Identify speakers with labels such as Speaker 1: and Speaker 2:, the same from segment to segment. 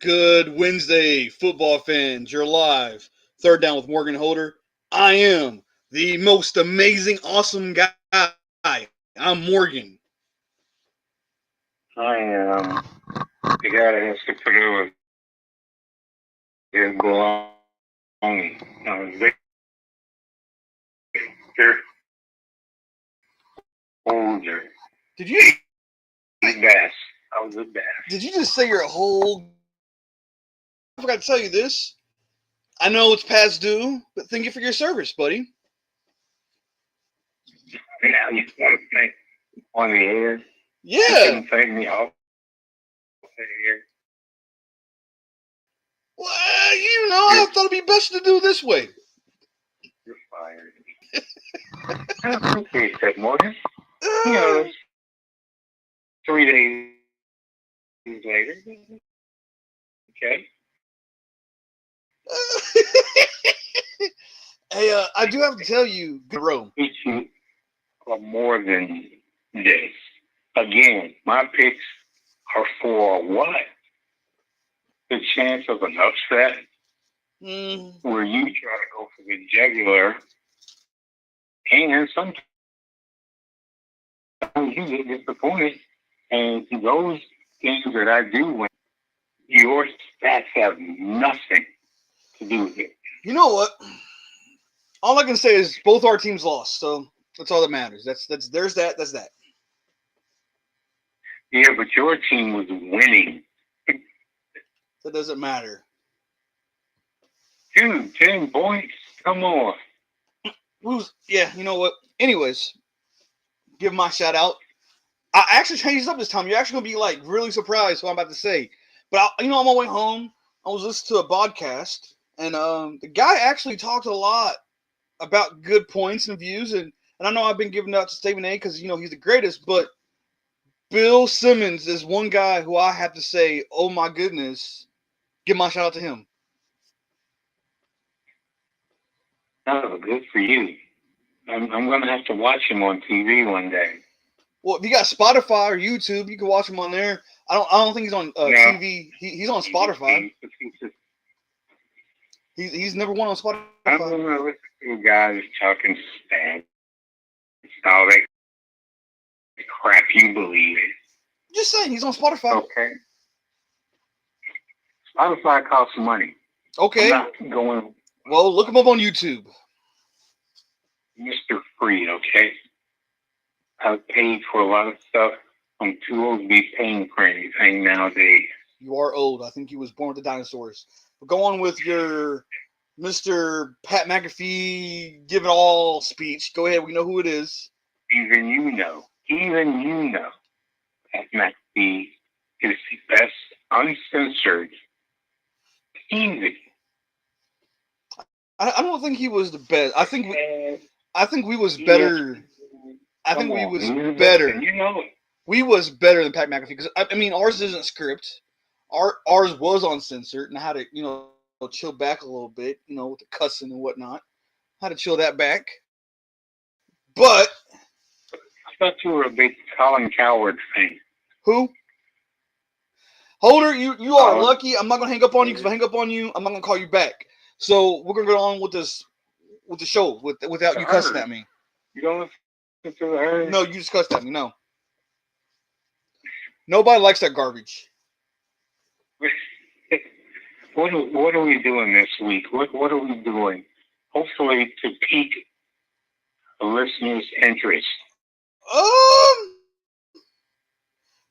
Speaker 1: Good Wednesday, football fans. You're live. Third down with Morgan Holder. I am the most amazing, awesome guy. I'm Morgan.
Speaker 2: I am the guy that has to put over his belongings. Victor Holder.
Speaker 1: Did you
Speaker 2: The best. I was the best.
Speaker 1: did you just say your whole? I forgot to tell you this. I know it's past due, but thank you for your service, buddy.
Speaker 2: Now you want to think on the air. You
Speaker 1: Yeah.
Speaker 2: couldn't thank me off the air.
Speaker 1: Well, I thought it'd be best to do this way.
Speaker 2: You're fired. I appreciate that, Morgan. You know,
Speaker 1: Uh,
Speaker 2: 3 days later. Okay.
Speaker 1: hey, I do have to tell you, good row.
Speaker 2: Each for more than this. Again, my picks are for what? The chance of an upset where you try to go for the jugular, and sometimes you get disappointed. And those games that I do win, your stats have nothing to do with it.
Speaker 1: You know what? All I can say is both our teams lost, so that's all that matters. That's there's that. That's that.
Speaker 2: Yeah, but your team was winning.
Speaker 1: That doesn't matter.
Speaker 2: Dude, 10 points? Come on.
Speaker 1: Yeah, you know what? Anyways, give my shout out. I actually changed it up this time. You're actually gonna be like really surprised what I'm about to say. But on my way home, I was listening to a podcast, and the guy actually talked a lot about good points and views, and I know I've been giving out to Stephen A. because he's the greatest, but Bill Simmons is one guy who I have to say, oh my goodness, give my shout out to him.
Speaker 2: Oh, good for you. I'm going to have to watch him on TV one day.
Speaker 1: Well, if you got Spotify or YouTube, you can watch him on there. I don't think he's on TV. He's on Spotify. He's number one on Spotify.
Speaker 2: I'm going to listen to guys talking Spanish. All that crap you believe in.
Speaker 1: Just saying, he's on Spotify.
Speaker 2: Okay. Spotify costs money.
Speaker 1: Okay.
Speaker 2: I'm not going.
Speaker 1: Well, look him up on YouTube.
Speaker 2: Mr. Free, okay? I've paid for a lot of stuff. I'm too old to be paying for anything nowadays.
Speaker 1: You are old. I think you was born with the dinosaurs. But go on with your Mr. Pat McAfee give it all speech. Go ahead. We know who it is.
Speaker 2: Even you know, Pat McAfee is the best uncensored TV.
Speaker 1: I don't think he was the best. I think we was better. I think we was better.
Speaker 2: You know it.
Speaker 1: We was better than Pat McAfee because I mean ours isn't script. Ours was uncensored and how to chill back a little bit. With the cussing and whatnot. How to chill that back. But
Speaker 2: I thought you were a big Colin Coward fan.
Speaker 1: Who? Holder, you are lucky. I'm not gonna hang up on you because if I hang up on you, I'm not gonna call you back. So we're gonna go on with the show without you cussing at me.
Speaker 2: You don't listen to her?
Speaker 1: No, you just cussed at me. No. Nobody likes that garbage.
Speaker 2: What are we doing this week? What are we doing? Hopefully to pique the listeners' interest.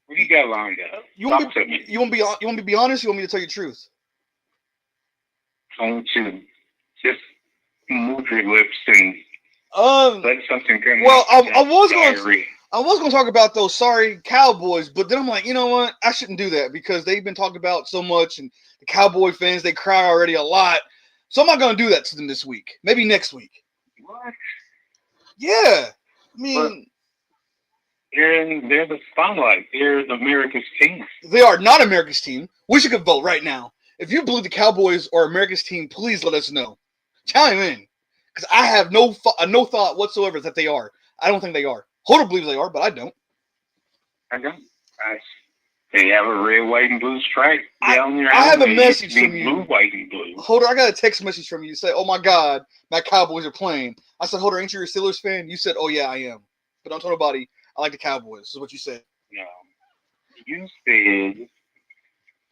Speaker 2: What do you got lined up?
Speaker 1: You want me to be honest? You want me to tell you the truth?
Speaker 2: I want you to just move your lips and let something come.
Speaker 1: Well, I was going to talk about those sorry Cowboys, but then I'm like, you know what? I shouldn't do that because they've been talked about so much, and the Cowboy fans, they cry already a lot. So I'm not going to do that to them this week. Maybe next week.
Speaker 2: What?
Speaker 1: Yeah. I mean,
Speaker 2: they're the spotlight. They're America's team.
Speaker 1: They are not America's team. We should vote right now. If you believe the Cowboys are America's team, please let us know. Chime in. Because I have no thought whatsoever that they are. I don't think they are. Holder believes they are, but I don't.
Speaker 2: I don't. They have a red, white, and blue stripe down there.
Speaker 1: I have a
Speaker 2: It
Speaker 1: message
Speaker 2: used to be
Speaker 1: from you.
Speaker 2: Blue, white, and blue.
Speaker 1: Holder, I got a text message from you. You say, "Oh my God, my Cowboys are playing." I said, "Holder, ain't you a Steelers fan?" You said, "Oh yeah, I am." But don't tell nobody. I like the Cowboys. This is what you said.
Speaker 2: No, you said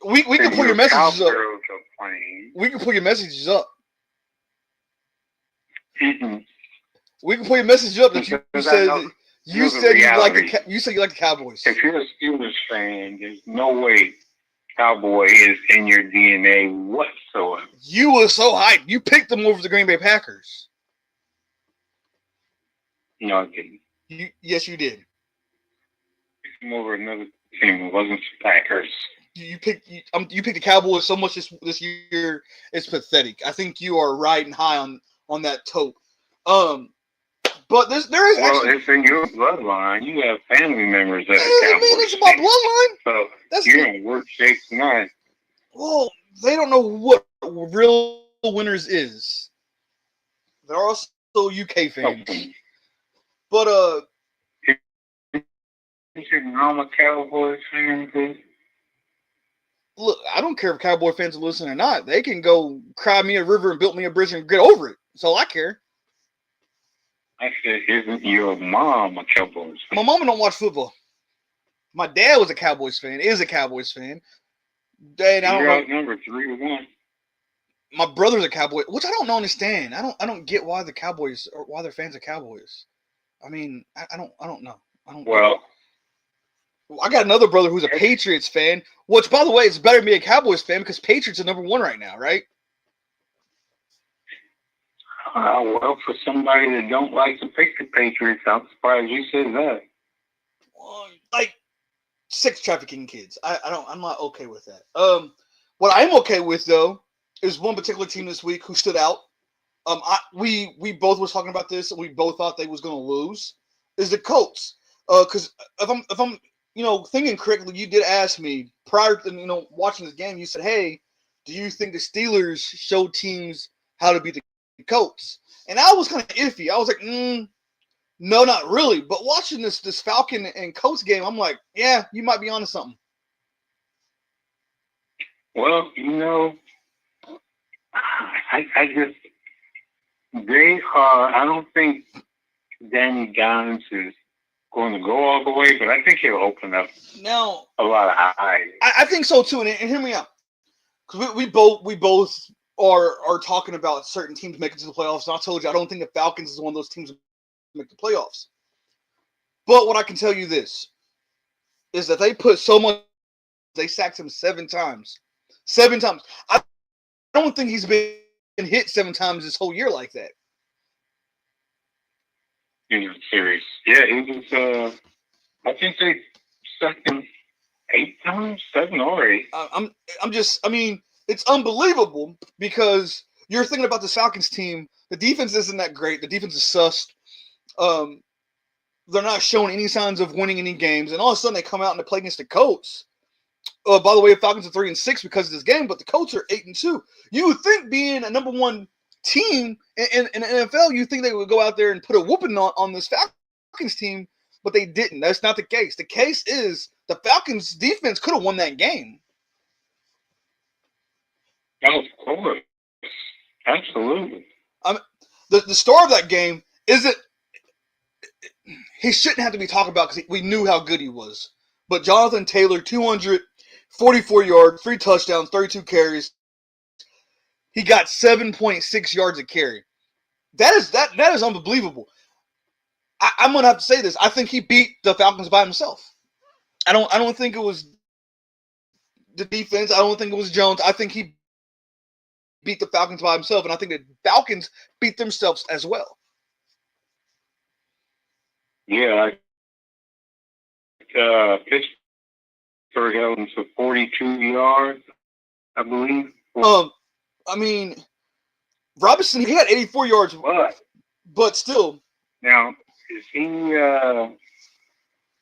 Speaker 1: We can pull your messages up.
Speaker 2: Cowgirls are playing.
Speaker 1: We can pull your messages up.
Speaker 2: Mm-mm.
Speaker 1: We can pull your message up that you
Speaker 2: Because
Speaker 1: said
Speaker 2: I know-
Speaker 1: that you
Speaker 2: know the
Speaker 1: said you like
Speaker 2: reality.
Speaker 1: you said you like the Cowboys.
Speaker 2: If you're a Steelers fan, there's no way Cowboy is in your DNA whatsoever.
Speaker 1: You were so hyped. You picked them over the Green Bay Packers.
Speaker 2: No, I didn't.
Speaker 1: Yes, you did.
Speaker 2: Picked them over another team. It wasn't the Packers.
Speaker 1: You picked the Cowboys so much this year. It's pathetic. I think you are riding high on that tote. But there is
Speaker 2: Well,
Speaker 1: actually.
Speaker 2: it's in your bloodline. You have family members that are
Speaker 1: I
Speaker 2: Cowboys
Speaker 1: mean, it's my
Speaker 2: fans.
Speaker 1: bloodline.
Speaker 2: So
Speaker 1: That's
Speaker 2: you're in worse shape than I.
Speaker 1: well, they don't know what real winners is. They're also UK fans.
Speaker 2: Okay.
Speaker 1: But
Speaker 2: You said I'm a Cowboys fan, too?
Speaker 1: look, I don't care if Cowboy fans are listening or not. They can go cry me a river and build me a bridge and get over it. That's all I care.
Speaker 2: I said, isn't your mom a Cowboys fan?
Speaker 1: My mama don't watch football. My dad was a Cowboys fan. Is a Cowboys fan. Dad, I
Speaker 2: You're
Speaker 1: don't know.
Speaker 2: outnumbered 3-1.
Speaker 1: My brother's a Cowboy, which I don't understand. I don't get why the Cowboys or why they're fans of Cowboys. I mean, I don't know.
Speaker 2: Well,
Speaker 1: I got another brother who's a Patriots fan, which, by the way, it's better to be a Cowboys fan because Patriots are number one right now, right?
Speaker 2: well, for somebody that don't like to pick the Patriots, I'm surprised you said that.
Speaker 1: Like sex trafficking kids. I'm not okay with that. What I am okay with though is one particular team this week who stood out. We both was talking about this and we both thought they was going to lose. Is the Colts? Because if I'm thinking correctly, you did ask me prior to watching this game. You said, "Hey, do you think the Steelers show teams how to beat the Colts?" And I was kind of iffy. I was like, no, not really. But watching this Falcon and Colts game, I'm like, yeah, you might be onto something.
Speaker 2: Well, I just they are. I don't think Danny Dimes is going to go all the way, but I think he'll open up
Speaker 1: Now,
Speaker 2: a lot of eyes.
Speaker 1: I think so too. And hear me out, because we both are talking about certain teams making it to the playoffs. And I told you I don't think the Falcons is one of those teams that make the playoffs. But what I can tell you this is that they put so much. They sacked him 7 times. 7 times. I don't think he's been hit 7 times this whole year like that.
Speaker 2: You're not serious. Yeah, it was. I think they sacked him 8 times, 7 or 8.
Speaker 1: I mean, it's unbelievable because you're thinking about the Falcons team. The defense isn't that great. The defense is sussed. They're not showing any signs of winning any games, and all of a sudden they come out and they play against the Colts. By the way, the Falcons are 3-6 because of this game, but the Colts are 8-2. You would think, being a number one team in the NFL, you think they would go out there and put a whooping on this Falcons team, but they didn't. That's not the case. The case is the Falcons defense could have won that game.
Speaker 2: Of course, absolutely.
Speaker 1: The star of that game isn't. He shouldn't have to be talked about because we knew how good he was. But Jonathan Taylor, 244 yards, 3 touchdowns, 32 carries. He got 7.6 yards a carry. That is unbelievable. I'm gonna have to say this. I think he beat the Falcons by himself. I don't think it was the defense. I don't think it was Jones. I think he beat the Falcons by himself, and I think the Falcons beat themselves as well.
Speaker 2: Yeah, Pittsburgh held him to 42 yards, I believe.
Speaker 1: I mean, Robinson, he had 84 yards, but still.
Speaker 2: Now, is he the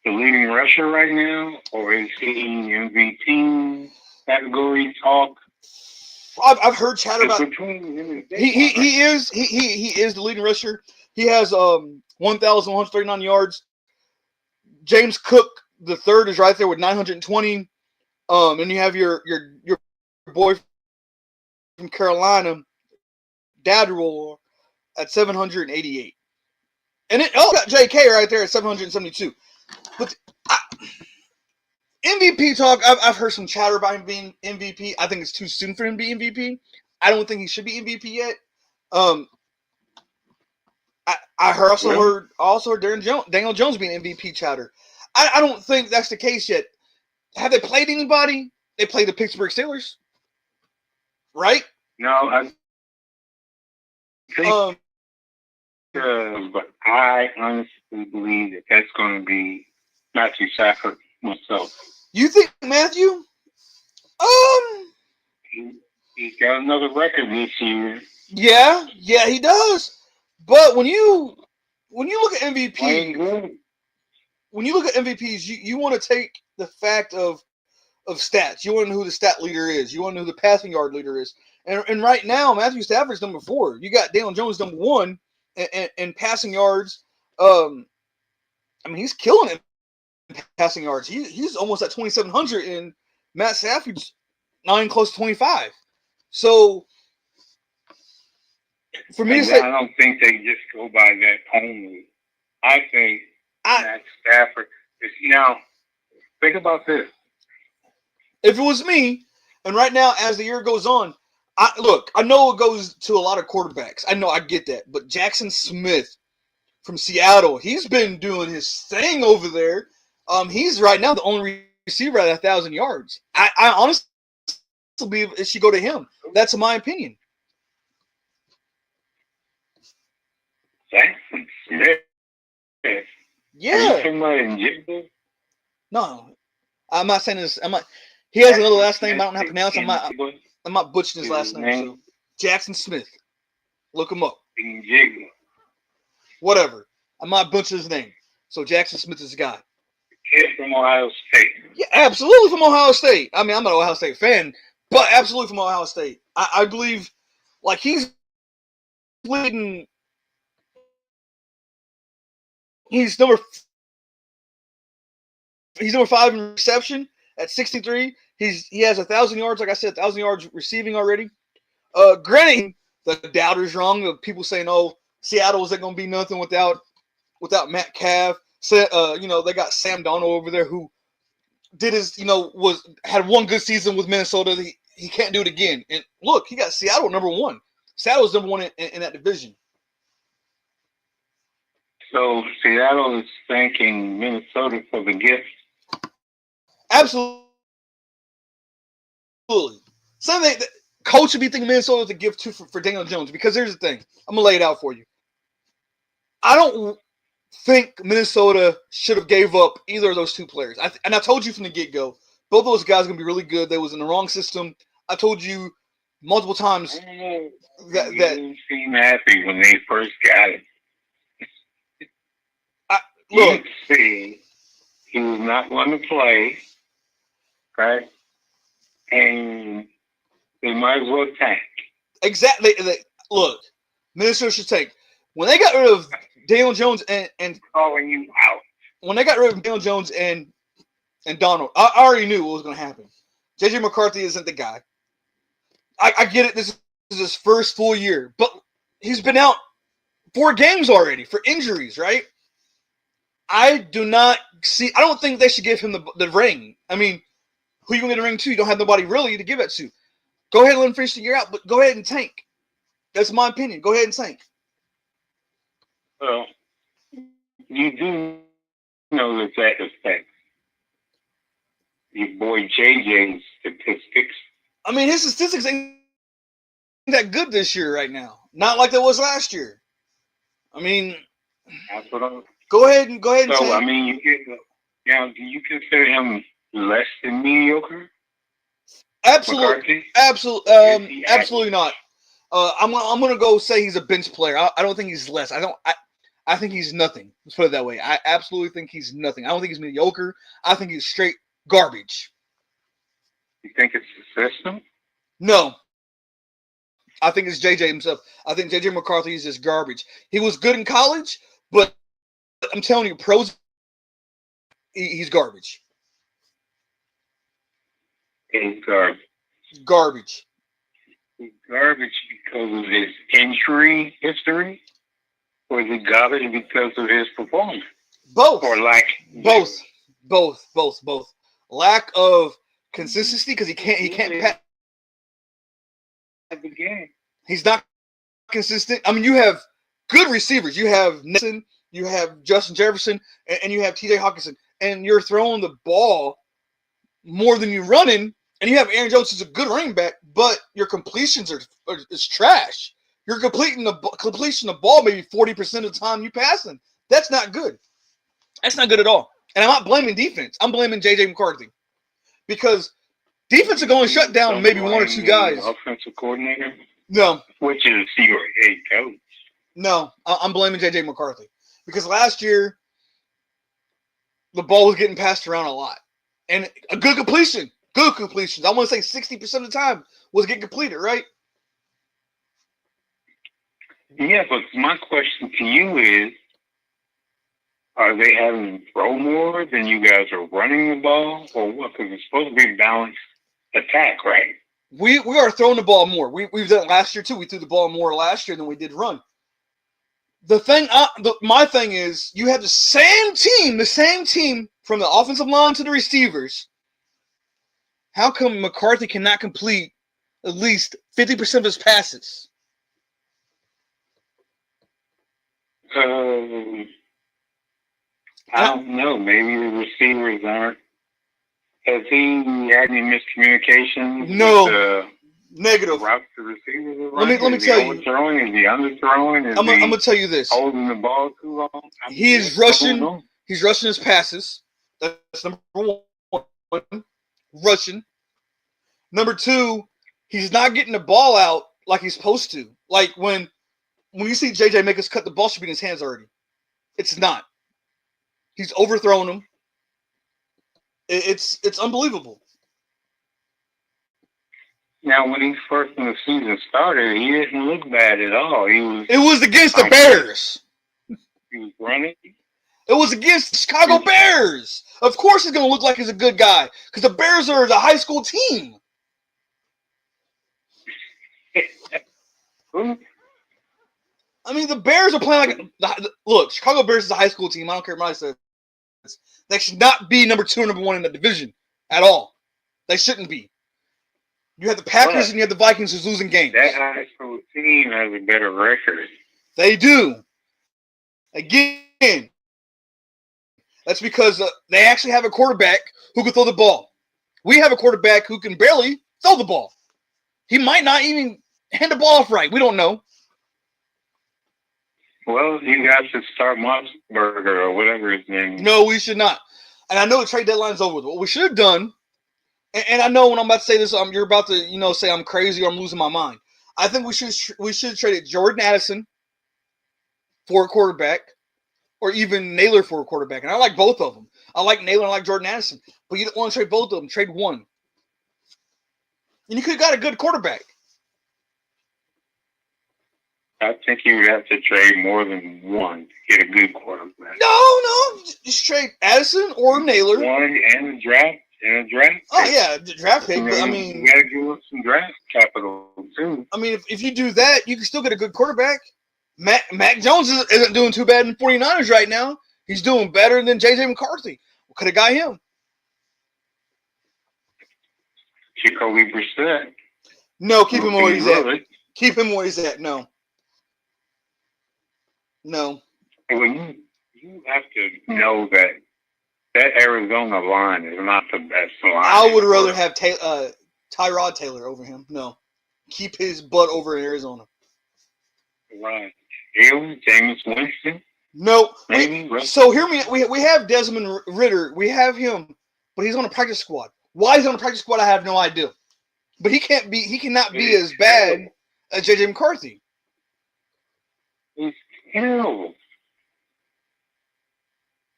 Speaker 2: leading rusher right now, or is he MVP category talk?
Speaker 1: I've heard chatter about.
Speaker 2: Between
Speaker 1: he is the leading rusher. He has 1,139 yards. James Cook the third is right there with 920. And you have your boy from Carolina, Dadrill, at 788. And it got J.K. right there at 772. But MVP talk, I've heard some chatter about him being MVP. I think it's too soon for him to be MVP. I don't think he should be MVP yet. I also heard Daniel Jones being MVP chatter. I don't think that's the case yet. Have they played anybody? They played the Pittsburgh Steelers, right?
Speaker 2: No, I think, but I honestly believe that that's going to be Matthew Stafford myself.
Speaker 1: You think Matthew?
Speaker 2: He's got another record this year.
Speaker 1: Yeah, he does. But when you look at MVP, when you look at MVPs, you want to take the fact of stats. You want to know who the stat leader is. You want to know who the passing yard leader is. And right now, Matthew Stafford's number 4. You got Daniel Jones number 1 and passing yards. I mean, he's killing it in passing yards. He's almost at 2,700, and Matt Stafford's close to 25. So for me to say,
Speaker 2: I don't think they just go by that only. I think Matt Stafford is now. Think about this.
Speaker 1: If it was me, and right now as the year goes on, I know it goes to a lot of quarterbacks. I get that. But Jackson Smith from Seattle, he's been doing his thing over there. He's right now the only receiver at 1,000 yards. I honestly believe it should go to him. That's my opinion.
Speaker 2: Jackson Smith.
Speaker 1: Yeah.
Speaker 2: Are you talking about Njigba?
Speaker 1: No, I'm not saying this. He has another last name I don't have to pronounce. I'm not butchering his last name. So Jackson Smith. Look him up.
Speaker 2: Njigba.
Speaker 1: Whatever. I'm not butchering his name. So Jackson Smith is the guy.
Speaker 2: Kid from Ohio State.
Speaker 1: Yeah, absolutely from Ohio State. I mean, I'm an Ohio State fan, but absolutely from Ohio State. I believe, like, he's leading. He's number 5 in reception at 63. He has 1,000 yards, like I said, 1,000 yards receiving already. Granted, the doubters wrong. The people saying, "Oh, Seattle isn't going to be nothing without Metcalf." So, they got Sam Darnold over there who did had one good season with Minnesota. He can't do it again. And look, he got Seattle number 1. Seattle's number 1 in that division.
Speaker 2: So Seattle is thanking Minnesota for the gift.
Speaker 1: Absolutely. Something that coach should be thinking Minnesota is a gift too for Daniel Jones, because here's the thing. I'm gonna lay it out for you. I don't think Minnesota should have gave up either of those 2 players. And I told you from the get-go, both of those guys are gonna be really good. They was in the wrong system. I told you multiple times that
Speaker 2: you seemed happy when they first got it.
Speaker 1: Look,
Speaker 2: see, he was not going to play, right? And they might as well tank.
Speaker 1: Exactly. Look, Minnesota should take. When they got rid of Daniel Jones and
Speaker 2: calling you out.
Speaker 1: When they got rid of Daniel Jones and Donald, I already knew what was going to happen. J.J. McCarthy isn't the guy. I get it. This is his first full year, but he's been out 4 games already for injuries, right? I don't think they should give him the ring. I mean, who are you going to ring to? You don't have nobody really to give it to. Go ahead and let him finish the year out, but go ahead and tank. That's my opinion. Go ahead and tank.
Speaker 2: Well, you do know that affects your boy JJ's statistics.
Speaker 1: I mean, his statistics ain't that good this year right now. Not like that was last year. I mean,
Speaker 2: that's what I'm.
Speaker 1: Go ahead and
Speaker 2: so,
Speaker 1: tank.
Speaker 2: I mean, do you consider him less than mediocre?
Speaker 1: Absolutely, absolutely not. I'm gonna go say he's a bench player. I don't think he's less. I think he's nothing. Let's put it that way. I absolutely think he's nothing. I don't think he's mediocre. I think he's straight garbage.
Speaker 2: You think it's the system?
Speaker 1: No. I think it's JJ himself. I think JJ McCarthy is just garbage. He was good in college, but I'm telling you, pros, he's garbage.
Speaker 2: is garbage.
Speaker 1: Garbage.
Speaker 2: He's garbage because of his injury history, or is it garbage because of his performance?
Speaker 1: Both.
Speaker 2: Or lack?
Speaker 1: Both. Lack of consistency because he can't pass
Speaker 2: the game.
Speaker 1: He's not consistent. I mean, you have good receivers. You have Nelson, you have Justin Jefferson, and you have T.J. Hawkinson, and you're throwing the ball more than you're running. And you have Aaron Jones, who's a good running back, but your completions is trash. You're completing the ball maybe 40% of the time you passing. That's not good. That's not good at all. And I'm not blaming defense. I'm blaming J.J. McCarthy because defense are going to shut down maybe one or two guys.
Speaker 2: Offensive coordinator.
Speaker 1: No.
Speaker 2: Which is your head coach.
Speaker 1: No, I'm blaming J.J. McCarthy because last year the ball was getting passed around a lot, and a good completions. I want to say 60% of the time was getting completed, right?
Speaker 2: Yeah, but my question to you is, are they having to throw more than you guys are running the ball, or what? Because it's supposed to be balanced attack, right?
Speaker 1: We are throwing the ball more. We've done it last year too. We threw the ball more last year than we did run. My thing is, you have the same team from the offensive line to the receivers. How come McCarthy cannot complete at least 50% of his passes?
Speaker 2: I don't know. Maybe the receivers aren't. Has he had any miscommunication?
Speaker 1: No. Negative.
Speaker 2: Route the receivers are
Speaker 1: let me tell you.
Speaker 2: Is he underthrowing?
Speaker 1: I'm gonna tell you this.
Speaker 2: Holding the ball too long?
Speaker 1: He is rushing. He's rushing his passes. That's number one. Rushing. Number two, he's not getting the ball out like he's supposed to. Like when you see JJ make us cut the ball, should be in his hands already. It's not. He's overthrown him. It's unbelievable.
Speaker 2: Now, when he first in the season started, he didn't look bad at all.
Speaker 1: It was against the Bears.
Speaker 2: He was running.
Speaker 1: It was against the Chicago Bears. Of course he's going to look like he's a good guy because the Bears are the high school team. I mean, the Bears are playing like look, Chicago Bears is a high school team. I don't care what I said. They should not be number 2 or number 1 in the division at all. They shouldn't be. You have the Packers and you have the Vikings who's losing games.
Speaker 2: That high school team has a better record.
Speaker 1: They do. Again, that's because they actually have a quarterback who can throw the ball. We have a quarterback who can barely throw the ball. He might not even hand the ball off right. We don't know.
Speaker 2: Well, you guys should start Mossberger or whatever his name is.
Speaker 1: No, we should not. And I know the trade deadline is over. What we should have done, and I know when I'm about to say this, you're about to say I'm crazy or I'm losing my mind. I think we should have traded Jordan Addison for a quarterback, or even Naylor for a quarterback. And I like both of them. I like Naylor and I like Jordan Addison. But you don't want to trade both of them. Trade one. And you could have got a good quarterback.
Speaker 2: I think you would have to trade more than one to get a good quarterback.
Speaker 1: No. Just trade Addison or Naylor.
Speaker 2: One and a draft.
Speaker 1: Oh, yeah, the draft pick. But, I mean,
Speaker 2: you got to give up some draft capital, too.
Speaker 1: I mean, if you do that, you can still get a good quarterback. Mac Jones isn't doing too bad in 49ers right now. He's doing better than J.J. McCarthy. We could have got him.
Speaker 2: Jacoby Brissett.
Speaker 1: No, keep him where he's at. Keep him where he's at. No.
Speaker 2: Well, you have to know that Arizona line is not the best line.
Speaker 1: I would rather have Tyrod Taylor over him. No. Keep his butt over in Arizona.
Speaker 2: Right. Jameis Winston?
Speaker 1: No. So hear me. We have Desmond Ridder. We have him, but he's on a practice squad. Why he's on a practice squad, I have no idea. But he cannot be as bad as J.J. McCarthy.
Speaker 2: He's terrible.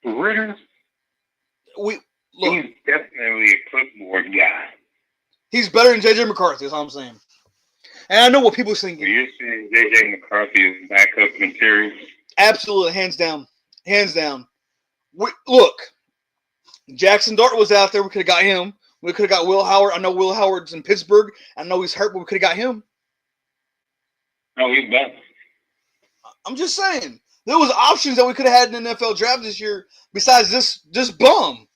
Speaker 2: Ridder?
Speaker 1: He's
Speaker 2: definitely a clipboard guy.
Speaker 1: He's better than J.J. McCarthy, that's all I'm saying. And I know what people are thinking.
Speaker 2: So you're saying J.J. McCarthy is backup material?
Speaker 1: Absolutely, hands down. Hands down. Look, Jackson Dart was out there. We could have got him. We could have got Will Howard. I know Will Howard's in Pittsburgh. I know he's hurt, but we could have got him.
Speaker 2: No, he's back.
Speaker 1: I'm just saying. There was options that we could have had in the NFL draft this year besides this bum.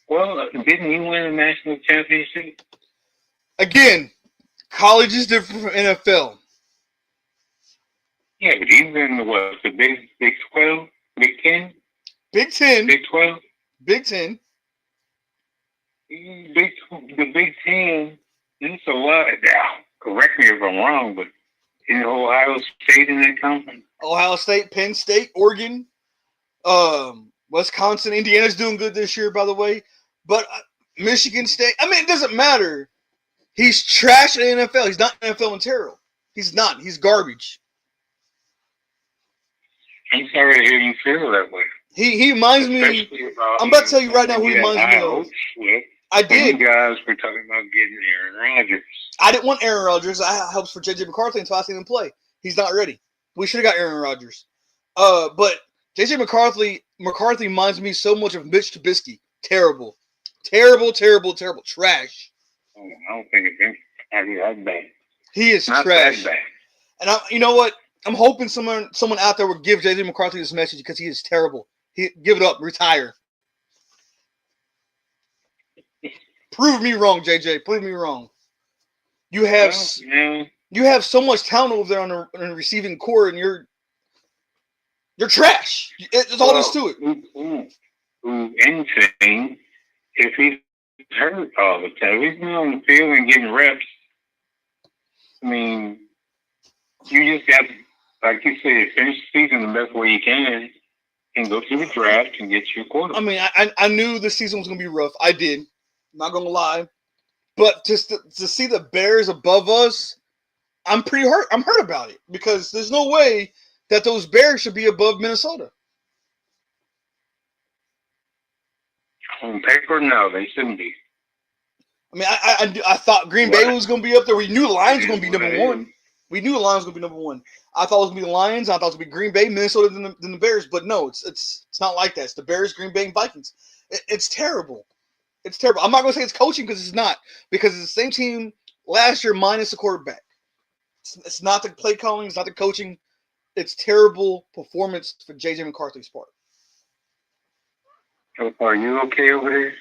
Speaker 2: Well, didn't he win a national championship?
Speaker 1: Again, college is different from NFL.
Speaker 2: Yeah, but he's in the Big 12, Big 10,
Speaker 1: Big 10,
Speaker 2: Big 12,
Speaker 1: Big 10.
Speaker 2: The Big 10. It's a lot. Now, correct me if I'm wrong, but in Ohio State in that conference.
Speaker 1: Ohio State, Penn State, Oregon, Wisconsin, Indiana's doing good this year, by the way. But Michigan State, I mean, it doesn't matter. He's trash at the NFL. He's not NFL material. He's not. He's garbage.
Speaker 2: I'm sorry to hear you feel that way.
Speaker 1: He reminds me. I'm about to tell you right now who he reminds me of. I did.
Speaker 2: You guys were talking about getting Aaron Rodgers.
Speaker 1: I didn't want Aaron Rodgers. I had hopes for J.J. McCarthy until I seen him play. He's not ready. We should have got Aaron Rodgers. But J.J. McCarthy reminds me so much of Mitch Trubisky. Terrible. Terrible, terrible, terrible. Trash.
Speaker 2: Oh, I don't think it's that bad.
Speaker 1: He is
Speaker 2: not
Speaker 1: trash.
Speaker 2: That bad.
Speaker 1: And you know what? I'm hoping someone out there will give J.J. McCarthy this message because he is terrible. Give it up. Retire. Prove me wrong, JJ. Prove me wrong. You have so much talent over there on the receiving core, and you're trash. That's all there's to it.
Speaker 2: Anything, if he's hurt all the time, if he's not on the field and getting reps, I mean, you just got to, like you said, finish the season the best way you can and go through the draft and get your quarterback.
Speaker 1: I mean, I knew this season was going to be rough. I did. Not going to lie. But to see the Bears above us, I'm pretty hurt. I'm hurt about it because there's no way that those Bears should be above Minnesota.
Speaker 2: On paper, no, they shouldn't be.
Speaker 1: I mean, I thought Green Bay was going to be up there. We knew the Lions were going to be number one. We knew the Lions were going to be number one. I thought it was going to be the Lions. I thought it was going to be Green Bay, Minnesota, then the Bears. But no, it's not like that. It's the Bears, Green Bay, and Vikings. It's terrible. It's terrible. I'm not going to say it's coaching because it's not. Because it's the same team last year minus the quarterback. It's not the play calling. It's not the coaching. It's terrible performance for J.J. McCarthy's part.
Speaker 2: Are you okay over there?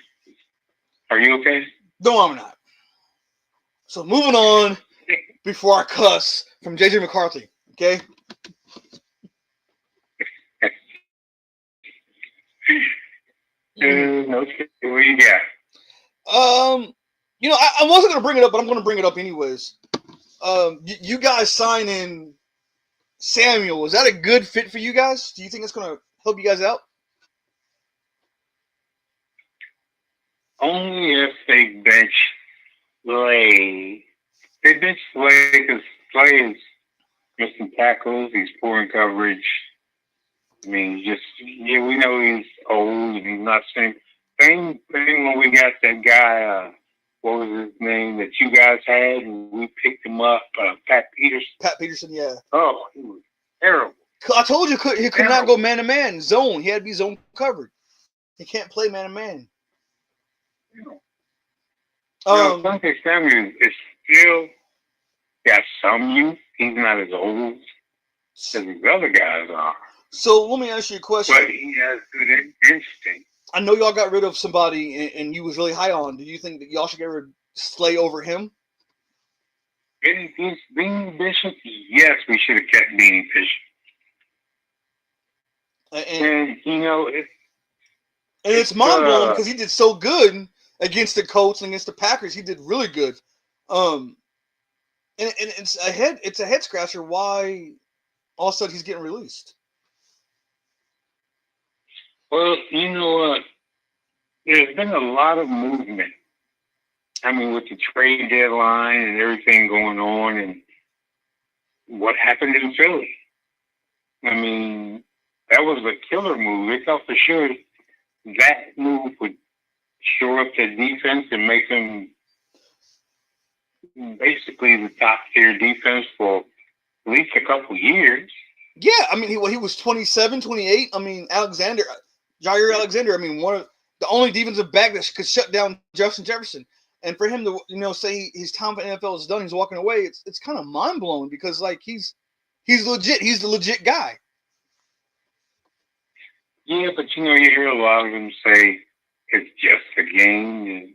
Speaker 2: Are you okay?
Speaker 1: No, I'm not. So moving on before I cuss from J.J. McCarthy, okay?
Speaker 2: Okay, what you got?
Speaker 1: You know, I wasn't going to bring it up, but I'm going to bring it up anyways. You guys sign in Samuel. Is that a good fit for you guys? Do you think it's going to help you guys out?
Speaker 2: Only if they bench Slay. They bench Slay because Slay is missing tackles. He's poor in coverage. I mean, we know he's old and he's not same thing when we got that guy, what was his name that you guys had and we picked him up, Pat Peterson.
Speaker 1: Pat Peterson, yeah.
Speaker 2: Oh, he was terrible.
Speaker 1: I told you he could not go man-to-man, zone. He had to be zone covered. He can't play man-to-man.
Speaker 2: Sunday Samuel is still got some youth. He's not as old as these other guys are.
Speaker 1: So let me ask you a question.
Speaker 2: But he has good instinct.
Speaker 1: I know y'all got rid of somebody and you was really high on. Do you think that y'all should get rid of Slay over him?
Speaker 2: Beanie Bishop? Yes, we should have kept Beanie Bishop. And you know,
Speaker 1: it's mind-blowing because he did so good against the Colts and against the Packers. He did really good. And it's a head scratcher why all of a sudden he's getting released.
Speaker 2: Well, you know what? There's been a lot of movement. I mean, with the trade deadline and everything going on and what happened in Philly. I mean, that was a killer move. They thought for sure that move would shore up their defense and make them basically the top-tier defense for at least a couple years. Yeah,
Speaker 1: I mean, he was 27, 28. I mean, Jair Alexander, I mean, one of the only defensive back that could shut down Justin Jefferson. And for him to say his time for NFL is done, he's walking away. It's kind of mind blowing because like he's legit. He's the legit guy.
Speaker 2: Yeah, but you hear a lot of them say it's just a game and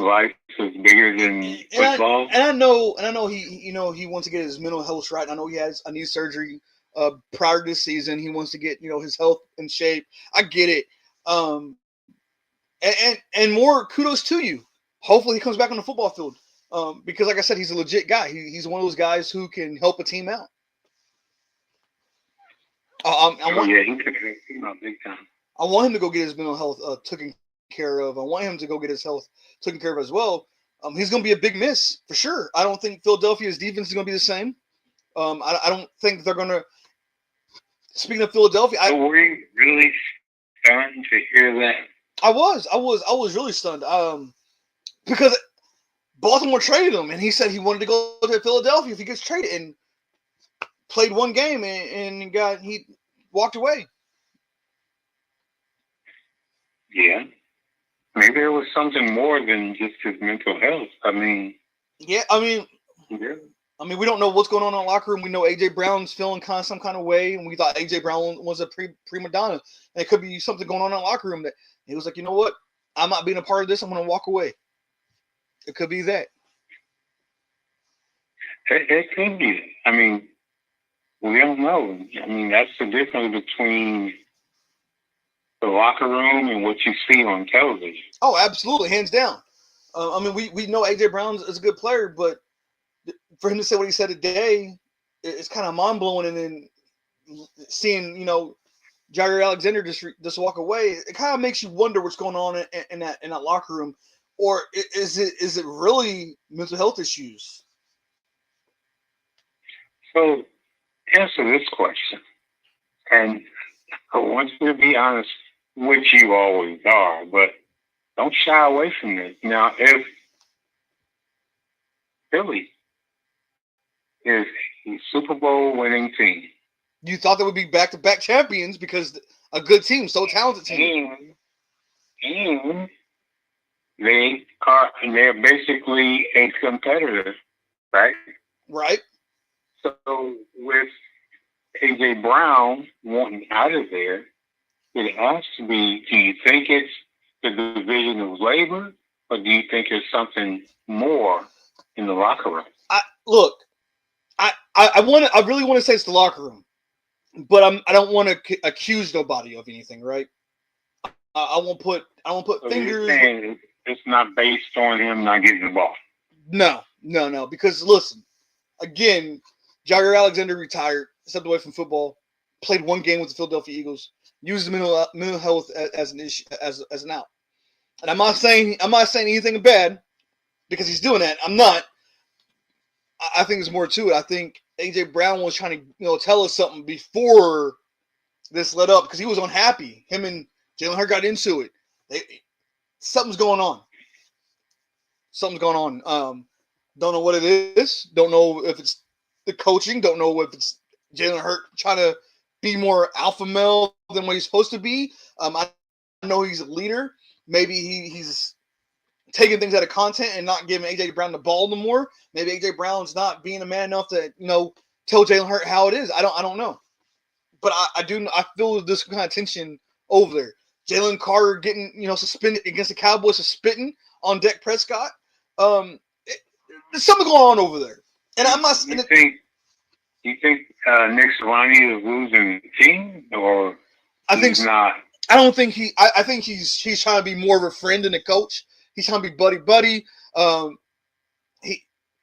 Speaker 2: life is bigger than football.
Speaker 1: I know he wants to get his mental health right. I know he has a knee surgery prior to this season. He wants to get his health in shape. I get it. And more kudos to you. Hopefully he comes back on the football field. Because like I said, he's a legit guy. He's one of those guys who can help a team out.
Speaker 2: Yeah, he could help him out big time.
Speaker 1: I want him to go get his mental health taken care of. I want him to go get his health taken care of as well. He's going to be a big miss for sure. I don't think Philadelphia's defense is going to be the same. I don't think they're going to. Speaking of Philadelphia,
Speaker 2: were you really starting to hear that?
Speaker 1: I was really stunned. Because Baltimore traded him, and he said he wanted to go to Philadelphia if he gets traded, and played one game and he walked away.
Speaker 2: Yeah. Maybe there was something more than just his mental health.
Speaker 1: Yeah. We don't know what's going on in the locker room. We know A.J. Brown's feeling some kind of way, and we thought A.J. Brown was a prima donna. And it could be something going on in the locker room that he was like, you know what? I'm not being a part of this. I'm going to walk away. It could be that.
Speaker 2: It could be. We don't know. That's the difference between the locker room and what you see on television.
Speaker 1: Oh, absolutely. Hands down. We know A.J. Brown is a good player, but for him to say what he said today, it's kind of mind-blowing. And then seeing, Jair Alexander just walk away, it kind of makes you wonder what's going on in that locker room. Or is it really mental health issues?
Speaker 2: So, answer this question. And I want you to be honest, which you always are, but don't shy away from this. Now, if Philly is a Super Bowl winning team,
Speaker 1: you thought they would be back-to-back champions because a good team, so talented team.
Speaker 2: And they're basically a competitor, right?
Speaker 1: Right.
Speaker 2: So with A.J. Brown wanting out of there, it has to be, do you think it's the division of labor, or do you think there's something more in the locker room?
Speaker 1: I really want to say it's the locker room, but I don't want to accuse nobody of anything, right? I won't put
Speaker 2: So
Speaker 1: fingers.
Speaker 2: You're saying it's not based on him not getting the ball.
Speaker 1: No. Because listen, again, Jair Alexander retired, stepped away from football, played one game with the Philadelphia Eagles, used the mental health as an issue, as an out. And I'm not saying anything bad because he's doing that. I'm not. I think there's more to it. I think A.J. Brown was trying to tell us something before this led up because he was unhappy. Him and Jalen Hurts got into it. Something's going on. Don't know what it is. Don't know if it's the coaching. Don't know if it's Jalen Hurts trying to be more alpha male than what he's supposed to be. I know he's a leader. Maybe he's taking things out of content and not giving A.J. Brown the ball no more. Maybe A.J. Brown's not being a man enough to tell Jalen Hurts how it is. I don't know. But I feel this kind of tension over there. Jalen Carter getting suspended against the Cowboys for spitting on Dak Prescott. There's something going on over there, and I'm not.
Speaker 2: You think Nick Sirianni is losing the team, or
Speaker 1: I think
Speaker 2: not?
Speaker 1: I don't think he. I think he's trying to be more of a friend than a coach. He's trying to be buddy.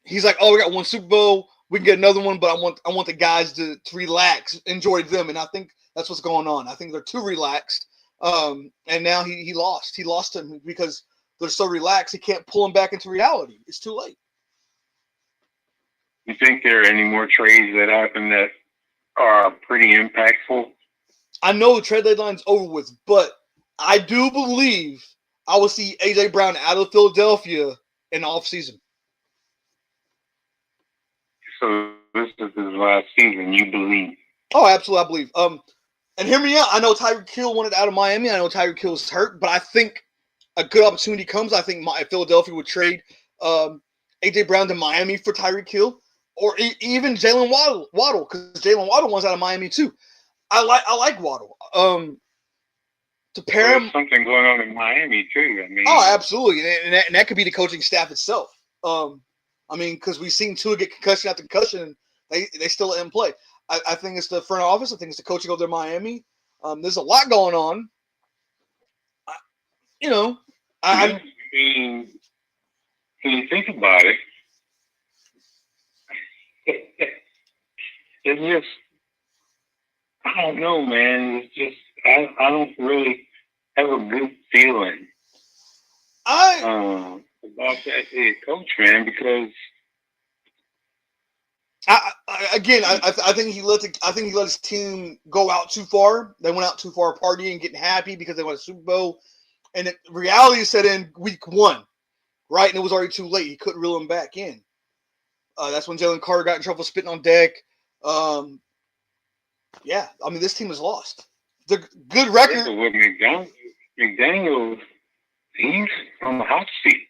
Speaker 1: He's like, oh, we got one Super Bowl, we can get another one, but I want the guys to relax, enjoy them, and I think that's what's going on. I think they're too relaxed. And now he lost. He lost him because they're so relaxed. He can't pull him back into reality. It's too late.
Speaker 2: You think there are any more trades that happen that are pretty impactful?
Speaker 1: I know the trade deadline's over with, but I do believe I will see A.J. Brown out of Philadelphia in the offseason.
Speaker 2: So this is his last season, you believe?
Speaker 1: Oh, absolutely, I believe. And hear me out. I know Tyreek Hill wanted out of Miami. I know Tyreek Hill is hurt, but I think a good opportunity comes. I think Philadelphia would trade A.J. Brown to Miami for Tyreek Hill, or even Jalen Waddle, because Jalen Waddle wants out of Miami too. I like Waddle. To pair
Speaker 2: There's
Speaker 1: him,
Speaker 2: something going on in Miami too. I mean,
Speaker 1: oh, absolutely, and that could be the coaching staff itself. I mean, because we've seen Tua get concussion after concussion, and they still let him play. I think it's the front office. I think it's the coaching over there in Miami. There's a lot going on. You know,
Speaker 2: I mean, when you think about it, it's just, I don't know, man. It's just, I don't really have a good feeling about that head coach, man, because
Speaker 1: I think he let his team go out too far. They went out too far partying, getting happy because they won a Super Bowl, and reality set in week 1, right? And it was already too late. He couldn't reel him back in. That's when Jalen Carter got in trouble spitting on deck. Yeah, I mean, this team is lost. The good record.
Speaker 2: With McDaniel, he's on the hot seat.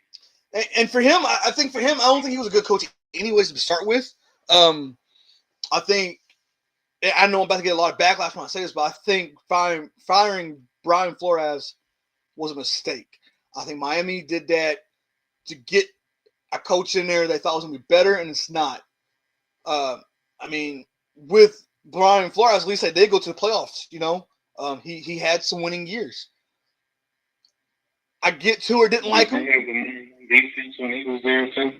Speaker 1: And for him, I think for him, I don't think he was a good coach anyways to start with. I think, I know I'm about to get a lot of backlash when I say this, but I think firing Brian Flores was a mistake. I think Miami did that to get a coach in there they thought was going to be better, and it's not. I mean, with Brian Flores, at least they did go to the playoffs, you know. He had some winning years. I get Tua didn't like him.
Speaker 2: Defense when he was there too.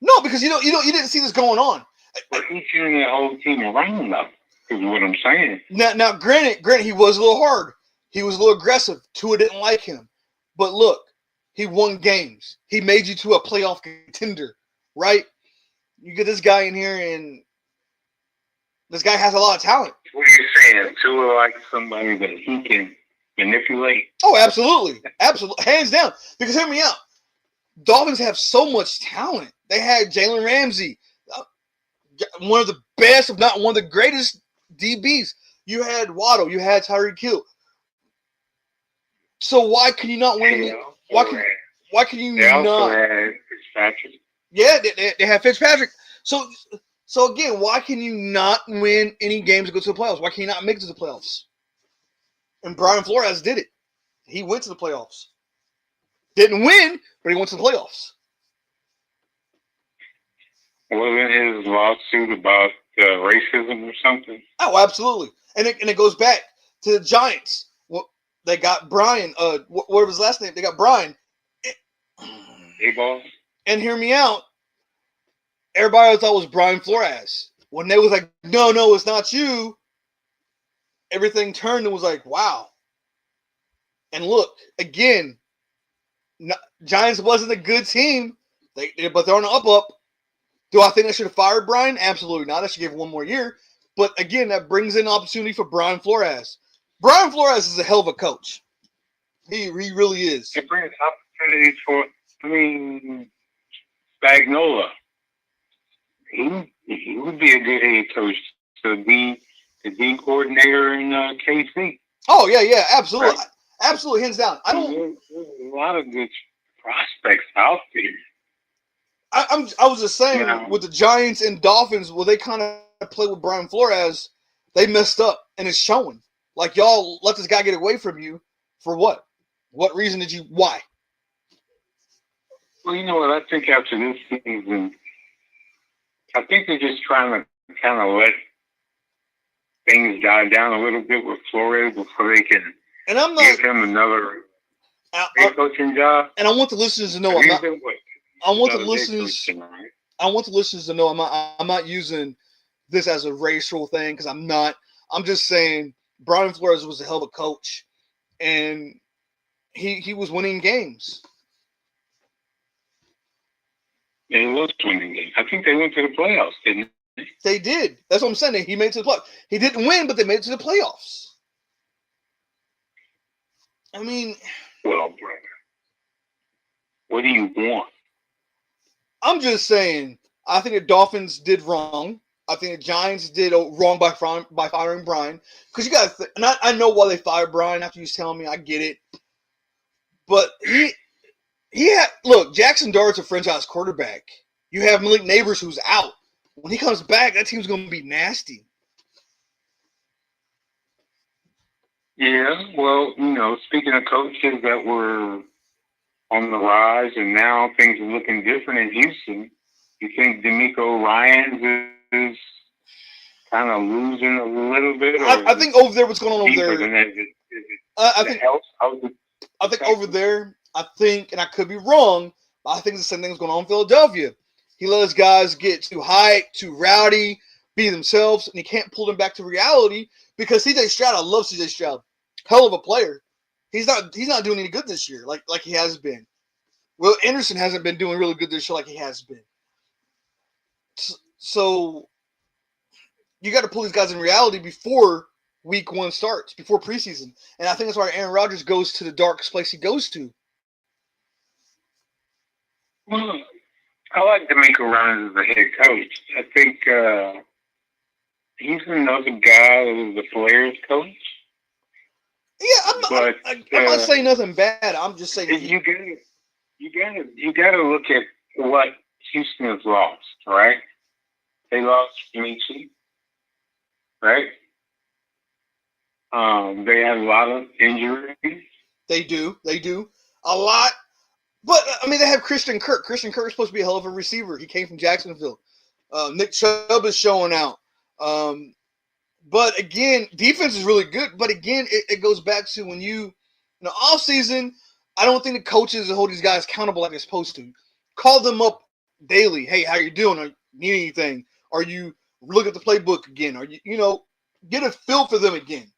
Speaker 1: No, because you didn't see this going on.
Speaker 2: But he turned that whole team around, though, is what I'm saying.
Speaker 1: Now, granted, he was a little hard. He was a little aggressive. Tua didn't like him. But look, he won games. He made you to a playoff contender, right? You get this guy in here, and this guy has a lot of talent.
Speaker 2: What are you saying? Tua like somebody that he can manipulate?
Speaker 1: Oh, absolutely. Absolutely. Hands down. Because hear me out. Dolphins have so much talent. They had Jalen Ramsey, one of the best, if not one of the greatest DBs. You had Waddle. You had Tyreek Hill. So why can you not win? Why can you
Speaker 2: they
Speaker 1: not?
Speaker 2: Also had Fitzpatrick.
Speaker 1: Yeah, they have Fitzpatrick. So again, why can you not win any games to go to the playoffs? Why can you not make it to the playoffs? And Brian Flores did it. He went to the playoffs. Didn't win, but he went to the playoffs.
Speaker 2: Wasn't his lawsuit about racism or something?
Speaker 1: Oh, absolutely. And it goes back to the Giants. Well, they got Brian. What was his last name? They got Brian.
Speaker 2: A-ball.
Speaker 1: And hear me out. Everybody thought it was Brian Flores. When they was like, no, it's not you. Everything turned and was like, wow. And look, again, Giants wasn't a good team, but they're on the up. Do I think they should have fired Brian? Absolutely not. I should give him one more year. But again, that brings in opportunity for Brian Flores. Brian Flores is a hell of a coach. He really is.
Speaker 2: It brings opportunities for, Spagnuolo. He would be a good head coach to be the D coordinator in KC.
Speaker 1: Oh, yeah, absolutely. Right. Absolutely, hands down.
Speaker 2: There's a lot of good prospects out there.
Speaker 1: I was just saying, with the Giants and Dolphins, they kind of play with Brian Flores, they messed up, and it's showing. Like, y'all let this guy get away from you for what? What reason did you? Why?
Speaker 2: Well, you know what? I think after this season, I think they're just trying to kind of let things die down a little bit with Flores before they can give him another head coaching job.
Speaker 1: And I want the listeners to know I want the listeners to know I'm not using this as a racial thing, because I'm not. I'm just saying Brian Flores was a hell of a coach, and he was winning games.
Speaker 2: They was winning games. I think they went to the playoffs, didn't they?
Speaker 1: They did. That's what I'm saying. He made it to the playoffs. He didn't win, but they made it to the playoffs. I mean,
Speaker 2: well, brother, what do you want?
Speaker 1: I'm just saying, I think the Dolphins did wrong. I think the Giants did wrong by firing Brian. Because you got to, and I know why they fired Brian after you telling me. I get it, but look. Jackson Dart's a franchise quarterback. You have Malik Neighbors who's out. When he comes back, that team's going to be nasty.
Speaker 2: Yeah, well, speaking of coaches that were on the rise and now things are looking different in Houston, you think DeMeco Ryans is kind of losing a little bit?
Speaker 1: I think over there, what's going on over there? I think over there, and I could be wrong, but I think the same thing's going on in Philadelphia. He let his guys get too hyped, too rowdy, be themselves, and he can't pull them back to reality because CJ Stroud, I love CJ Stroud. Hell of a player. He's not doing any good this year like he has been. Will Anderson hasn't been doing really good this year like he has been. So you got to pull these guys in reality before week 1 starts, before preseason. And I think that's why Aaron Rodgers goes to the darkest place he goes to.
Speaker 2: Well, I like DeMeco Ryans as a head coach. I think he's another guy who's the players coach.
Speaker 1: Yeah, I'm not saying nothing bad. I'm just saying
Speaker 2: you gotta look at what Houston has lost, right? They lost Michi, right? They have a lot of injuries.
Speaker 1: They do a lot. But, I mean, they have Christian Kirk. Christian Kirk is supposed to be a hell of a receiver. He came from Jacksonville. Nick Chubb is showing out. But, again, defense is really good. But, again, it goes back to when in the offseason, I don't think the coaches hold these guys accountable like they're supposed to. Call them up daily. Hey, how you doing? Are you need anything? Are you look at the playbook again? Are you, get a feel for them again,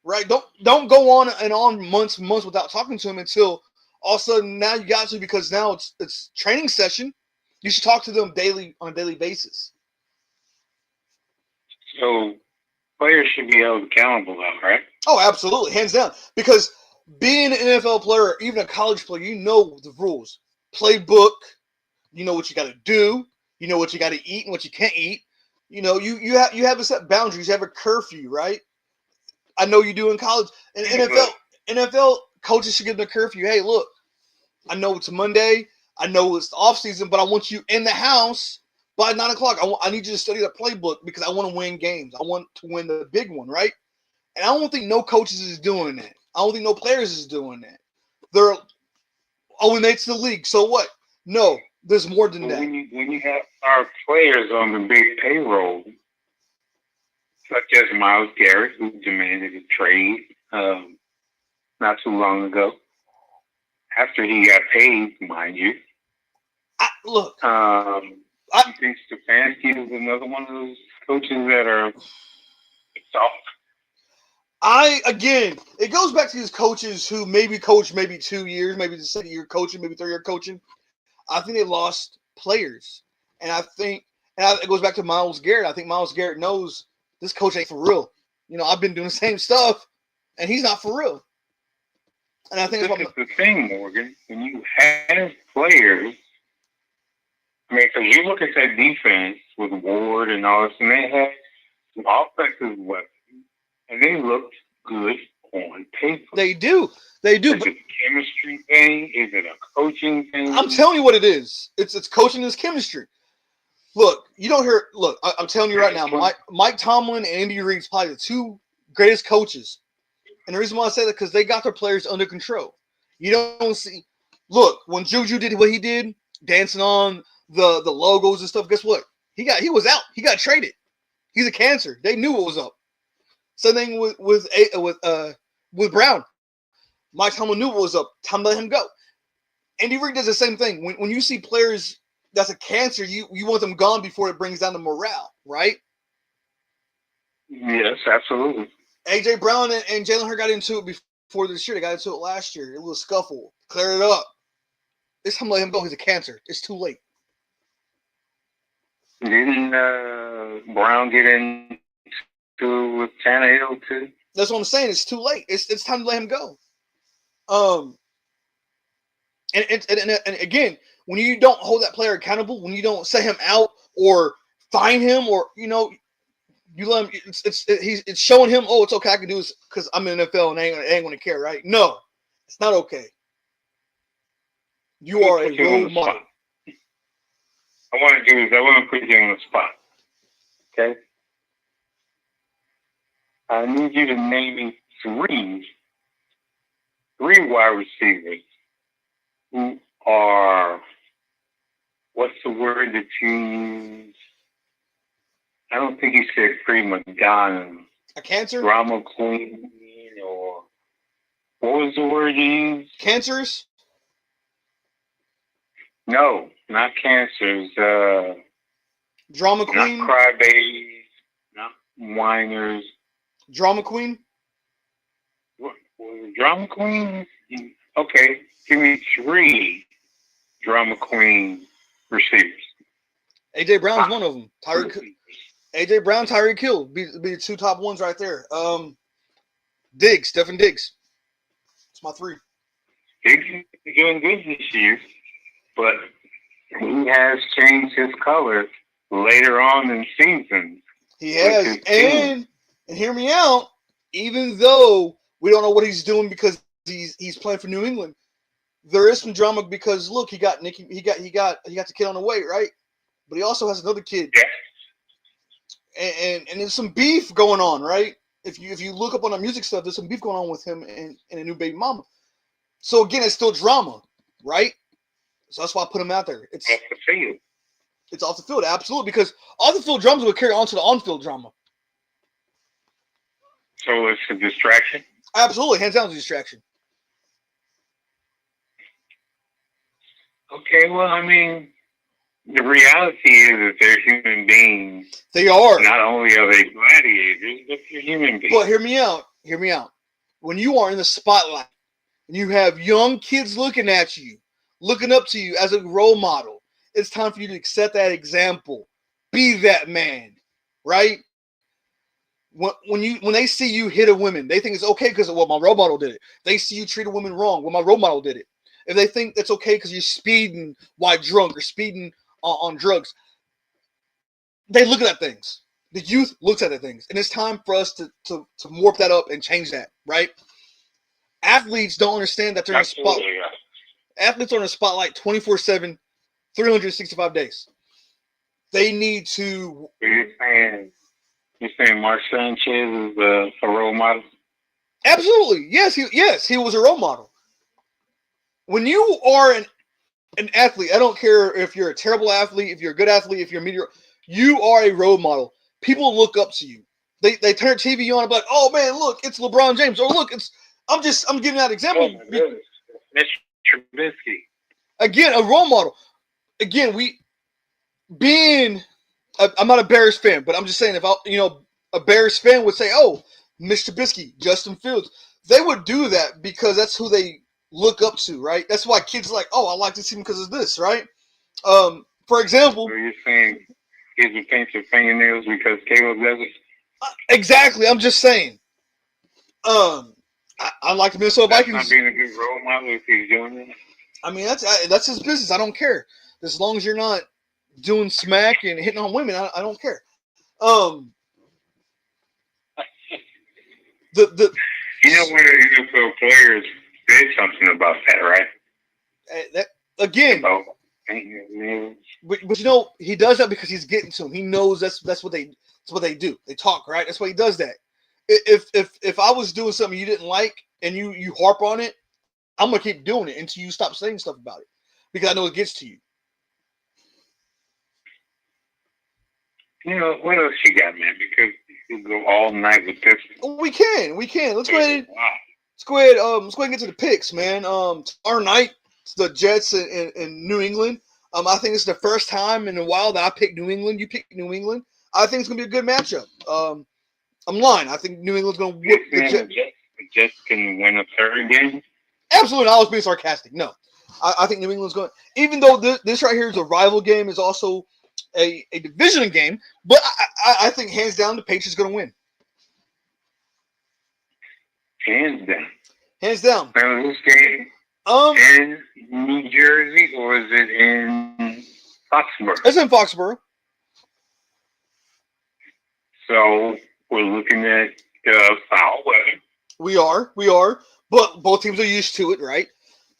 Speaker 1: right? Don't go on and on months without talking to them until – all of a sudden, now you got to because now it's training session. You should talk to them on a daily basis.
Speaker 2: So players should be held accountable, though, right?
Speaker 1: Oh, absolutely, hands down. Because being an NFL player, even a college player, you know the rules. Playbook, you know what you got to do. You know what you got to eat and what you can't eat. You have a set boundaries. You have a curfew, right? I know you do in college. And NFL coaches should give them a curfew. Hey, look, I know it's Monday. I know it's the off season, but I want you in the house by 9 o'clock. I need you to study the playbook because I want to win games. I want to win the big one, right? And I don't think no coaches is doing that. I don't think no players is doing that. They're it's the league. So what? No, there's more than that.
Speaker 2: When you have our players on the big payroll, such as Myles Garrett, who demanded a trade not too long ago, after he got paid, mind you.
Speaker 1: I
Speaker 2: think Stefanski is another one of those coaches that are soft.
Speaker 1: It goes back to these coaches who maybe coach maybe 2 years, maybe the second year coaching, maybe 3rd year coaching. I think they lost players. And it goes back to Myles Garrett. I think Myles Garrett knows this coach ain't for real. I've been doing the same stuff, and he's not for real. And I think
Speaker 2: this is the thing, Morgan. When you have players, because you look at that defense with Ward and all this, and they had some offensive weapons, and they looked good on paper.
Speaker 1: They do.
Speaker 2: Is it a chemistry thing? Is it a coaching thing?
Speaker 1: I'm telling you what it is. It's coaching and it's chemistry. Look, you don't hear. Look, I'm telling you right now, Mike Tomlin and Andy Reid's probably the 2 greatest coaches. And the reason why I say that because they got their players under control. You don't see. Look, when Juju did what he did, dancing on the logos and stuff. Guess what? He was out. He got traded. He's a cancer. They knew what was up. Same thing with Brown. Mike Tomlin knew what was up. Time to let him go. Andy Reid does the same thing. When you see players that's a cancer, you want them gone before it brings down the morale, right?
Speaker 2: Yes, absolutely.
Speaker 1: A.J. Brown and Jalen Hurts got into it before this year. They got into it last year. It was a scuffle. Clear it up. It's time to let him go. He's a cancer. It's too late.
Speaker 2: Didn't Brown get into with Tannehill too?
Speaker 1: That's what I'm saying. It's too late. It's time to let him go. And again, when you don't hold that player accountable, when you don't set him out or fine him, or you let him. It's showing him. Oh, it's okay. I can do this because I'm in the NFL and I ain't going to care, right? No, it's not okay. You are a role model.
Speaker 2: I want to put you on the spot. Okay. I need you to name me three wide receivers who are, what's the word that you use? I don't think you said prima donna.
Speaker 1: A cancer?
Speaker 2: Drama queen, or what was the word you used?
Speaker 1: Cancers?
Speaker 2: No, not cancers.
Speaker 1: Drama queen?
Speaker 2: Not crybabies, not whiners.
Speaker 1: Drama queen?
Speaker 2: What, drama queen? Okay, give me three drama queen receivers.
Speaker 1: AJ Brown's one of them. AJ Brown, Tyreek Hill be the two top ones right there. Diggs, Stephen Diggs. It's my three.
Speaker 2: Diggs is doing good this year, but he has changed his color later on in seasons.
Speaker 1: He has, and hear me out. Even though we don't know what he's doing because he's playing for New England, there is some drama because look, he got the kid on the way, right? But he also has another kid.
Speaker 2: Yeah.
Speaker 1: And there's some beef going on, right? If you look up on the music stuff, there's some beef going on with him and a new baby mama. So again, it's still drama, right? So that's why I put him out there. It's
Speaker 2: off the field.
Speaker 1: It's off the field, absolutely, because off the field drama will carry on to the on field drama.
Speaker 2: So it's a distraction?
Speaker 1: Absolutely, hands down, it's a distraction.
Speaker 2: Okay, well, I mean, the reality is that they're human beings.
Speaker 1: They are.
Speaker 2: Not only are they gladiators, but they're human beings.
Speaker 1: But hear me out. Hear me out. When you are in the spotlight and you have young kids looking at you, looking up to you as a role model, it's time for you to set that example. Be that man, right? When they see you hit a woman, they think it's okay because my role model did it. They see you treat a woman wrong, my role model did it. If they think that's okay because you're speeding while drunk or speeding on drugs, they look at that things. The youth looks at the things, and it's time for us to warp that up and change that, right? Athletes don't understand that they're in the spotlight. Athletes are in the spotlight 24/7, 365 days. They need to.
Speaker 2: You're saying Mark Sanchez is a role model?
Speaker 1: Absolutely, yes, he was a role model. When you are an athlete, I don't care if you're a terrible athlete, if you're a good athlete, if you're a mediocre, you are a role model. People look up to you. They turn TV on and be like, oh man, look, it's LeBron James. Or look, I'm giving that example.
Speaker 2: Oh, Mr. Trubisky.
Speaker 1: Again, a role model. Again, I'm not a Bears fan, but I'm just saying if a Bears fan would say, oh, Mr. Trubisky, Justin Fields, they would do that because that's who they look up to, right? That's why kids are like, oh, I like to see him because of this, right? For example,
Speaker 2: so you're saying kids would paint their fingernails because Caleb does it?
Speaker 1: Exactly. I'm just saying. I like the Minnesota Vikings.
Speaker 2: Not being a good role model if he's doing it.
Speaker 1: I mean, that's his business. I don't care as long as you're not doing smack and hitting on women. I don't care. The
Speaker 2: you know when the NFL players did something about that, right?
Speaker 1: That again. But he does that because he's getting to him. He knows that's what they do. They talk, right? That's why he does that. If I was doing something you didn't like and you harp on it, I'm gonna keep doing it until you stop saying stuff about it because I know it gets to you.
Speaker 2: You know what else you got, man? Because you go all night with this.
Speaker 1: We can. Let's go ahead. Wow. Let's go ahead and get to the picks, man. Tomorrow night, the Jets in New England. I think it's the first time in a while that I picked New England. You picked New England. I think it's gonna be a good matchup. I'm lying. I think New England's gonna whoop the Jets.
Speaker 2: The Jets can win a third game.
Speaker 1: Absolutely, I was being sarcastic. No, I think New England's going. Even though this right here is a rival game, is also a division game. But I think hands down the Patriots going to win.
Speaker 2: Hands down.
Speaker 1: Hands down.
Speaker 2: Now this game in New Jersey or is it in Foxborough?
Speaker 1: It's in Foxborough.
Speaker 2: So we're looking at foul weather.
Speaker 1: We are, but both teams are used to it, right?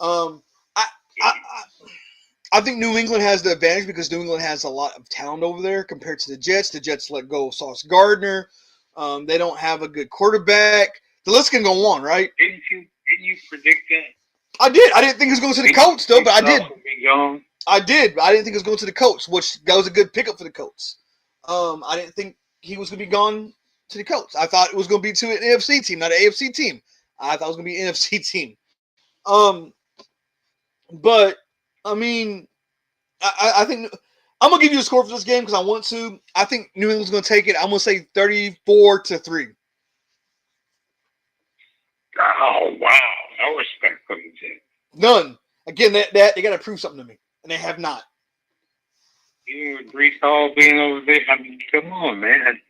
Speaker 1: Um, I, I, I I think New England has the advantage because New England has a lot of talent over there compared to the Jets. The Jets let go of Sauce Gardner. They don't have a good quarterback. The list can go on, right?
Speaker 2: Didn't you predict that?
Speaker 1: I did. I didn't think it was going to the Colts, though, but I did. I did, but I didn't think it was going to the Colts, which that was a good pickup for the Colts. I didn't think he was going to be gone to the Colts. I thought it was going to be to an NFC team, not an AFC team. I thought it was going to be an NFC team. But I mean, I think I'm gonna give you a score for this game because I want to. I think New England's gonna take it. I'm gonna say 34-3.
Speaker 2: Oh wow, no respect for the Jets.
Speaker 1: None. Again, that they gotta prove something to me, and they have not.
Speaker 2: Even with Brees Hall being over there, I mean, come on, man,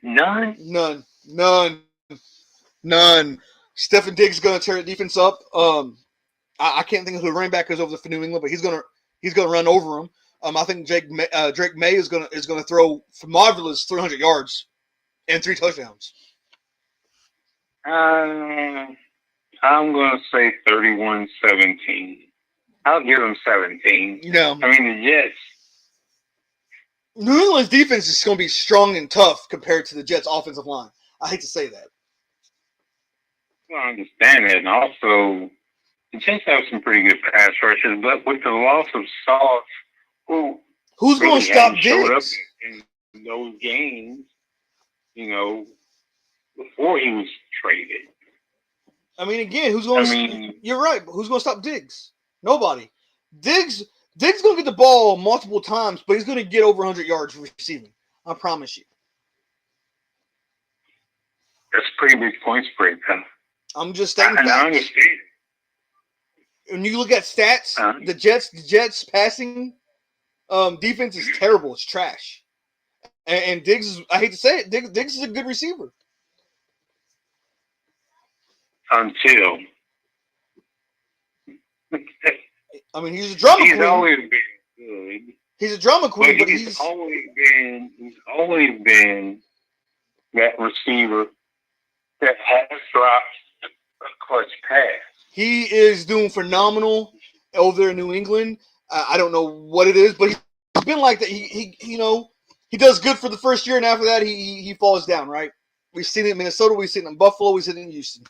Speaker 1: None. Stephen Diggs is gonna tear the defense up. I can't think of who the running back is over for New England, but he's gonna run over him. I think Drake May is gonna throw for marvelous 300 yards and 3 touchdowns.
Speaker 2: I'm gonna say 31-17. I'll give them 17.
Speaker 1: No,
Speaker 2: I mean the Jets.
Speaker 1: New England's defense is going to be strong and tough compared to the Jets' offensive line. I hate to say that.
Speaker 2: Well, I understand that, and also the Jets have some pretty good pass rushers, but with the loss of Sauce,
Speaker 1: who's
Speaker 2: really
Speaker 1: going to stop
Speaker 2: showed up
Speaker 1: Diggs
Speaker 2: in those games, before he was traded.
Speaker 1: I mean, again, you're right, but who's going to stop Diggs? Nobody. Diggs going to get the ball multiple times, but he's going to get over 100 yards receiving. I promise you.
Speaker 2: That's a pretty big point spread, huh?
Speaker 1: I'm just stating
Speaker 2: facts. I understand.
Speaker 1: When you look at stats, the Jets passing defense is terrible. It's trash. And Diggs is, I hate to say it, Diggs is a good receiver.
Speaker 2: Until.
Speaker 1: I mean, he's a drama queen.
Speaker 2: He's always been good.
Speaker 1: He's a drama queen, but
Speaker 2: he's always been that receiver that has dropped a clutch pass.
Speaker 1: He is doing phenomenal over there in New England. I don't know what it is, but he's been like that. He does good for the first year, and after that, he falls down. Right? We've seen it in Minnesota. We've seen it in Buffalo. We've seen it in Houston.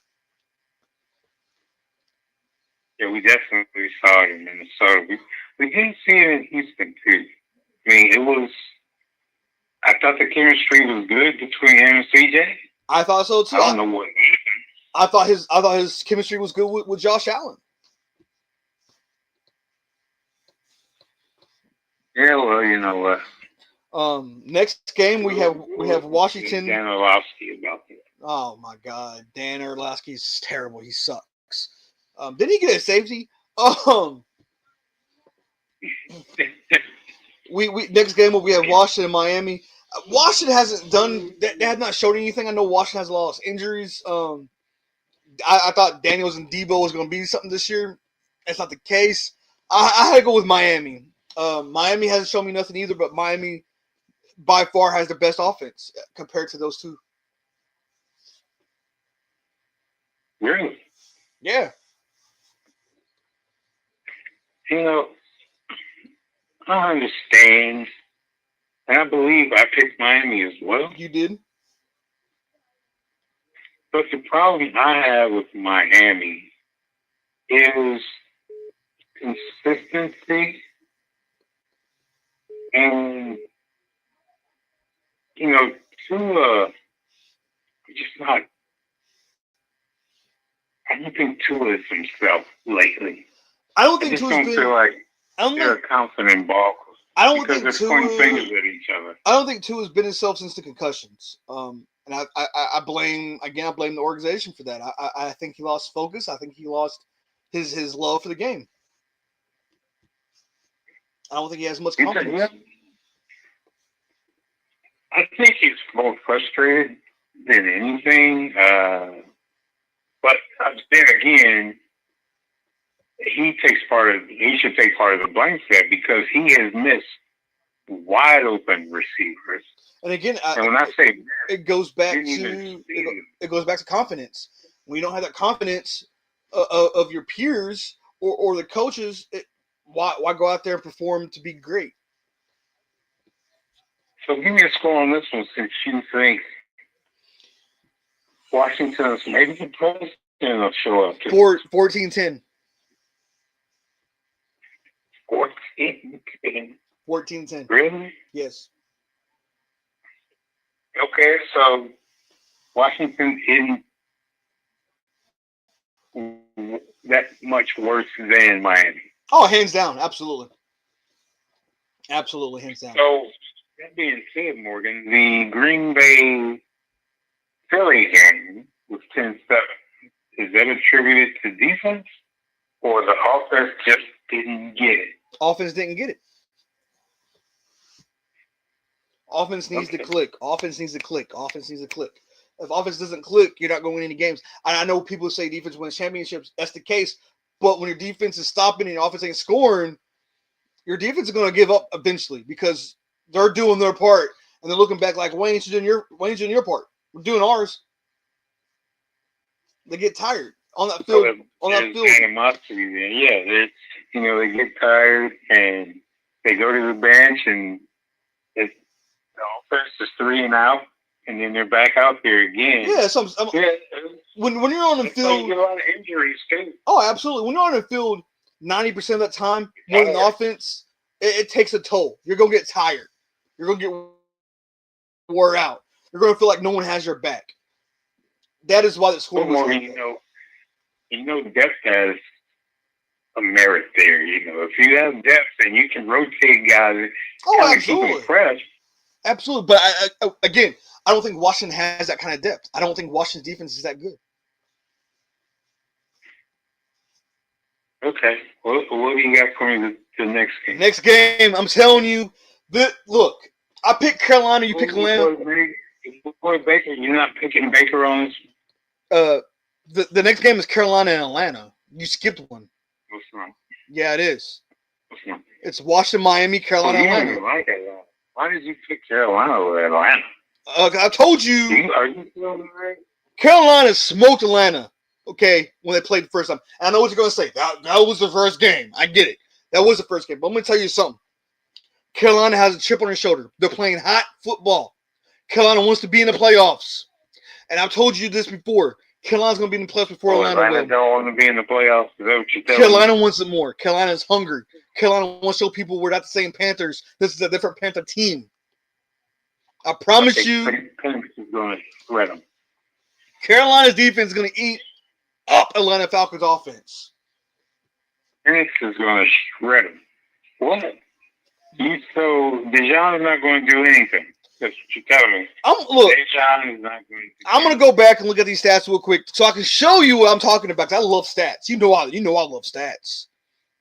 Speaker 2: Yeah, we definitely saw it in Minnesota. We didn't see it in Houston too. I mean, I thought the chemistry was good between him and CJ.
Speaker 1: I thought so too.
Speaker 2: I don't know what happened.
Speaker 1: I thought his chemistry was good with Josh Allen.
Speaker 2: Yeah, well, you know what.
Speaker 1: Next game we have Washington.
Speaker 2: Dan Orlovsky about that.
Speaker 1: Oh my God, Dan Orlovsky's terrible. He sucks. Didn't he get a safety? We next game we have Washington and Miami. Washington hasn't done. They have not showed anything. I know Washington has a lot of injuries. I thought Daniels and Debo was going to be something this year. That's not the case. I had to go with Miami. Miami hasn't shown me nothing either, but Miami by far has the best offense compared to those two.
Speaker 2: Really?
Speaker 1: Yeah.
Speaker 2: I understand. And I believe I picked Miami as well.
Speaker 1: You did?
Speaker 2: But the problem I have with Miami is consistency and, Tua just not. I don't think Tua is himself lately.
Speaker 1: I don't think
Speaker 2: Tua's been. Feel like they're a confident ball.
Speaker 1: I don't think
Speaker 2: they're pointing fingers at each other.
Speaker 1: I don't think Tua's been himself since the concussions. And I blame the organization for that. I think he lost focus. I think he lost his love for the game. I don't think he has much confidence.
Speaker 2: I think he's more frustrated than anything. But then again, he should take part of the blame for that because he has missed wide open receivers.
Speaker 1: And again,
Speaker 2: And when I say
Speaker 1: it goes back
Speaker 2: didn't even
Speaker 1: to
Speaker 2: see him.
Speaker 1: it goes back to confidence. When you don't have that confidence of your peers or the coaches, why go out there and perform to be great?
Speaker 2: So give me a score on this one, since you think Washington's maybe the president will show up.
Speaker 1: 14-10.
Speaker 2: 14-10.
Speaker 1: 14-10.
Speaker 2: Really?
Speaker 1: Yes.
Speaker 2: Okay, so Washington isn't that much worse than Miami.
Speaker 1: Oh, hands down, absolutely, absolutely, hands down.
Speaker 2: So that being said, Morgan, the Green Bay Philly game was 10-7. Is that attributed to defense, or the offense just didn't get it?
Speaker 1: Offense didn't get it. Offense needs to click. Offense needs to click. Offense needs to click. If offense doesn't click, you're not going to win any games. And I know people say defense wins championships. That's the case. But when your defense is stopping and your offense ain't scoring, your defense is going to give up eventually because they're doing their part and they're looking back like, why ain't you doing your part? We're doing ours. They get tired on that field.
Speaker 2: Animosity then. Yeah, they get tired and they go to the bench and the offense is 3 and out, and then they're back out there again.
Speaker 1: Yeah, when you're on the field,
Speaker 2: you get a lot of injuries too.
Speaker 1: Oh, absolutely. When you're on the field 90% of the time, more than the offense, it takes a toll. You're gonna get tired. You're gonna get wore out. You're gonna feel like no one has your back. That is why the score was like that.
Speaker 2: Depth has a merit there. If you have depth and you can rotate guys,
Speaker 1: absolutely,
Speaker 2: keep them fresh.
Speaker 1: Absolutely. But I don't think Washington has that kind of depth. I don't think Washington's defense is that good.
Speaker 2: Okay. What do you got for me the next game?
Speaker 1: Next game, I'm telling you. Look, I picked Carolina. You pick Atlanta.
Speaker 2: Before Baker, you're not picking Baker on this?
Speaker 1: The next game is Carolina and Atlanta. You skipped one.
Speaker 2: What's wrong?
Speaker 1: Yeah, it is.
Speaker 2: What's wrong?
Speaker 1: It's Washington, Miami, Carolina, Atlanta.
Speaker 2: Like Atlanta. Why did you pick Carolina over Atlanta?
Speaker 1: I told you.
Speaker 2: Are you feeling right?
Speaker 1: Carolina smoked Atlanta, okay, when they played the first time. And I know what you're going to say. That was the first game. I get it. That was the first game. But I'm going to tell you something. Carolina has a chip on their shoulder. They're playing hot football. Carolina wants to be in the playoffs. And I've told you this before. Carolina's going to be in the playoffs before Atlanta will.
Speaker 2: Atlanta don't want to be in the playoffs. Is that what you're telling
Speaker 1: Carolina
Speaker 2: me?
Speaker 1: wants it more. Carolina's hungry. Carolina wants to show people we're not the same Panthers. This is a different Panther team. I promise you.
Speaker 2: Penix is going to shred them.
Speaker 1: Carolina's defense is going to eat up Atlanta Falcons offense.
Speaker 2: Penix is going to shred them. What? So Dejon is not going to do anything. That's what you're telling me. Dejon is not going to.
Speaker 1: I'm going to go back and look at these stats real quick so I can show you what I'm talking about. 'Cause I love stats. You know I love stats.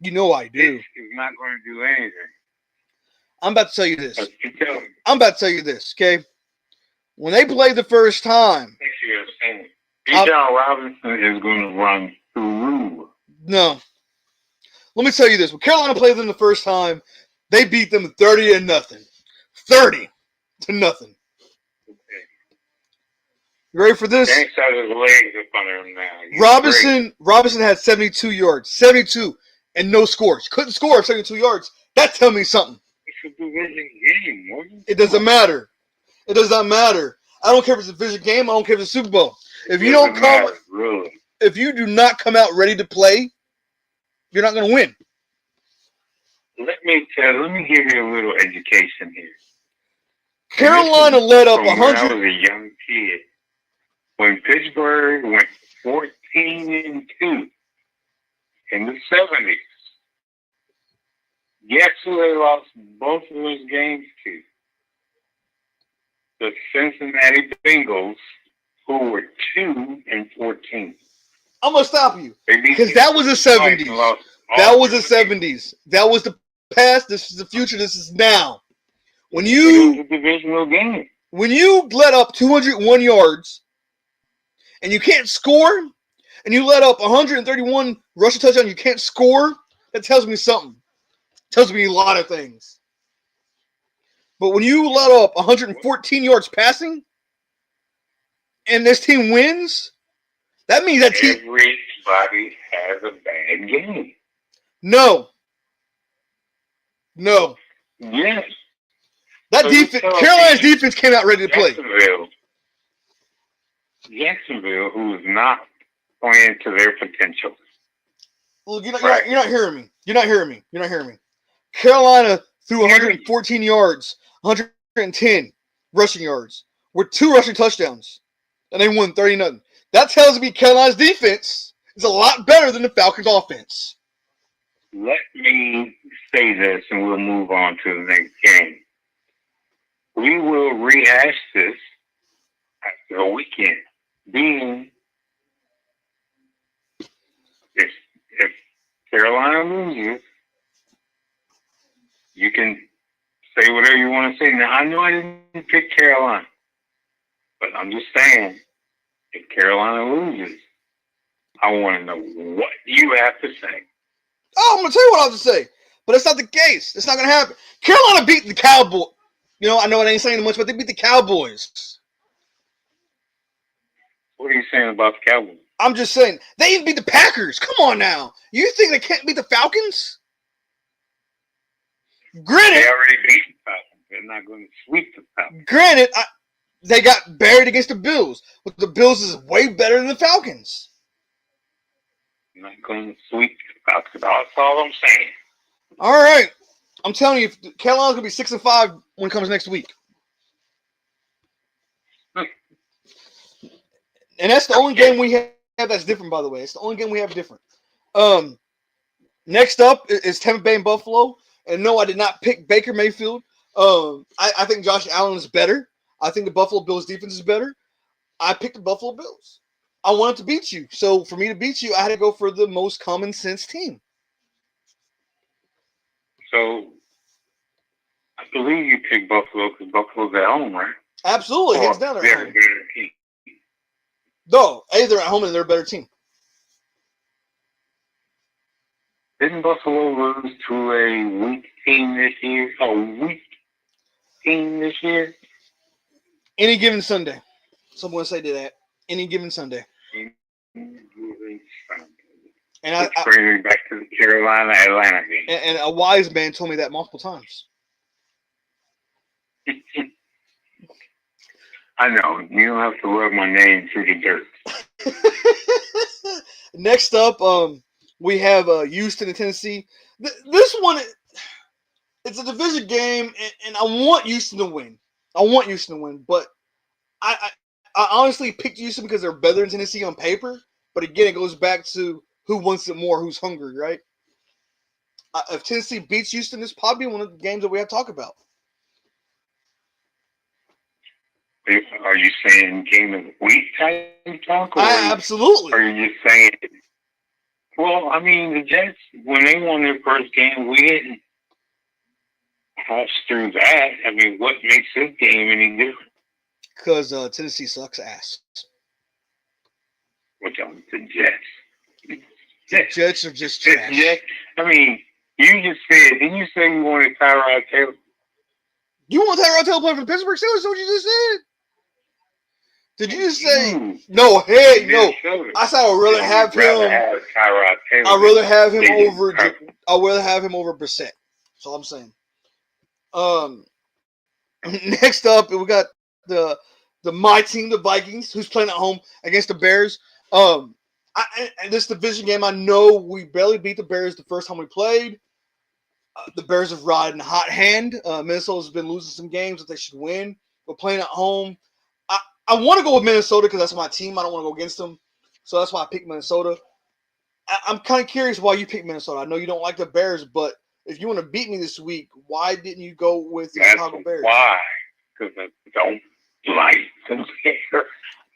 Speaker 1: You know I do.
Speaker 2: He's not going to do anything.
Speaker 1: I'm about to tell you this.
Speaker 2: Tell me.
Speaker 1: I'm about to tell you this, okay? When they played the first time,
Speaker 2: Bijan Robinson is going to run through.
Speaker 1: No. Let me tell you this. When Carolina played them the first time, they beat them 30-0. 30-0. Okay. You ready for this?
Speaker 2: Thanks out his legs up under him now.
Speaker 1: Robinson had 72 yards. 72 and no scores. Couldn't score 72 yards. That tells me something.
Speaker 2: It's a division game, Morgan.
Speaker 1: It doesn't matter. It does not matter. I don't care if it's a division game. I don't care if it's a Super Bowl. If you don't come,
Speaker 2: really.
Speaker 1: If you do not come out ready to play, you're not going to win.
Speaker 2: Let me give you a little education here.
Speaker 1: Carolina led up 100.
Speaker 2: When I was a young kid, when Pittsburgh went 14-2 in the 70s, guess who they lost both of those games to? The Cincinnati Bengals, who were 2-14.
Speaker 1: I'm going to stop you. Because that was the 70s. That was the 70s. That was the past. This is the future. This is now. When you
Speaker 2: divisional game.
Speaker 1: When you let up 201 yards and you can't score, and you let up 131 rushing touchdowns, you can't score, that tells me something. It tells me a lot of things. But when you let up 114 yards passing, and this team wins, that means that team.
Speaker 2: Everybody has a bad game.
Speaker 1: No.
Speaker 2: Yes.
Speaker 1: That
Speaker 2: So
Speaker 1: defense, Carolina's defense came out ready to play.
Speaker 2: Jacksonville, who is not playing to their potential.
Speaker 1: Well, you're not hearing me. You're not hearing me. Carolina threw 114 yards, 110 rushing yards, with 2 rushing touchdowns, and they won 30-0. That tells me Carolina's defense is a lot better than the Falcons' offense.
Speaker 2: Let me say this, and we'll move on to the next game. We will rehash this after the weekend. Being if Carolina loses, you can say whatever you want to say. Now, I know I didn't pick Carolina, but I'm just saying, if Carolina loses, I want to know what you have to say.
Speaker 1: Oh, I'm going to tell you what I have to say, but that's not the case. It's not going to happen. Carolina beat the Cowboys. You know, I know it ain't saying much, but they beat the Cowboys.
Speaker 2: What are you saying about the Cowboys?
Speaker 1: I'm just saying, they even beat the Packers. Come on now. You think they can't beat the Falcons? Granted,
Speaker 2: they already beat the Falcons. They're not going to sweep the Falcons.
Speaker 1: Granted, they got buried against the Bills, but the Bills is way better than the Falcons.
Speaker 2: I'm not going to sweep the Falcons. That's all I'm saying.
Speaker 1: All right. I'm telling you, Carolina's going to be 6-5 when it comes next week. And that's the only game we have that's different, by the way. It's the only game we have different. Next up is Tampa Bay and Buffalo. And no, I did not pick Baker Mayfield. I think Josh Allen is better. I think the Buffalo Bills defense is better. I picked the Buffalo Bills. I wanted to beat you. So for me to beat you, I had to go for the most common sense team.
Speaker 2: So I believe you picked Buffalo because Buffalo's at home, right?
Speaker 1: Absolutely. Hands down, they're at home. No, they're at home and they're a better team.
Speaker 2: Didn't Buffalo lose to a weak team this year?
Speaker 1: Any given Sunday. Someone say that. Any given Sunday. And I
Speaker 2: bring me back to the Carolina-Atlanta game.
Speaker 1: And a wise man told me that multiple times.
Speaker 2: I know. You don't have to rub my name through the dirt.
Speaker 1: Next up, we have Houston and Tennessee. This one, it's a division game, and I want Houston to win. But I honestly picked Houston because they're better than Tennessee on paper. But again, it goes back to who wants it more, who's hungry, right? If Tennessee beats Houston, it's probably one of the games that we have to talk about.
Speaker 2: Are you saying game of the week type talk?
Speaker 1: Absolutely.
Speaker 2: Or are you just saying, well, I mean, the Jets, when they won their first game, we didn't pass through that. I mean, what makes this game any different?
Speaker 1: Because Tennessee sucks ass.
Speaker 2: What's on the Jets?
Speaker 1: The Jets are just trash.
Speaker 2: Jets, I mean, didn't you say you wanted Tyrod Taylor?
Speaker 1: You want Tyrod Taylor playing for the Pittsburgh Steelers? That's what you just said. Did you just say no? Hey, no. I said I would rather have him.
Speaker 2: Tyrod Taylor.
Speaker 1: I'd rather have him over. I'd rather have him over Brissett. That's all I'm saying. Next up, we got the my team, the Vikings, who's playing at home against the Bears. This division game, I know we barely beat the Bears the first time we played. The Bears have ridden hot hand. Minnesota's been losing some games that they should win. We're playing at home. I want to go with Minnesota because that's my team. I don't want to go against them. So that's why I picked Minnesota. I'm kind of curious why you picked Minnesota. I know you don't like the Bears, but if you want to beat me this week, why didn't you go with the Chicago Bears?
Speaker 2: Why? Because I don't like the Bears.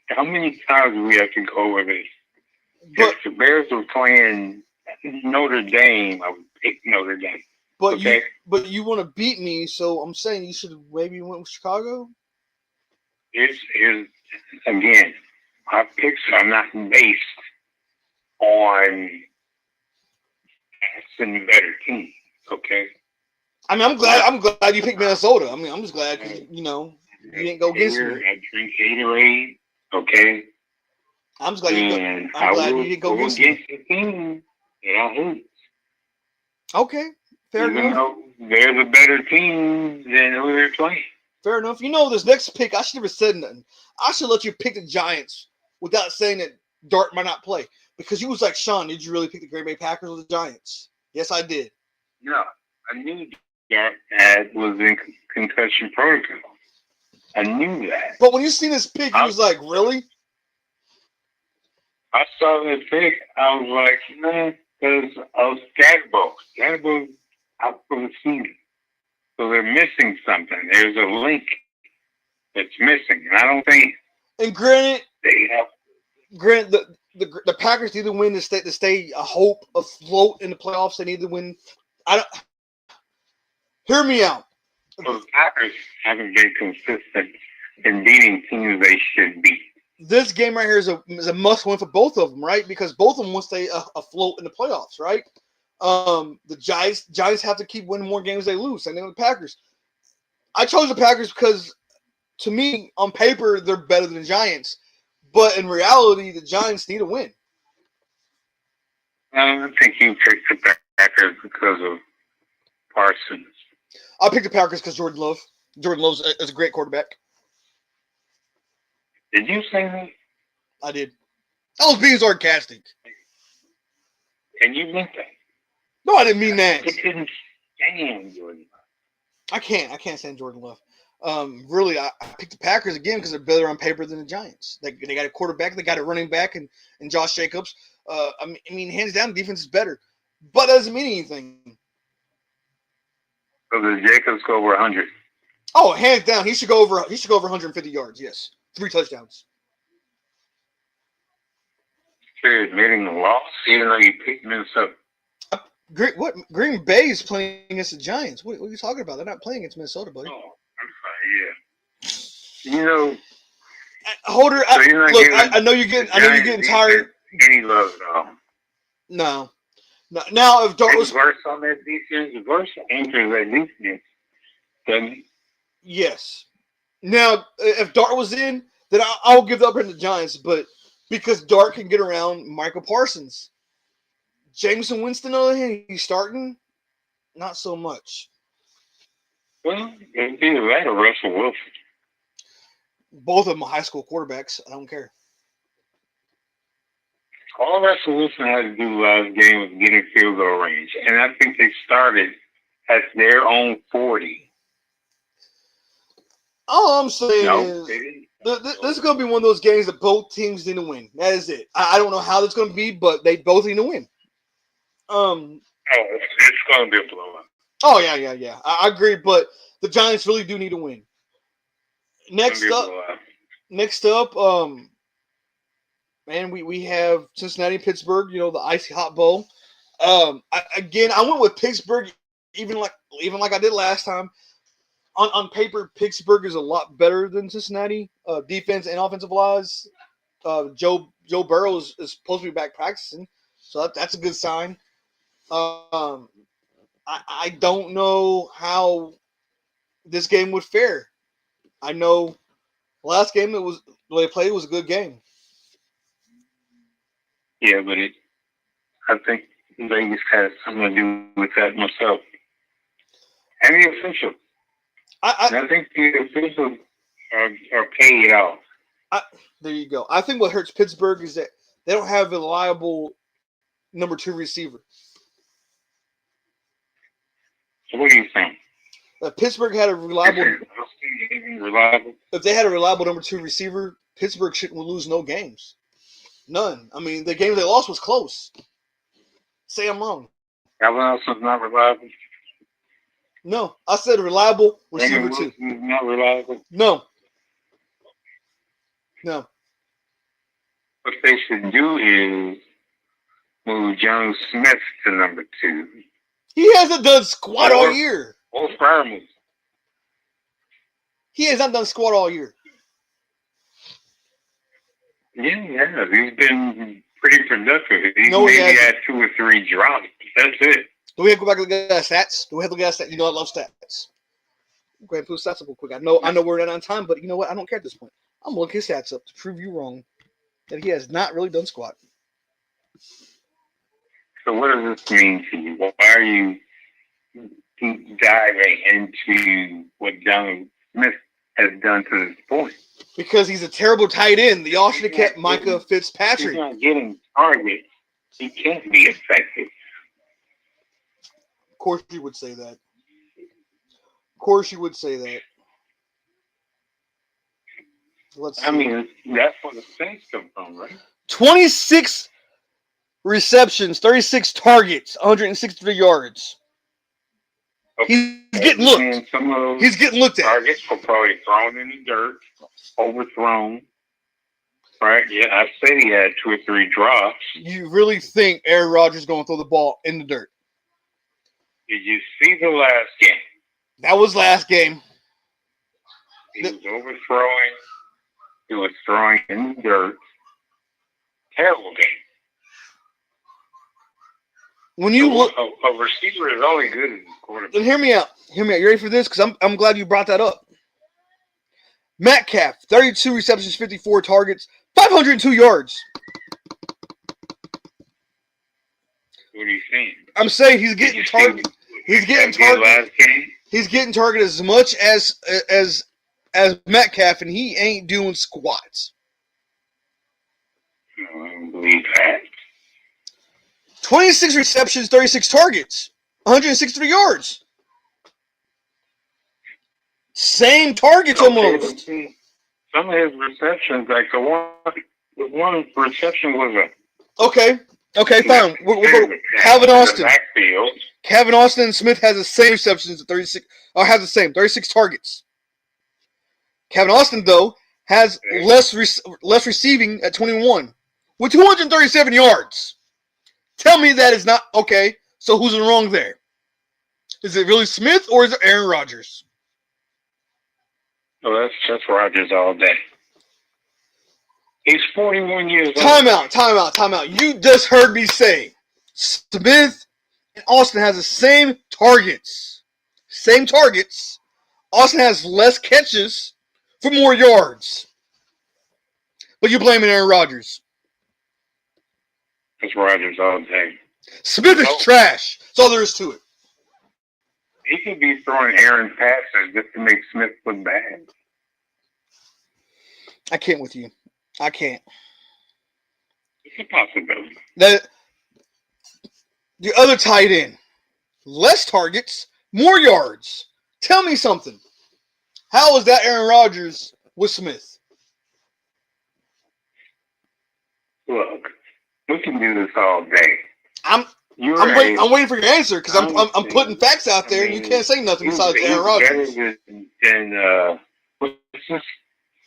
Speaker 2: How many times do we have to go over this? If the Bears were playing Notre Dame, I would pick Notre Dame.
Speaker 1: But you want to beat me, so I'm saying you should have maybe went with Chicago?
Speaker 2: Here's again, my picks are not based on passing better teams, okay?
Speaker 1: I mean, I'm glad you picked Minnesota. I mean, I'm just glad because you didn't go against me.
Speaker 2: I drink Gatorade, okay?
Speaker 1: I'm just glad
Speaker 2: I
Speaker 1: glad you
Speaker 2: will
Speaker 1: didn't go
Speaker 2: go
Speaker 1: against
Speaker 2: against
Speaker 1: me.
Speaker 2: the team that I hate.
Speaker 1: Okay, fair
Speaker 2: Even
Speaker 1: enough.
Speaker 2: though there's a better team than who they're playing.
Speaker 1: Fair enough. This next pick, I should never said nothing. I should let you pick the Giants without saying that Dart might not play because you was like, Sean, did you really pick the Green Bay Packers or the Giants? Yes, I did.
Speaker 2: No, I knew that was in concussion protocol. I knew that.
Speaker 1: But when you seen this pick, you was like, really?
Speaker 2: I saw the pick. I was like, man, because of Scatterbo. Scatterbo out for the season. So they're missing something. There's a link that's missing. And I don't think.
Speaker 1: And granted,
Speaker 2: they have.
Speaker 1: The Packers need to win to stay a hope afloat in the playoffs. They need to win. Hear me out.
Speaker 2: The Packers haven't been consistent in beating teams they should beat.
Speaker 1: This game right here is a must win for both of them, right? Because both of them want to stay afloat in the playoffs, right? The Giants have to keep winning more games they lose. Same thing with the Packers. I chose the Packers because, to me, on paper, they're better than the Giants. But in reality, the Giants need a win.
Speaker 2: I think you picked the Packers because of Parsons.
Speaker 1: I picked the Packers because Jordan Love. Jordan Love is a great quarterback.
Speaker 2: Did you say that?
Speaker 1: I did. I was being sarcastic.
Speaker 2: And you meant that?
Speaker 1: No, I didn't mean that.
Speaker 2: I couldn't stand Jordan Love.
Speaker 1: I can't stand Jordan Love. Really, I picked the Packers again because they're better on paper than the Giants. They got a quarterback, they got a running back, and Josh Jacobs. I mean, hands down, the defense is better, but that doesn't mean anything.
Speaker 2: So the Jacobs go over 100.
Speaker 1: Oh, hands down, he should go over 150 yards. Yes, 3 touchdowns.
Speaker 2: You're admitting the loss, even though you picked Minnesota.
Speaker 1: Green Bay is playing against the Giants. What are you talking about? They're not playing against Minnesota, buddy.
Speaker 2: Oh, I'm sorry. Yeah.
Speaker 1: Holder.
Speaker 2: So
Speaker 1: I know you're getting tired.
Speaker 2: Any love at all?
Speaker 1: No. Now, if Dart was
Speaker 2: worse on that defense, worse anchors that defense, then
Speaker 1: yes. Now, if Dart was in, then I'll give up on the Giants, but because Dart can get around Michael Parsons. Jameson Winston, on the other hand, he's starting, not so much.
Speaker 2: Well, it's either that or Russell Wilson.
Speaker 1: Both of them are high school quarterbacks. I don't care.
Speaker 2: All Russell Wilson had to do last game was get in field goal range, and I think they started at their own 40.
Speaker 1: All I'm saying is this is going to be one of those games that both teams need to win. That is it. I don't know how that's going to be, but they both need to win.
Speaker 2: It's going to be a blowout.
Speaker 1: Oh, yeah. I agree, but the Giants really do need to win. Next up, man, we have Cincinnati, Pittsburgh. The icy hot bowl. I went with Pittsburgh, even like I did last time. On paper, Pittsburgh is a lot better than Cincinnati, defense and offensive wise. Joe Burrow is supposed to be back practicing, so that's a good sign. I don't know how this game would fare. I know last game they played was a good game.
Speaker 2: Yeah, but I think Vegas has something to do with that myself. And the officials. I think the officials are paid off.
Speaker 1: There you go. I think what hurts Pittsburgh is that they don't have a reliable number 2 receiver.
Speaker 2: So what do you think?
Speaker 1: Pittsburgh had a reliable. If they had a reliable number 2 receiver, Pittsburgh shouldn't lose no games. None. I mean, the game they lost was close. Say I'm wrong.
Speaker 2: Everyone else is not reliable?
Speaker 1: No. I said reliable receiver 2.
Speaker 2: Not reliable?
Speaker 1: No.
Speaker 2: What they should do is move Jones Smith to number 2.
Speaker 1: He hasn't done squat all year.
Speaker 2: Or Freiermuth.
Speaker 1: He has not done squat all year.
Speaker 2: Yeah. He's been pretty productive. He's maybe had 2 or 3 drops. That's it.
Speaker 1: Do we have to go back and look at stats? Do we have to look at stats? You know I love stats. Go ahead and put stats up real quick. I know we're not on time, but you know what? I don't care at this point. I'm gonna look his stats up to prove you wrong that he has not really done squat.
Speaker 2: So what does this mean to you? Why are you diving into what John Smith has done to this point?
Speaker 1: Because he's a terrible tight end. The all should have kept Micah Fitzpatrick.
Speaker 2: He's not getting targets. He can't be effective.
Speaker 1: Of course you would say that. Of course you would say that. Let's see.
Speaker 2: I mean, that's where the Saints come from, right?
Speaker 1: 26 receptions, 36 targets, 163 yards.
Speaker 2: Okay.
Speaker 1: He's getting looked.
Speaker 2: And some of those
Speaker 1: He's getting looked at.
Speaker 2: targets were probably thrown in the dirt, overthrown. Right? Yeah, I said he had 2 or 3 drops.
Speaker 1: You really think Aaron Rodgers is going to throw the ball in the dirt?
Speaker 2: Did you see the last game?
Speaker 1: That was last game.
Speaker 2: He was overthrowing. He was throwing in the dirt. Terrible game.
Speaker 1: When you look,
Speaker 2: A receiver is only good as a quarterback.
Speaker 1: then hear me out. Hear me out. You ready for this? Because I'm glad you brought that up. Metcalf, 32 receptions, 54 targets, 502 yards.
Speaker 2: What are you saying?
Speaker 1: I'm saying he's getting targeted. He's getting targeted.
Speaker 2: Last game?
Speaker 1: He's getting targeted as much as Metcalf, and he ain't doing squats.
Speaker 2: No, I don't believe that.
Speaker 1: 26 receptions, 36 targets, 163 yards. Same targets almost.
Speaker 2: Some of his receptions, like the one reception was
Speaker 1: Okay, fine. We'll go Calvin Austin.
Speaker 2: Backfield.
Speaker 1: Calvin Austin and Smith has the same receptions at 36, or has the same 36 targets. Calvin Austin though has less receiving at 21 with 237 yards. Tell me that is not okay. So who's in wrong there? Is it really Smith or is it Aaron Rodgers?
Speaker 2: Oh, that's Rodgers all day. He's 41 years old.
Speaker 1: Time out. You just heard me say Smith and Austin has the same targets. Same targets. Austin has less catches for more yards. But you're blaming Aaron Rodgers.
Speaker 2: It's Rodgers all day.
Speaker 1: Smith is trash. That's all there is to it.
Speaker 2: He could be throwing Aaron passes just to make Smith look bad.
Speaker 1: I can't with you. I can't.
Speaker 2: It's a possibility.
Speaker 1: The other tight end, less targets, more yards. Tell me something. How is that Aaron Rodgers with Smith?
Speaker 2: Look, we can do this all day.
Speaker 1: I'm waiting for your answer because I'm putting facts out there and you can't say nothing besides Aaron Rodgers.
Speaker 2: Better than what's this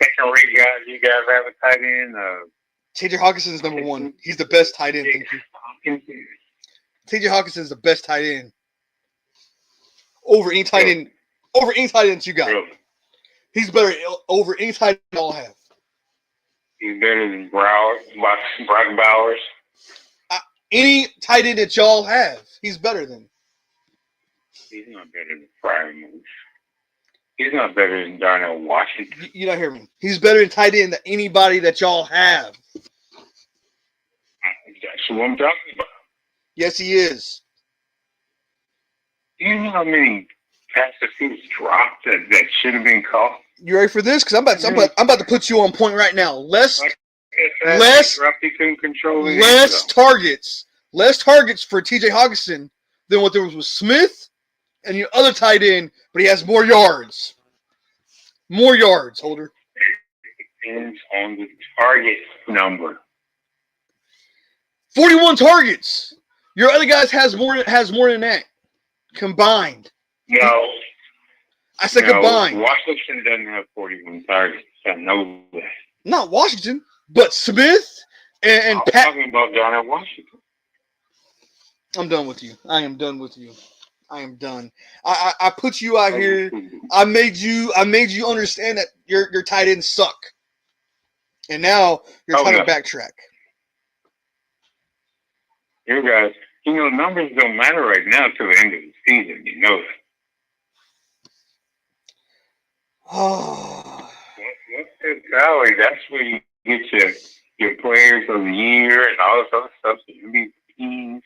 Speaker 2: second-rate guy you guys have a tight end?
Speaker 1: T.J. Hawkinson is number one. He's the best tight end. Thank you. T.J. Hawkinson is the best tight end over any tight end. Over any tight end you got.
Speaker 2: Really?
Speaker 1: He's better over any tight end y'all have.
Speaker 2: He's better than Brock Bowers.
Speaker 1: Any tight end that y'all have, he's better than.
Speaker 2: He's not better than Freiermuth. He's not better than Darnell Washington.
Speaker 1: You don't hear me. He's better than tight end than anybody that y'all have.
Speaker 2: That's what I'm talking about.
Speaker 1: Yes, he is.
Speaker 2: Do you know how many passes he's dropped that should have been caught?
Speaker 1: You ready for this? Because I'm about to put you on point right now. Less targets for T.J. Hawkinson than what there was with Smith and your other tight end, but he has more yards. More yards, Holder.
Speaker 2: It depends on the target number.
Speaker 1: 41 targets. Your other guys has more than that combined.
Speaker 2: No.
Speaker 1: I said combined.
Speaker 2: Washington doesn't have 41 targets. I know that.
Speaker 1: Not Washington, but Smith and
Speaker 2: I'm
Speaker 1: Pat.
Speaker 2: talking about Darnell Washington.
Speaker 1: I'm done with you. I am done with you. I am done. I put you out here. I made you understand that your tight ends suck. And now you're trying to backtrack.
Speaker 2: You guys, numbers don't matter right now till the end of the season. You know that.
Speaker 1: Oh.
Speaker 2: Once that salary, that's where you get your players of the year and all this other stuff. The MVPs,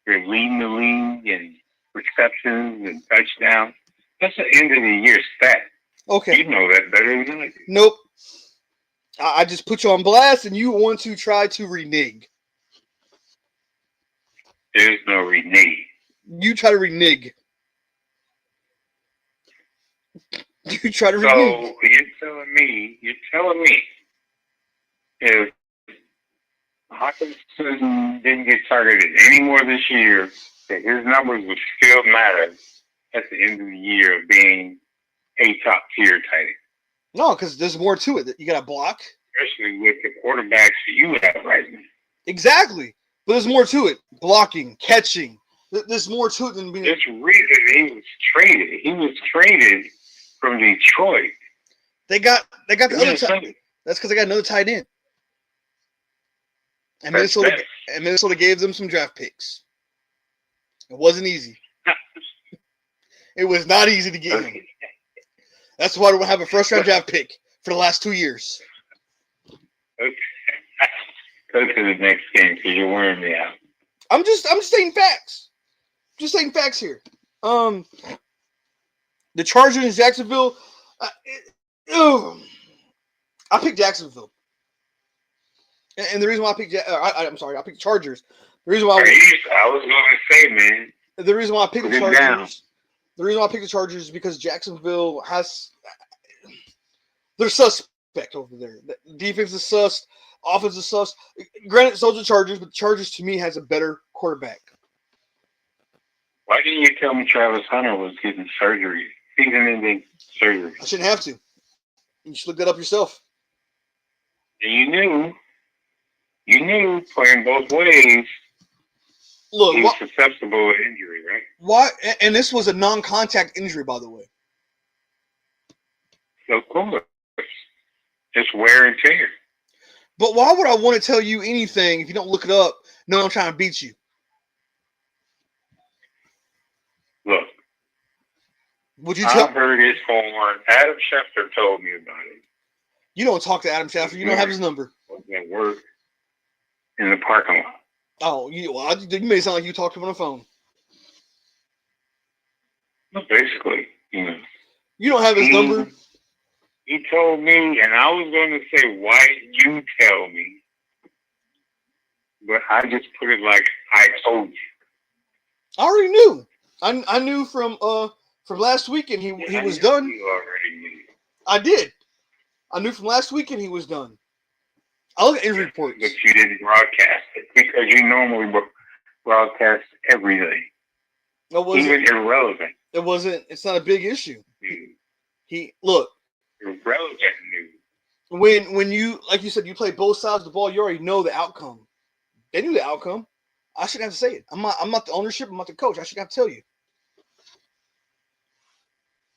Speaker 2: you're leading the league and receptions and touchdowns. That's the end of the year stat.
Speaker 1: Okay.
Speaker 2: You know that better than I do.
Speaker 1: Nope. I just put you on blast, and you want to try to renege.
Speaker 2: There's no renege.
Speaker 1: You try to renege. You try to renege.
Speaker 2: So you're telling me, if Hawkinson didn't get targeted anymore this year, that his numbers would still matter at the end of the year of being a top tier tight end.
Speaker 1: No, because there's more to it. You got to block.
Speaker 2: Especially with the quarterbacks that you have right now.
Speaker 1: Exactly. But there's more to it. Blocking, catching. There's more to it than being.
Speaker 2: There's a reason he was traded. He was traded from Detroit.
Speaker 1: They got the other tight. That's because they got another tight end. And Minnesota gave them some draft picks. It wasn't easy. It was not easy to get him. That's why we have a first round draft pick for the last 2 years.
Speaker 2: Okay. Go to the next game because you're wearing me out.
Speaker 1: I'm just stating facts. Just stating facts here. The Chargers in Jacksonville. I picked Jacksonville, and the reason why I picked I picked Chargers. The reason why
Speaker 2: I was going to say, man.
Speaker 1: The reason why I picked the Chargers. The reason why I picked the Chargers is because Jacksonville they're suspect over there. The defense is sus. Offense is sus. Granted, so the Chargers, but the Chargers to me has a better quarterback.
Speaker 2: Why didn't you tell me Travis Hunter was getting surgery? Season-ending surgery.
Speaker 1: I shouldn't have to. You should look that up yourself.
Speaker 2: And you knew playing both ways.
Speaker 1: Look,
Speaker 2: he was susceptible to injury, right?
Speaker 1: Why? And this was a non-contact injury, by the way.
Speaker 2: Of course. It's wear and tear.
Speaker 1: But why would I want to tell you anything if you don't look it up? No, I'm trying to beat you.
Speaker 2: Look.
Speaker 1: Would you
Speaker 2: I heard it on Adam Schefter told me about it.
Speaker 1: You don't talk to Adam Schefter. You don't have his number.
Speaker 2: At work in the parking lot.
Speaker 1: Oh, you made it sound like you talked to him on the phone.
Speaker 2: Well, basically,
Speaker 1: You don't have his number?
Speaker 2: He told me, and I was going to say, why didn't you tell me? But I just put it like, I told you.
Speaker 1: I already knew. I knew from last weekend he was done.
Speaker 2: You already knew.
Speaker 1: I did. I knew from last weekend he was done. I look at injury reports.
Speaker 2: But you didn't broadcast it because you normally broadcast everything. Even irrelevant.
Speaker 1: It wasn't. It's not a big issue.
Speaker 2: Irrelevant news.
Speaker 1: When you, like you said, you play both sides of the ball, you already know the outcome. They knew the outcome. I shouldn't have to say it. I'm not the ownership. I'm not the coach. I shouldn't have to tell you.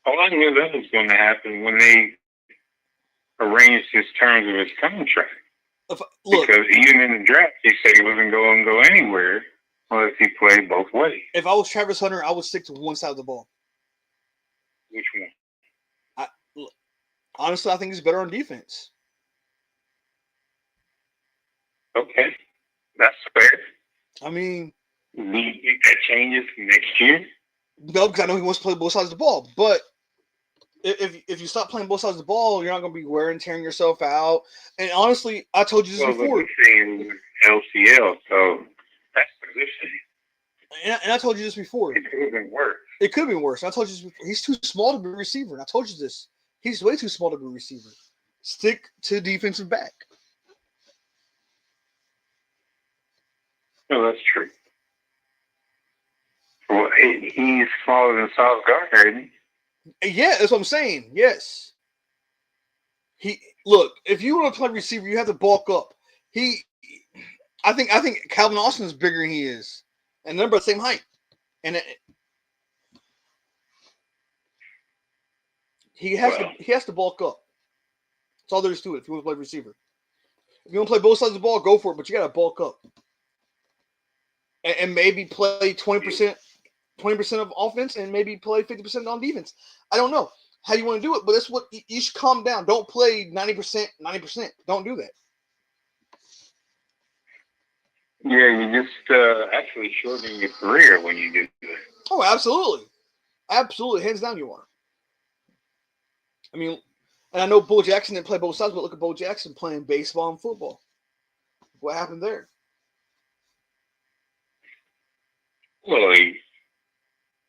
Speaker 2: All I knew that was going to happen when they arranged his terms of his contract. Because even in the draft, he said he wasn't going to go anywhere unless he played both ways.
Speaker 1: If I was Travis Hunter, I would stick to one side of the ball.
Speaker 2: Which one?
Speaker 1: Honestly, I think he's better on defense.
Speaker 2: Okay. That's fair.
Speaker 1: I mean,
Speaker 2: do you think that changes next year?
Speaker 1: No, because I know he wants to play both sides of the ball. But if you stop playing both sides of the ball, you're not going to be wearing and tearing yourself out. And honestly, I told you this before.
Speaker 2: We're saying LCL, so that's position.
Speaker 1: And I told you this before.
Speaker 2: It could have been worse.
Speaker 1: It could have been worse. I told you this before. He's too small to be a receiver. And I told you this. He's way too small to be a receiver. Stick to defensive back.
Speaker 2: No, that's true. Well, he's smaller than Sauce Gardner, isn't he?
Speaker 1: Yeah, that's what I'm saying. Yes. Look, if you want to play receiver, you have to bulk up. I think Calvin Austin is bigger than he is, and they're about the same height. And he has to bulk up. That's all there is to it. If you want to play receiver, if you want to play both sides of the ball, go for it. But you got to bulk up. and maybe play 20% of offense and maybe play 50% on defense. I don't know how you want to do it, but that's what you should calm down. Don't play 90%. Don't do that.
Speaker 2: Yeah, you just actually shortening your career when you do that.
Speaker 1: Oh, absolutely. Absolutely. Hands down you are. I mean, and I know Bo Jackson didn't play both sides, but look at Bo Jackson playing baseball and football. What happened there?
Speaker 2: Well, he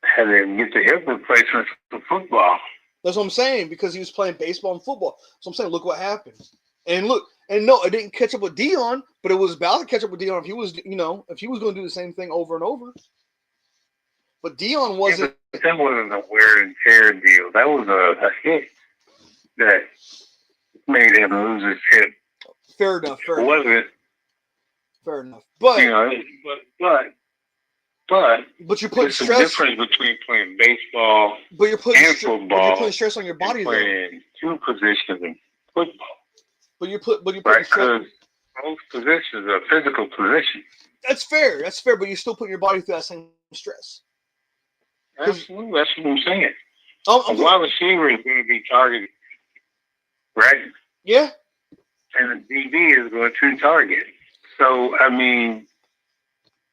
Speaker 2: had to get the hip replacement for football.
Speaker 1: That's what I'm saying, because he was playing baseball and football. So I'm saying, look what happened. And look, and no, it didn't catch up with Deion, but it was about to catch up with Deion if he was, if he was going to do the same thing over and over. But Deion wasn't.
Speaker 2: Yeah, but that wasn't a wear and tear deal. That was a hit that made him lose his hip.
Speaker 1: Fair enough.
Speaker 2: Fair
Speaker 1: enough. But
Speaker 2: but
Speaker 1: you're putting
Speaker 2: there's
Speaker 1: stress.
Speaker 2: a difference between playing baseball
Speaker 1: and
Speaker 2: football.
Speaker 1: But you're putting stress on your body.
Speaker 2: Playing two positions in football.
Speaker 1: But you're putting
Speaker 2: right, because most positions are physical positions.
Speaker 1: That's fair. But you're still putting your body through that same stress.
Speaker 2: Absolutely, that's what I'm saying. A wide receiver is going to be targeted, right?
Speaker 1: Yeah.
Speaker 2: And the DB is going to target. So, I mean,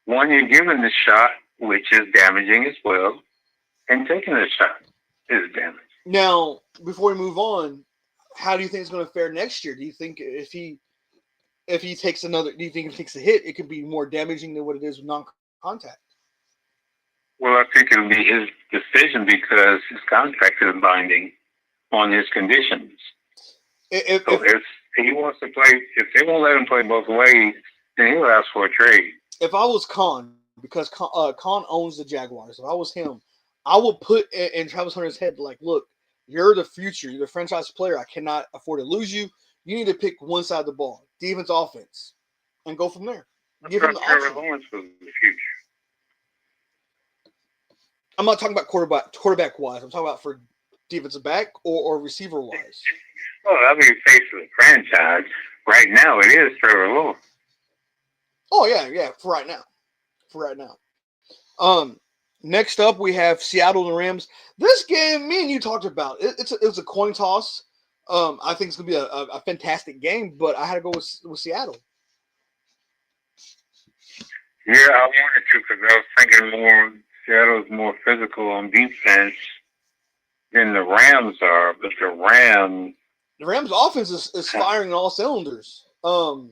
Speaker 2: one, you're giving the shot, which is damaging as well, and taking the shot is damaging.
Speaker 1: Now, before we move on, how do you think it's going to fare next year? Do you think if he takes another, do you think if he takes a hit, it could be more damaging than what it is with non-contact?
Speaker 2: Well, I think it'll be his decision because his contract is binding on his conditions. If he wants to play, if they won't let him play both ways, then he'll ask for a trade.
Speaker 1: If I was Khan, because Khan owns the Jaguars, if I was him, I would put in Travis Hunter's head, like, look, you're the future. You're the franchise player. I cannot afford to lose you. You need to pick one side of the ball, defense, offense, and go from there. Give him the option.
Speaker 2: Lawrence was the future.
Speaker 1: I'm not talking about quarterback wise. I'm talking about for defensive back or receiver wise.
Speaker 2: Well, I mean, face of the franchise right now, it is Trevor Lawrence.
Speaker 1: Oh yeah, for right now. Next up we have Seattle and the Rams. This game, me and you talked about. It was a coin toss. I think it's gonna be a fantastic game, but I had to go with Seattle.
Speaker 2: Yeah, I wanted to because I was thinking more. Seattle's more physical on defense than the Rams are, but the
Speaker 1: Rams offense is firing on all cylinders. I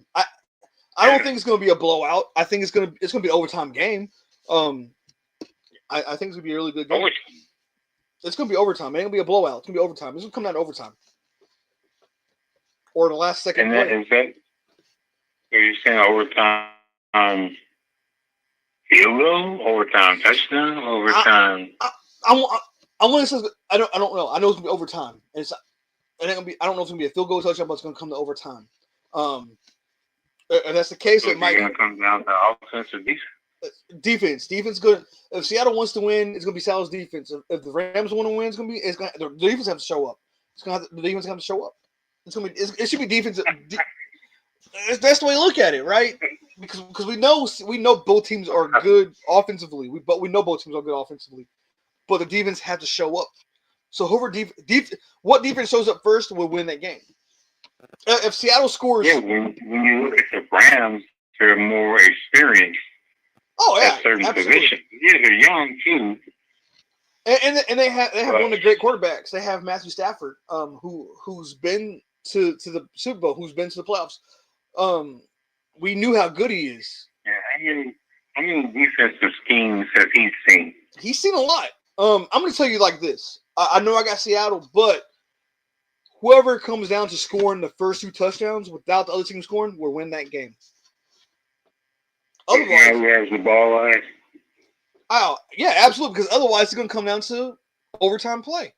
Speaker 1: don't think it's going to be a blowout. I think it's going to be an overtime game. I think it's going to be a really good game. It's going to be overtime. It ain't going to be a blowout. It's going to be overtime. It's going to come down to overtime. Or the last second.
Speaker 2: And so you're saying overtime field goal, overtime touchdown, overtime.
Speaker 1: I want to say I don't know. I know it's gonna be overtime, and it ain't gonna be. I don't know if it's gonna be a field goal touchdown, but it's gonna come to overtime. And that's the case.
Speaker 2: So
Speaker 1: it might
Speaker 2: come down to offense or defense.
Speaker 1: Defense good. If Seattle wants to win, it's gonna be Seattle's defense. If the Rams want to win, the defense have to show up. The defense have to show up. It should be defense. That's the way to look at it, right? Because we know both teams are good offensively. We know both teams are good offensively, but the defense have to show up. So whoever what defense shows up first will win that game. If Seattle scores,
Speaker 2: when you look at the Rams, they're more experienced.
Speaker 1: Oh yeah,
Speaker 2: at certain
Speaker 1: absolutely.
Speaker 2: positions. Yeah, they're young too.
Speaker 1: And they have one of the great quarterbacks. They have Matthew Stafford, who's been to the Super Bowl, who's been to the playoffs. We knew how good he is.
Speaker 2: Yeah, how many defensive schemes has he seen?
Speaker 1: He's seen a lot. I'm going to tell you like this. I know I got Seattle, but whoever comes down to scoring the first 2 touchdowns without the other team scoring will win that game. Otherwise,
Speaker 2: who has the ball line?
Speaker 1: Oh, yeah, absolutely. Because otherwise, it's going to come down to overtime play.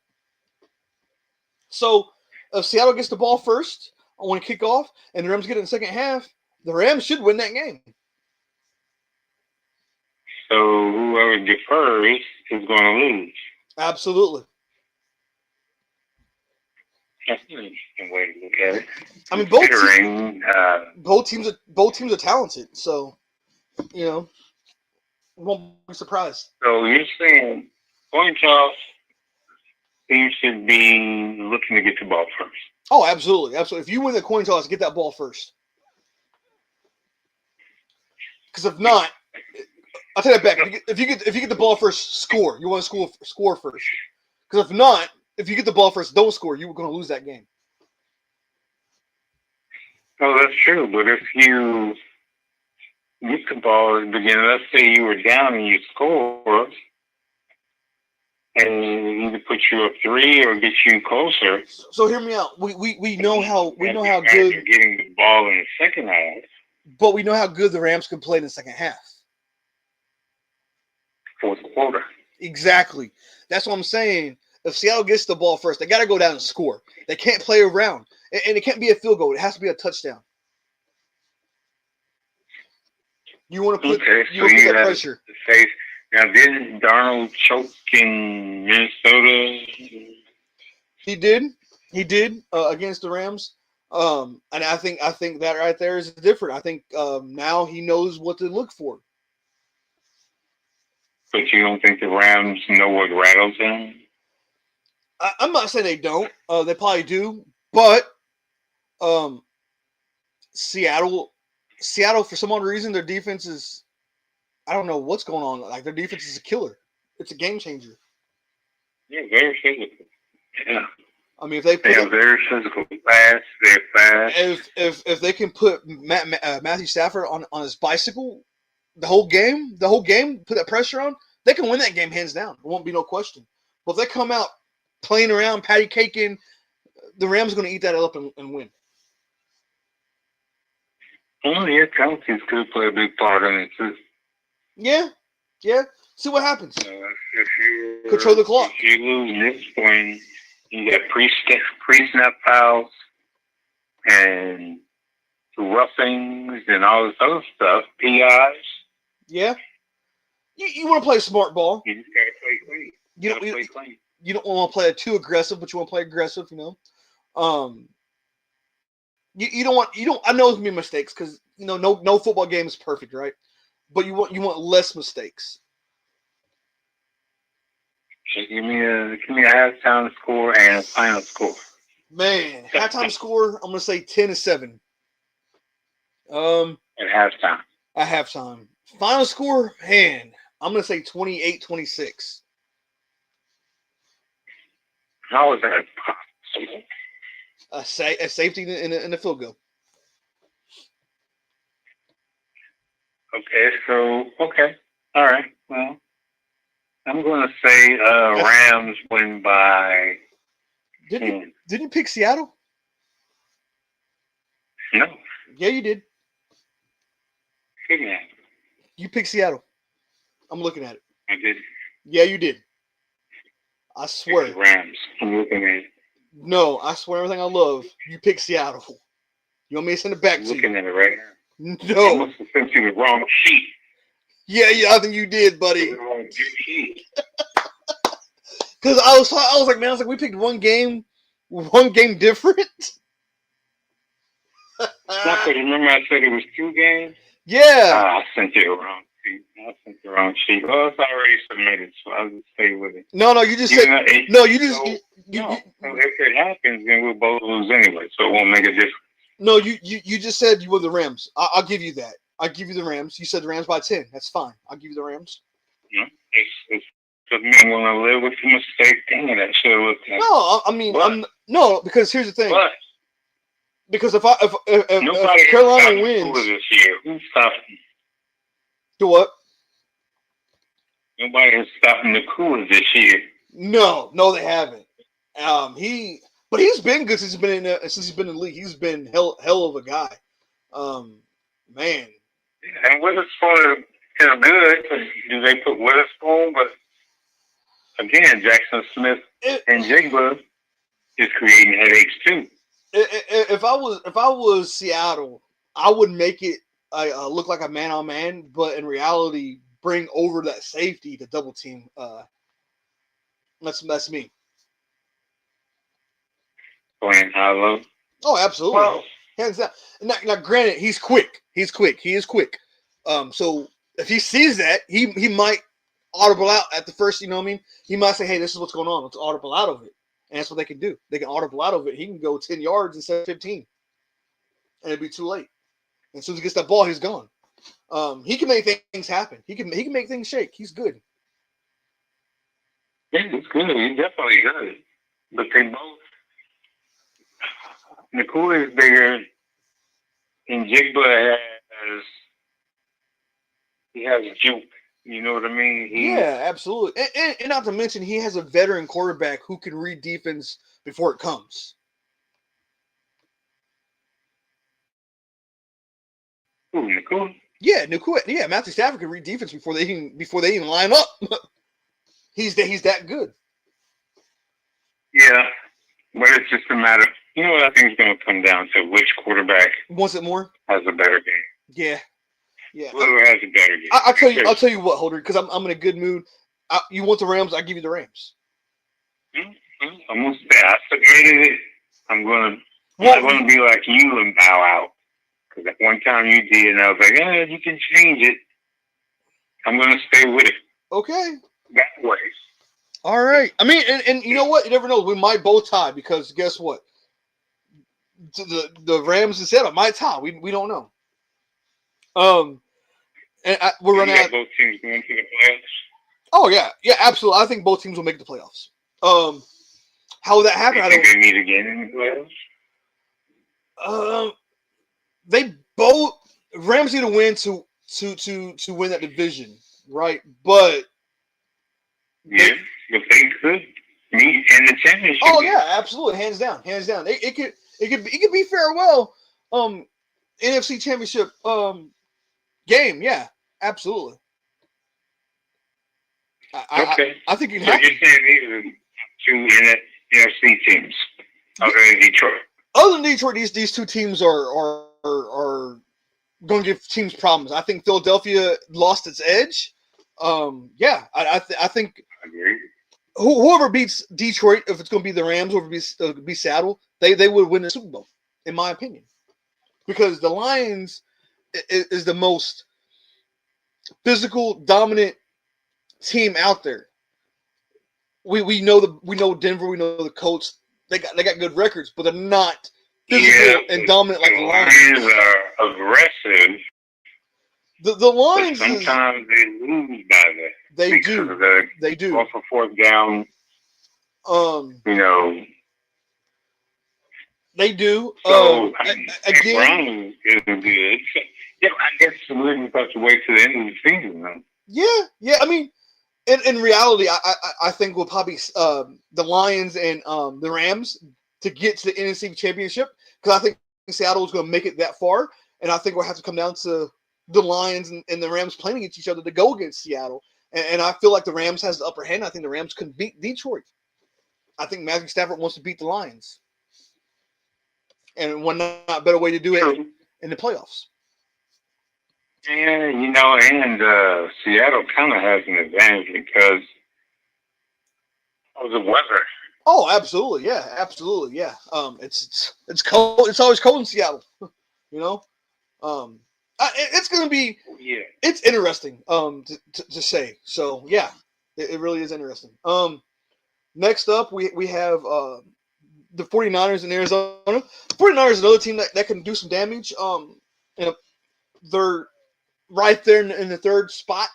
Speaker 1: So, if Seattle gets the ball first, I want to kick off, and the Rams get it in the second half, the Rams should win that game.
Speaker 2: So, whoever defers is going to lose.
Speaker 1: Absolutely.
Speaker 2: That's an interesting way to look at it.
Speaker 1: I mean, both teams are talented, so you know. Won't be surprised.
Speaker 2: So you're saying coin toss, he should be looking to get the ball first.
Speaker 1: Oh, absolutely, absolutely. If you win the coin toss, get that ball first. Because if not, I'll take that back. If you get the ball first, score. You want to score first. Because if not, if you get the ball first, don't score. You're going to lose that game.
Speaker 2: Oh, that's true. But if you get the ball at the beginning, let's say you were down and you score, and either put you up 3 or get you closer.
Speaker 1: So hear me out. We know how good
Speaker 2: getting the ball in the second half.
Speaker 1: But we know how good the Rams can play in the second half.
Speaker 2: Fourth quarter.
Speaker 1: Exactly. That's what I'm saying. If Seattle gets the ball first, they got to go down and score. They can't play around. And it can't be a field goal. It has to be a touchdown. You want to put, that pressure.
Speaker 2: Now, didn't Darnold choke in Minnesota?
Speaker 1: He did. He did against the Rams. And I think that right there is different. I think now he knows what to look for.
Speaker 2: But you don't think the Rams know what rattles them?
Speaker 1: I'm not saying they don't. They probably do. But Seattle, for some odd reason, their defense is, I don't know what's going on. Like, their defense is a killer. It's a game changer.
Speaker 2: Yeah, very physical. Yeah.
Speaker 1: I mean, if
Speaker 2: they are very physical, fast. They're fast.
Speaker 1: If they can put Matthew Stafford on his bicycle, the whole game, put that pressure on, they can win that game hands down. There won't be no question. But if they come out playing around, patty caking, the Rams are going to eat that up and win.
Speaker 2: Oh, yeah, penalties could play a big part in it too.
Speaker 1: Yeah. See what happens.
Speaker 2: If you
Speaker 1: control the clock.
Speaker 2: If you lose this point, you got pre-snap fouls and roughings and all this other stuff, PIs.
Speaker 1: Yeah. You want to play smart ball.
Speaker 2: You just got to play clean.
Speaker 1: You don't want to play too aggressive, but you want to play aggressive, You don't I know it's gonna be mistakes because no football game is perfect, right? But you want less mistakes.
Speaker 2: Give me a halftime score and a final score.
Speaker 1: Man, halftime score, I'm gonna say 10-7.
Speaker 2: At halftime.
Speaker 1: At halftime. Final score, man, I'm gonna say 28-26.
Speaker 2: How is that possible?
Speaker 1: A safety in the field goal.
Speaker 2: Okay. All right. Well, I'm going to say Rams win by.
Speaker 1: Didn't you pick Seattle?
Speaker 2: No.
Speaker 1: Yeah, you did.
Speaker 2: Yeah.
Speaker 1: You picked Seattle. I'm looking at it.
Speaker 2: I did.
Speaker 1: Yeah, you did. I swear.
Speaker 2: The Rams. I'm looking at it.
Speaker 1: No, I swear everything I love. You picked Seattle. You want me to send it back to you?
Speaker 2: Looking at it right now.
Speaker 1: No.
Speaker 2: I must have sent you the wrong sheet.
Speaker 1: Yeah, I think you did, buddy.
Speaker 2: The wrong sheet.
Speaker 1: Because I was like, man, we picked one game different.
Speaker 2: Remember I said it was 2 games?
Speaker 1: Yeah.
Speaker 2: I sent you the wrong sheet. Well, it's already submitted, so I'll just stay with it.
Speaker 1: No, you just said. No, you just.
Speaker 2: If it happens, then we'll both lose anyway, so it won't make a difference. No,
Speaker 1: you just said you were the Rams. I'll give you that. I'll give you the Rams. You said the Rams by 10. That's fine. I'll give you the Rams.
Speaker 2: Yeah, it's I'm going to live with the mistake. Dang it, I should have looked at it.
Speaker 1: No, I mean, because here's the thing.
Speaker 2: But
Speaker 1: because if Carolina wins
Speaker 2: this year, who's stopping?
Speaker 1: Do what?
Speaker 2: Nobody is stopping the Coolers this year.
Speaker 1: No, they haven't. But he's been good since he's been in the league. He's been hell of a guy. Man.
Speaker 2: Yeah, and Witherspoon is good. Do they put Witherspoon? But again, Jackson Smith and Jigba is creating headaches too.
Speaker 1: If I was Seattle, I would make it look like a man-on-man, but in reality, bring over that safety to double team. That's me.
Speaker 2: Playing high low.
Speaker 1: Oh, absolutely.
Speaker 2: Well,
Speaker 1: hands down. Now, granted, he's quick. He is quick. So if he sees that, he might audible out at the first. You know what I mean? He might say, "Hey, this is what's going on. Let's audible out of it." And that's what they can do. They can audible out of it. He can go 10 yards instead of 15, and it'd be too late. And as soon as he gets that ball, he's gone. He can make things happen. He can make things shake. He's good.
Speaker 2: Yeah, he's good. He's definitely good. But they both. Nakua is bigger, and Jigba has juke. You know what I mean?
Speaker 1: Yeah, absolutely. And not to mention, he has a veteran quarterback who can read defense before it comes.
Speaker 2: Who, Nakua?
Speaker 1: Yeah, Nakua. Yeah, Matthew Stafford can read defense before they even line up. he's that good.
Speaker 2: Yeah, but it's just a matter. You know what I think is going to come down to which quarterback
Speaker 1: Wants it more?
Speaker 2: has a better game.
Speaker 1: Yeah.
Speaker 2: Whoever has a better game.
Speaker 1: I'll tell you what, Holder, because I'm in a good mood. You want the Rams? I give you the Rams.
Speaker 2: I'm gonna say I submitted it. I'm not gonna be like you and bow out. Because at one time you did, and I was like, you can change it. I'm gonna stay with it.
Speaker 1: Okay.
Speaker 2: That way.
Speaker 1: All right. I mean, and you know what? You never know. We might both tie because guess what? The Rams and Seattle might tie. We don't know. And we're running out.
Speaker 2: Both teams going to the playoffs.
Speaker 1: Oh yeah, absolutely. I think both teams will make the playoffs. How will that happen?
Speaker 2: I think they meet again in the playoffs.
Speaker 1: They both Rams need to win to win that division, right? But
Speaker 2: yeah, but they could meet in the championship.
Speaker 1: Oh yeah, absolutely, hands down. It could be farewell. NFC Championship game. Yeah, absolutely.
Speaker 2: Okay.
Speaker 1: I think you can.
Speaker 2: So you're saying these are two NFC teams other than Detroit.
Speaker 1: Other than Detroit, these two teams are going to give teams problems. I think Philadelphia lost its edge. Yeah, I think.
Speaker 2: I agree.
Speaker 1: Whoever beats Detroit, if it's going to be the Rams, whoever beats Seattle, they would win the Super Bowl, in my opinion, because the Lions is the most physical, dominant team out there. We know Denver, we know the Colts. They got good records, but they're not physical and dominant like the
Speaker 2: Lions are aggressive.
Speaker 1: The Lions
Speaker 2: sometimes they lose by that.
Speaker 1: They do. They do.
Speaker 2: Off a fourth down.
Speaker 1: They do.
Speaker 2: So
Speaker 1: again,
Speaker 2: Brown isn't good. Yeah, I guess we're going to have to wait to the end of the season, though.
Speaker 1: Yeah. I mean, in reality, I think we'll probably the Lions and the Rams to get to the NFC Championship, because I think Seattle is going to make it that far, and I think we'll have to come down to the Lions and the Rams playing against each other to go against Seattle. And I feel like the Rams has the upper hand. I think the Rams can beat Detroit. I think Matthew Stafford wants to beat the Lions. And one not better way to do it in the playoffs.
Speaker 2: Yeah, and Seattle kind of has an advantage because of the weather.
Speaker 1: Oh, absolutely, yeah. It's cold. It's always cold in Seattle. It's going to be.
Speaker 2: Yeah.
Speaker 1: It's interesting. To say. So yeah, it really is interesting. Next up we have the 49ers in Arizona. The 49ers is another team that can do some damage. They're right there in the third spot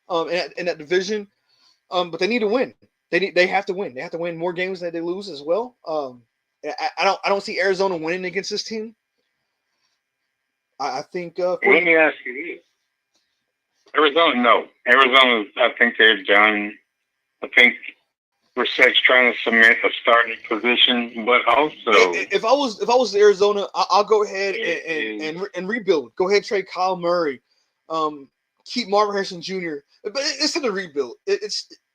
Speaker 1: in that division. But they need to win. They have to win. They have to win more games than they lose as well. I don't see Arizona winning against this team. I think.
Speaker 2: Let me ask you this: Arizona, no. Arizona, I think they're done. I think Brissett's trying to cement a starting position, but also,
Speaker 1: if I was Arizona, I'll go ahead and rebuild. Go ahead, trade Kyle Murray, keep Marvin Harrison Jr. But it's not a rebuild.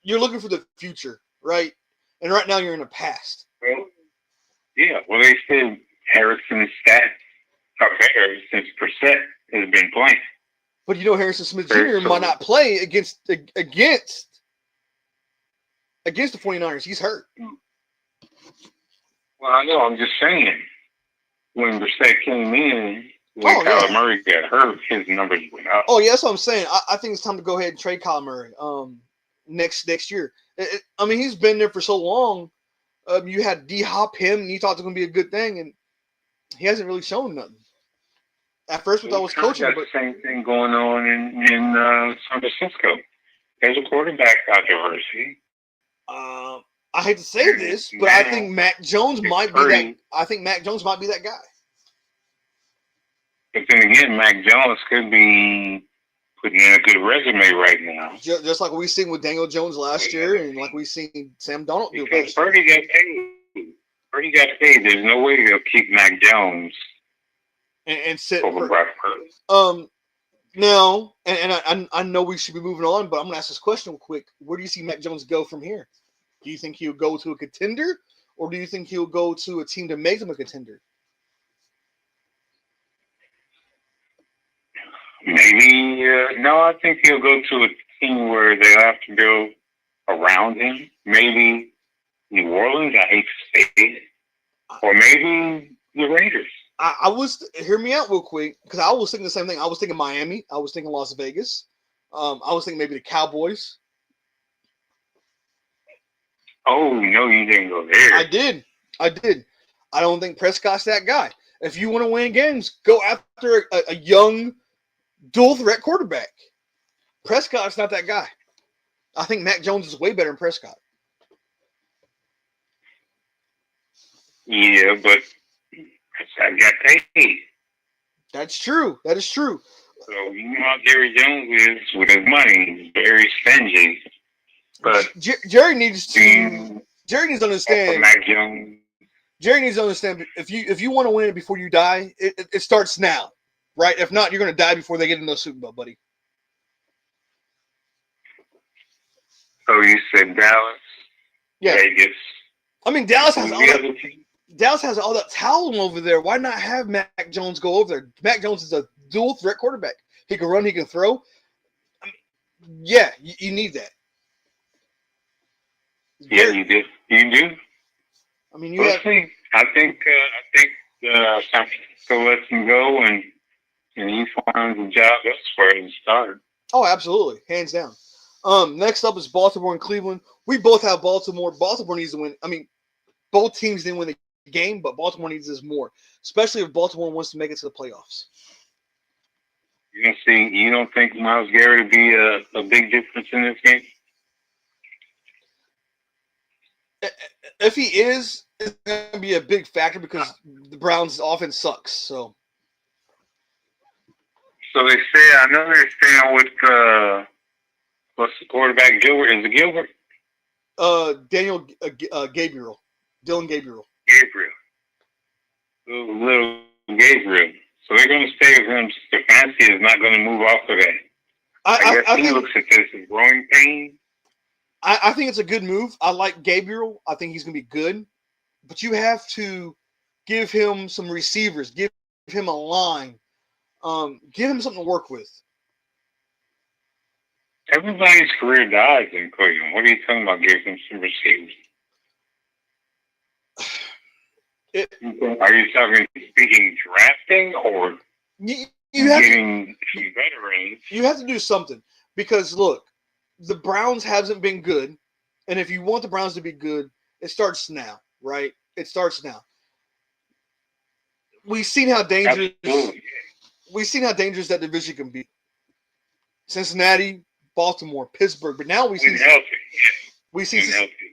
Speaker 1: You're looking for the future, right? And right now you're in the past.
Speaker 2: Well, yeah. Well, they said Harrison's stats are better since Brissett has been playing.
Speaker 1: But Harrison Smith Jr. might not play against the 49ers. He's hurt.
Speaker 2: Well, I know. I'm just saying. When Brissett came in, when
Speaker 1: Oh
Speaker 2: Kyler
Speaker 1: yeah.
Speaker 2: Murray got hurt, his numbers went up.
Speaker 1: Oh yeah. That's what I'm saying. I think it's time to go ahead and trade Kyler Murray. Next year. I mean, he's been there for so long. You had D Hop him, and you thought it was going to be a good thing, and he hasn't really shown nothing. At first, we thought it was coaching,
Speaker 2: got
Speaker 1: but
Speaker 2: the same thing going on in San Francisco. There's a quarterback controversy.
Speaker 1: I hate to say this, but I think Mac Jones might be that. I think Mac Jones might be that guy.
Speaker 2: But then again, Mac Jones could be putting in a good resume right now.
Speaker 1: Just like we seen with Daniel Jones last year, and like we seen Sam Darnold do.
Speaker 2: Because Purdy got paid. Purdy got paid. There's no way they'll keep Mac Jones
Speaker 1: and sit
Speaker 2: over Brock Purdy.
Speaker 1: No, and I know we should be moving on, but I'm gonna ask this question real quick. Where do you see Mac Jones go from here? Do you think he'll go to a contender, or do you think he'll go to a team to make him a contender?
Speaker 2: Maybe no. I think he'll go to a team where they have to build around him. Maybe New Orleans. I hate to say it, or maybe the Raiders.
Speaker 1: I was hear me out real quick because I was thinking the same thing. I was thinking Miami. I was thinking Las Vegas. I was thinking maybe the Cowboys.
Speaker 2: Oh no, you didn't go there.
Speaker 1: I did. I don't think Prescott's that guy. If you want to win games, go after a young, dual threat quarterback. Prescott's not that guy. I think Mac Jones is way better than Prescott.
Speaker 2: Yeah, but I got paid.
Speaker 1: That's true. That is true.
Speaker 2: So you know how Jerry Jones is with his money. He's very stingy. But
Speaker 1: Jerry needs to understand.
Speaker 2: Mac Jones.
Speaker 1: Jerry needs to understand if you want to win it before you die, it starts now, right? If not, you're going to die before they get into the Super Bowl, buddy.
Speaker 2: So you said Dallas,
Speaker 1: yeah.
Speaker 2: Vegas.
Speaker 1: I mean, Dallas has all that talent over there. Why not have Mac Jones go over there? Mac Jones is a dual threat quarterback. He can run, he can throw. I mean, yeah, you need that.
Speaker 2: Yeah, you do. You do.
Speaker 1: I mean,
Speaker 2: I think San Francisco lets him go, and he finds a job elsewhere to start.
Speaker 1: Oh, absolutely, hands down. Next up is Baltimore and Cleveland. We both have Baltimore. Baltimore needs to win. I mean, both teams didn't win the game, but Baltimore needs this more, especially if Baltimore wants to make it to the playoffs.
Speaker 2: You don't think Myles Garrett would be a big difference in this game?
Speaker 1: If he is, it's going to be a big factor because the Browns' offense sucks. So
Speaker 2: they say, I know they're staying with what's the quarterback? Gilbert? Is it Gilbert?
Speaker 1: Gabriel. Dylan Gabriel.
Speaker 2: Little Gabriel. So they're going to stay with him. Stefanski is not going to move off of that. I guess he looks at this as growing pain.
Speaker 1: I think it's a good move. I like Gabriel. I think he's going to be good. But you have to give him some receivers. Give him a line. Give him something to work with.
Speaker 2: Everybody's career dies in Cleveland. What are you talking about giving him some receivers? Are you speaking drafting or getting some veterans?
Speaker 1: You have to do something. Because, look, the Browns hasn't been good, and if you want the Browns to be good, it starts now, right? It starts now. We've seen how dangerous that division can be. Cincinnati, Baltimore, Pittsburgh, but now we see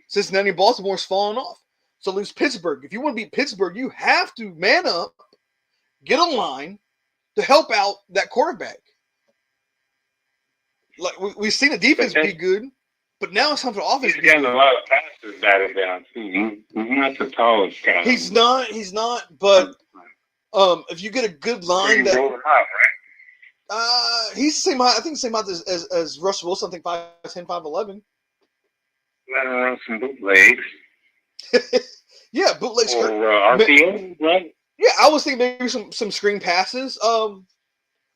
Speaker 1: Cincinnati and Baltimore's falling off. So lose Pittsburgh. If you want to beat Pittsburgh, you have to man up, get a line to help out that quarterback. Like we've seen the defense be good, but now it's time for offense.
Speaker 2: He's getting a lot of passes batted down too. He's not the tallest guy.
Speaker 1: He's not. But if you get a good line, that right? He's the same height. I think the same height as Russell Wilson. I think 5'10", 5'11".
Speaker 2: Let him run some bootlegs.
Speaker 1: Yeah, bootlegs.
Speaker 2: Or RPO, right?
Speaker 1: Yeah, I was thinking maybe some screen passes.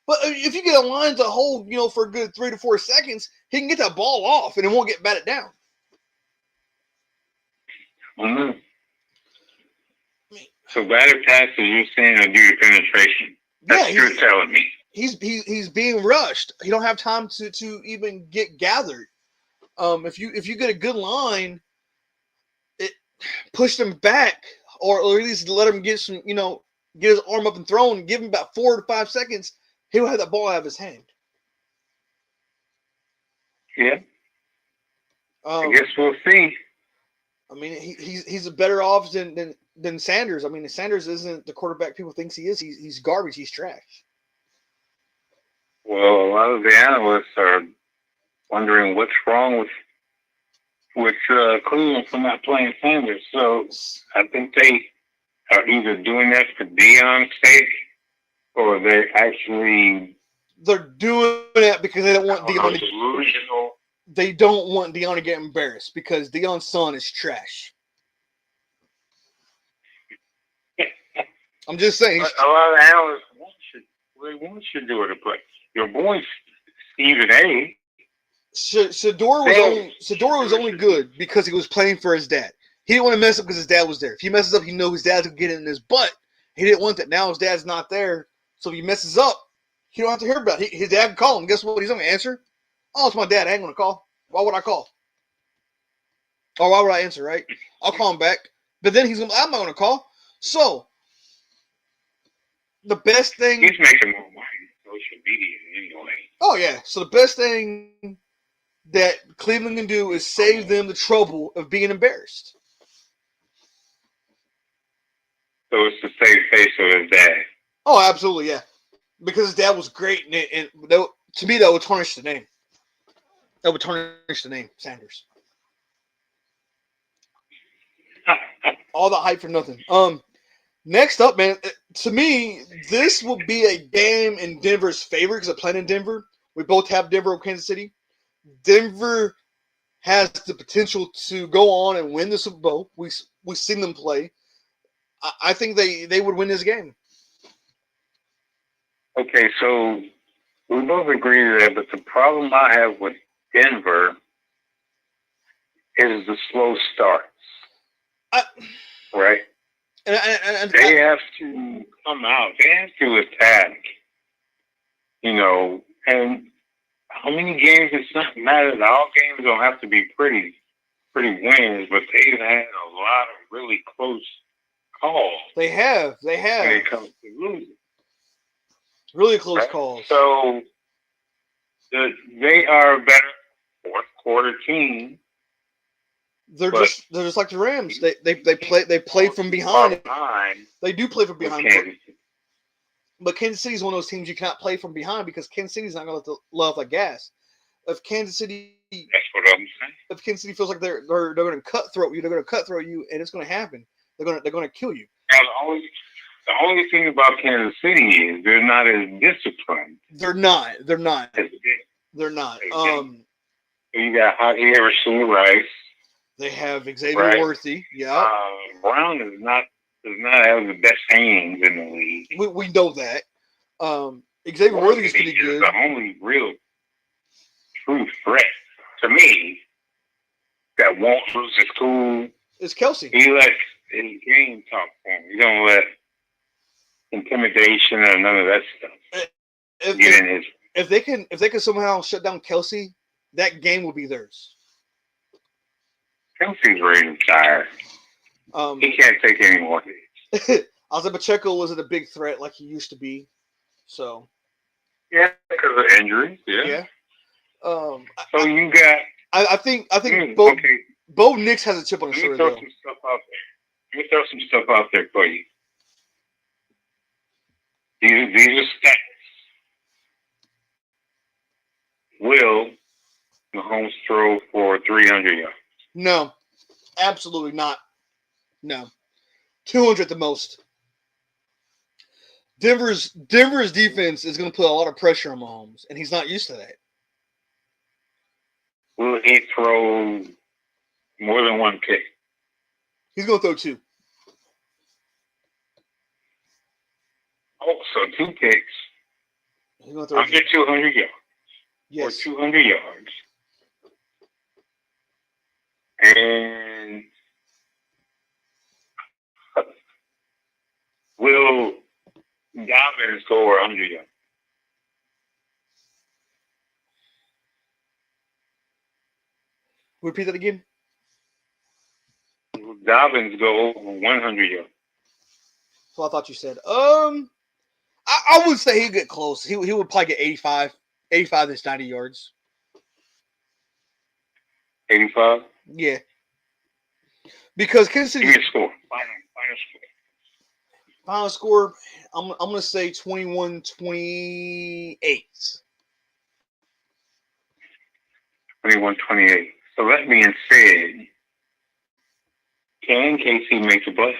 Speaker 1: But if you get a line to hold, for a good 3 to 4 seconds, he can get that ball off and it won't get batted down.
Speaker 2: Mm-hmm. So batted passes, you're saying, are due to penetration. That's you're telling me.
Speaker 1: He's being rushed. He don't have time to even get gathered. If you get a good line, push him back, or at least let him get some, get his arm up and thrown, and give him about 4 to 5 seconds, he'll have that ball out of his hand.
Speaker 2: Yeah. I guess we'll see.
Speaker 1: I mean, he's better off than Sanders. I mean, Sanders isn't the quarterback people thinks he is. He's garbage. He's trash.
Speaker 2: Well, a lot of the analysts are wondering what's wrong with Cleveland for not playing Sanders. So I think they are either doing that for Deion's sake, or they're
Speaker 1: doing that because they don't want Deion.
Speaker 2: Delusional.
Speaker 1: They don't want Deion to get embarrassed because Deion's son is trash. I'm just saying.
Speaker 2: A lot of analysts want you to do it, but your boy Stephen A.
Speaker 1: Shador was only good because he was playing for his dad. He didn't want to mess up because his dad was there. If he messes up, he knows his dad's gonna get it in his butt. He didn't want that. Now his dad's not there, so if he messes up, he don't have to hear about it. His dad can call him. Guess what? He's not gonna answer. Oh, it's my dad. I ain't gonna call. Why would I call? Or why would I answer? Right? I'll call him back. But then I'm not gonna call. So the best thing.
Speaker 2: He's making more money on social media anyway.
Speaker 1: Oh yeah. So the best thing that Cleveland can do is save them the trouble of being embarrassed.
Speaker 2: So it's to save face of his dad.
Speaker 1: Oh, absolutely, yeah. Because his dad was great, and to me, that would tarnish the name. That would tarnish the name, Sanders. All the hype for nothing. Next up, man, to me, this will be a game in Denver's favor because I play in Denver. We both have Denver or Kansas City. Denver has the potential to go on and win the Super Bowl. We've seen them play. I think they would win this game.
Speaker 2: Okay, so we both agree to that, but the problem I have with Denver is the slow starts. Right?
Speaker 1: And
Speaker 2: they have to come out. They have to attack. And how many games? It's not matter. All games don't have to be pretty wins, but they've had a lot of really close calls.
Speaker 1: They have. When
Speaker 2: it comes to losing.
Speaker 1: Really close calls.
Speaker 2: So they are a better fourth quarter team.
Speaker 1: They're just like the Rams. They play from behind. They do play from behind. But Kansas City is one of those teams you cannot play from behind because Kansas City is not going to let off the gas. If Kansas City,
Speaker 2: that's what I'm saying.
Speaker 1: If Kansas City feels like they're going to cutthroat you, and it's going to happen. They're going to kill you.
Speaker 2: Now, the only thing about Kansas City is they're not as disciplined.
Speaker 1: They're not.
Speaker 2: You got Hakeem Rice.
Speaker 1: They have Xavier Worthy. Yeah.
Speaker 2: Brown does not have the best hands in the league.
Speaker 1: We know that. Xavier Worthy is pretty good.
Speaker 2: The only real true threat to me that won't lose his cool
Speaker 1: is Kelsey.
Speaker 2: He lets his game talk for him. He don't let intimidation or none of that stuff get in his.
Speaker 1: If they can somehow shut down Kelsey, that game will be theirs.
Speaker 2: Kelsey's ready to retire. He can't take any more hits.
Speaker 1: Isaiah Pacheco wasn't a big threat like he used to be. So.
Speaker 2: Yeah, because of injuries. Yeah.
Speaker 1: So
Speaker 2: you got.
Speaker 1: I think Bo Nix has a chip on his shoulder.
Speaker 2: Let me throw some stuff out there for you. These are stats. Will Mahomes throw for 300 yards?
Speaker 1: No, absolutely not. No, 200 at the most. Denver's defense is going to put a lot of pressure on Mahomes, and he's not used to that.
Speaker 2: Will he throw more than one pick?
Speaker 1: He's going to throw 2.
Speaker 2: Oh, so 2 picks.
Speaker 1: He's going to throw
Speaker 2: under 200 yards.
Speaker 1: Yes.
Speaker 2: Or 200 yards. And will Dobbins Dolphins score under you.
Speaker 1: Repeat that again.
Speaker 2: Dolphins go over 100 yards.
Speaker 1: So I thought you said. I would say he'd get close. He would probably get 85 to 90 yards.
Speaker 2: 85.
Speaker 1: Yeah. Because Kansas City.
Speaker 2: Give me a score. Final score.
Speaker 1: Final score. I'm gonna say 21-28.
Speaker 2: 21-28. So that being said, can KC make the playoffs?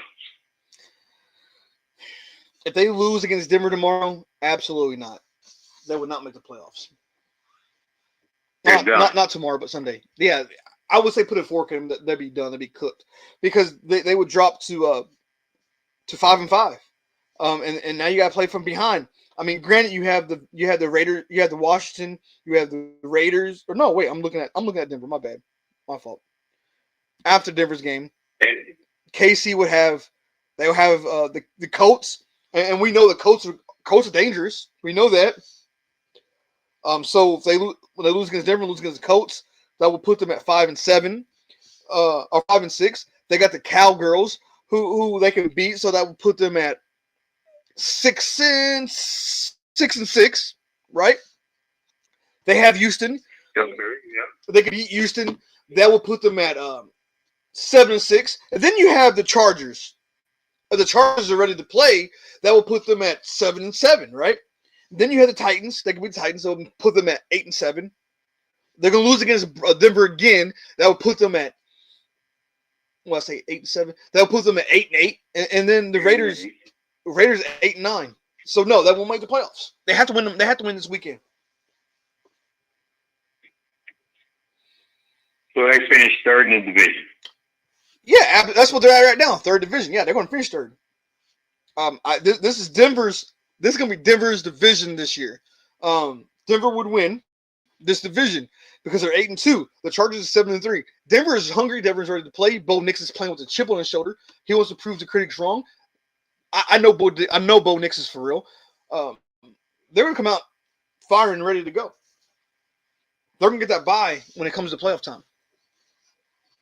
Speaker 1: If they lose against Denver tomorrow, absolutely not. They would not make the playoffs. Not tomorrow, but Sunday. Yeah, I would say put a fork in them. They'd be done. They'd be cooked because they would drop to 5-5. And now you got to play from behind. I mean, granted, you have the Raiders, you have the Washington, you have the Raiders. Or no, wait, I'm looking at Denver. My bad, my fault. After Denver's game, KC would have the Colts, and we know the Colts are dangerous. We know that. So if when they lose against Denver, lose against the Colts, that will put them at 5-7, or 5-6. They got the Cowgirls who they can beat, so that will put them at 6-6, right? They have Houston.
Speaker 2: Yeah.
Speaker 1: They can beat Houston. That will put them at 7-6. And then you have the Chargers. The Chargers are ready to play. That will put them at 7-7, right? Then you have the Titans. They can beat the Titans, so put them at 8-7. They're gonna lose against Denver again. That will put them at 8-7. That will put them at 8-8. And then the Raiders 8-9. So no, that won't make the playoffs. They have to win them. They have to win this weekend.
Speaker 2: So they finished third in the division.
Speaker 1: Yeah, that's what they're at right now. Third division. Yeah, they're going to finish third. This is Denver's. This is going to be Denver's division this year. Denver would win this division because they're 8-2. The Chargers are 7-3. Denver is hungry. Denver's ready to play. Bo Nix is playing with a chip on his shoulder. He wants to prove the critics wrong. I know Bo Nix is for real. They're going to come out firing and ready to go. They're going to get that bye when it comes to playoff time.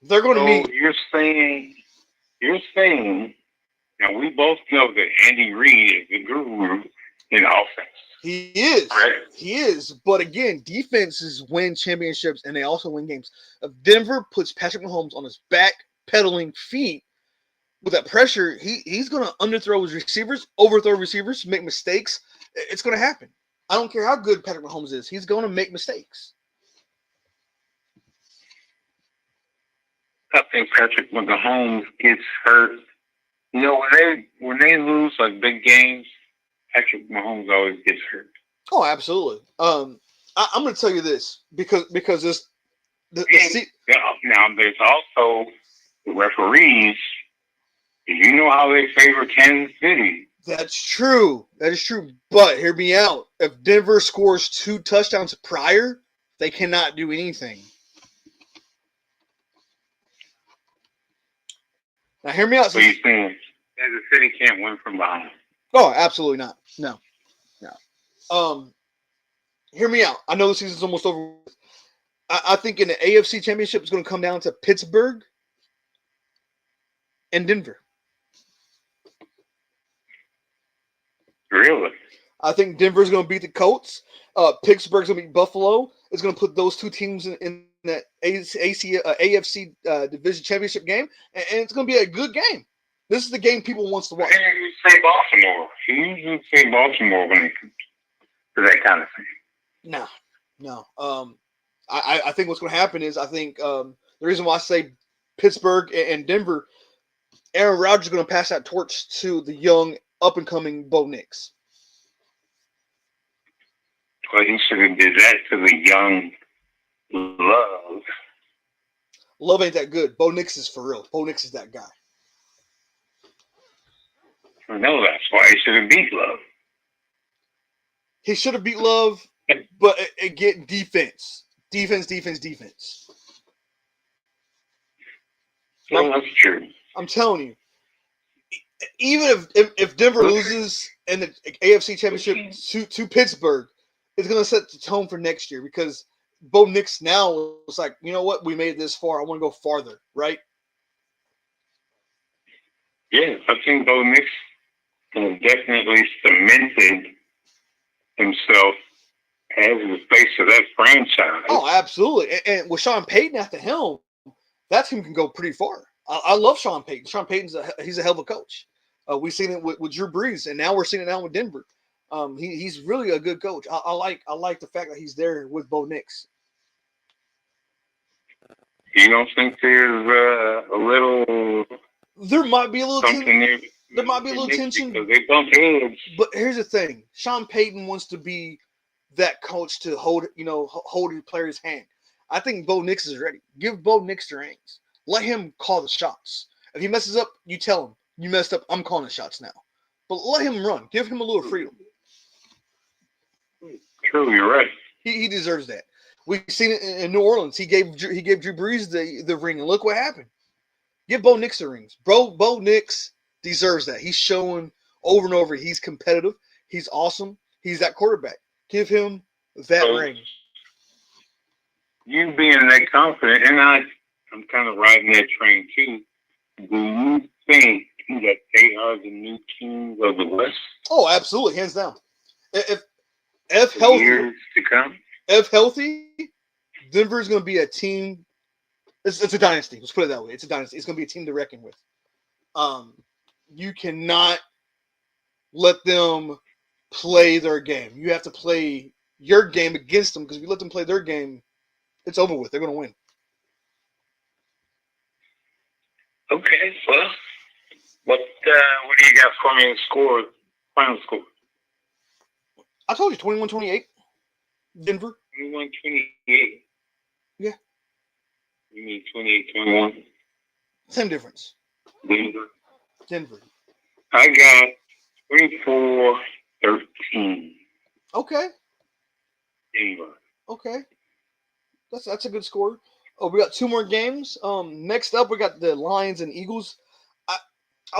Speaker 1: They're going to meet.
Speaker 2: You're saying, now we both know that Andy Reid is the guru in offense.
Speaker 1: He is.
Speaker 2: Right?
Speaker 1: He is. But again, defenses win championships and they also win games. If Denver puts Patrick Mahomes on his back pedaling feet with that pressure, he's going to underthrow his receivers, overthrow receivers, make mistakes. It's going to happen. I don't care how good Patrick Mahomes is. He's going to make mistakes.
Speaker 2: I think Patrick Mahomes gets hurt. You know, when they lose like big games, Patrick Mahomes always gets hurt.
Speaker 1: Oh, absolutely. I'm going to tell you this because this
Speaker 2: now there's also the referees. You know how they favor Kansas City.
Speaker 1: That's true. That is true. But hear me out. If Denver scores 2 touchdowns prior, they cannot do anything. Now, hear me out.
Speaker 2: So you're saying Kansas City can't win from behind?
Speaker 1: Oh, absolutely not. No. Hear me out. I know the season's almost over. I think in the AFC Championship, it's going to come down to Pittsburgh and Denver.
Speaker 2: Really?
Speaker 1: I think Denver's going to beat the Colts. Pittsburgh's going to beat Buffalo. It's going to put those two teams in that AFC Division Championship game, and it's going to be a good game. This is the game people wants to watch.
Speaker 2: You say Baltimore. You usually say Baltimore when it comes to that kind of thing.
Speaker 1: No. I think what's going to happen is I think the reason why I say Pittsburgh and Denver, Aaron Rodgers is going to pass that torch to the young, up-and-coming Bo Nix.
Speaker 2: Well, he should have did that to the young Love.
Speaker 1: Love ain't that good. Bo Nix is for real. Bo Nix is that guy.
Speaker 2: I know that's why he should have beat Love.
Speaker 1: He should have beat Love, but again, defense.
Speaker 2: Well, that's true.
Speaker 1: I'm telling you. even if Denver loses in the AFC Championship to Pittsburgh, it's going to set the tone for next year because Bo Nix now was like, you know what, we made it this far. I want to go farther, right?
Speaker 2: Yeah, I think Bo Nix has definitely cemented himself as the face of that franchise.
Speaker 1: Oh, absolutely. And with Sean Payton at the helm, that team can go pretty far. I love Sean Payton. Sean Payton's he's a hell of a coach. We've seen it with Drew Brees, and now we're seeing it now with Denver. He's really a good coach. I like the fact that he's there with Bo Nix.
Speaker 2: You don't think there's a little?
Speaker 1: There might be a little
Speaker 2: something there.
Speaker 1: There might be a little tension.
Speaker 2: Because they bump heads.
Speaker 1: But here's the thing: Sean Payton wants to be that coach to hold his player's hand. I think Bo Nix is ready. Give Bo Nix the reins. Let him call the shots. If he messes up, you tell him you messed up. I'm calling the shots now. But let him run. Give him a little freedom.
Speaker 2: True, you're right.
Speaker 1: He deserves that. We've seen it in New Orleans. He gave Drew Brees the ring, and look what happened. Give Bo Nix the rings. Bo Nix deserves that. He's showing over and over he's competitive. He's awesome. He's that quarterback. Give him that ring.
Speaker 2: You being that confident, and I'm kind of riding that train too. Do you think that they are the new kings of the West?
Speaker 1: Oh, absolutely, hands down. If healthy,
Speaker 2: years to come.
Speaker 1: If healthy, Denver is going to be a team. It's a dynasty. Let's put it that way. It's a dynasty. It's going to be a team to reckon with. You cannot let them play their game. You have to play your game against them because if you let them play their game, it's over with. They're going to win.
Speaker 2: Okay, well, what do you got for me in score? Final score?
Speaker 1: I told you 21-28. Denver.
Speaker 2: 21-28.
Speaker 1: Yeah.
Speaker 2: You mean 28-21?
Speaker 1: Same difference.
Speaker 2: Denver. I got 24-13.
Speaker 1: Okay.
Speaker 2: Denver.
Speaker 1: Okay. That's a good score. Oh, we got two more games. Next up we got the Lions and Eagles.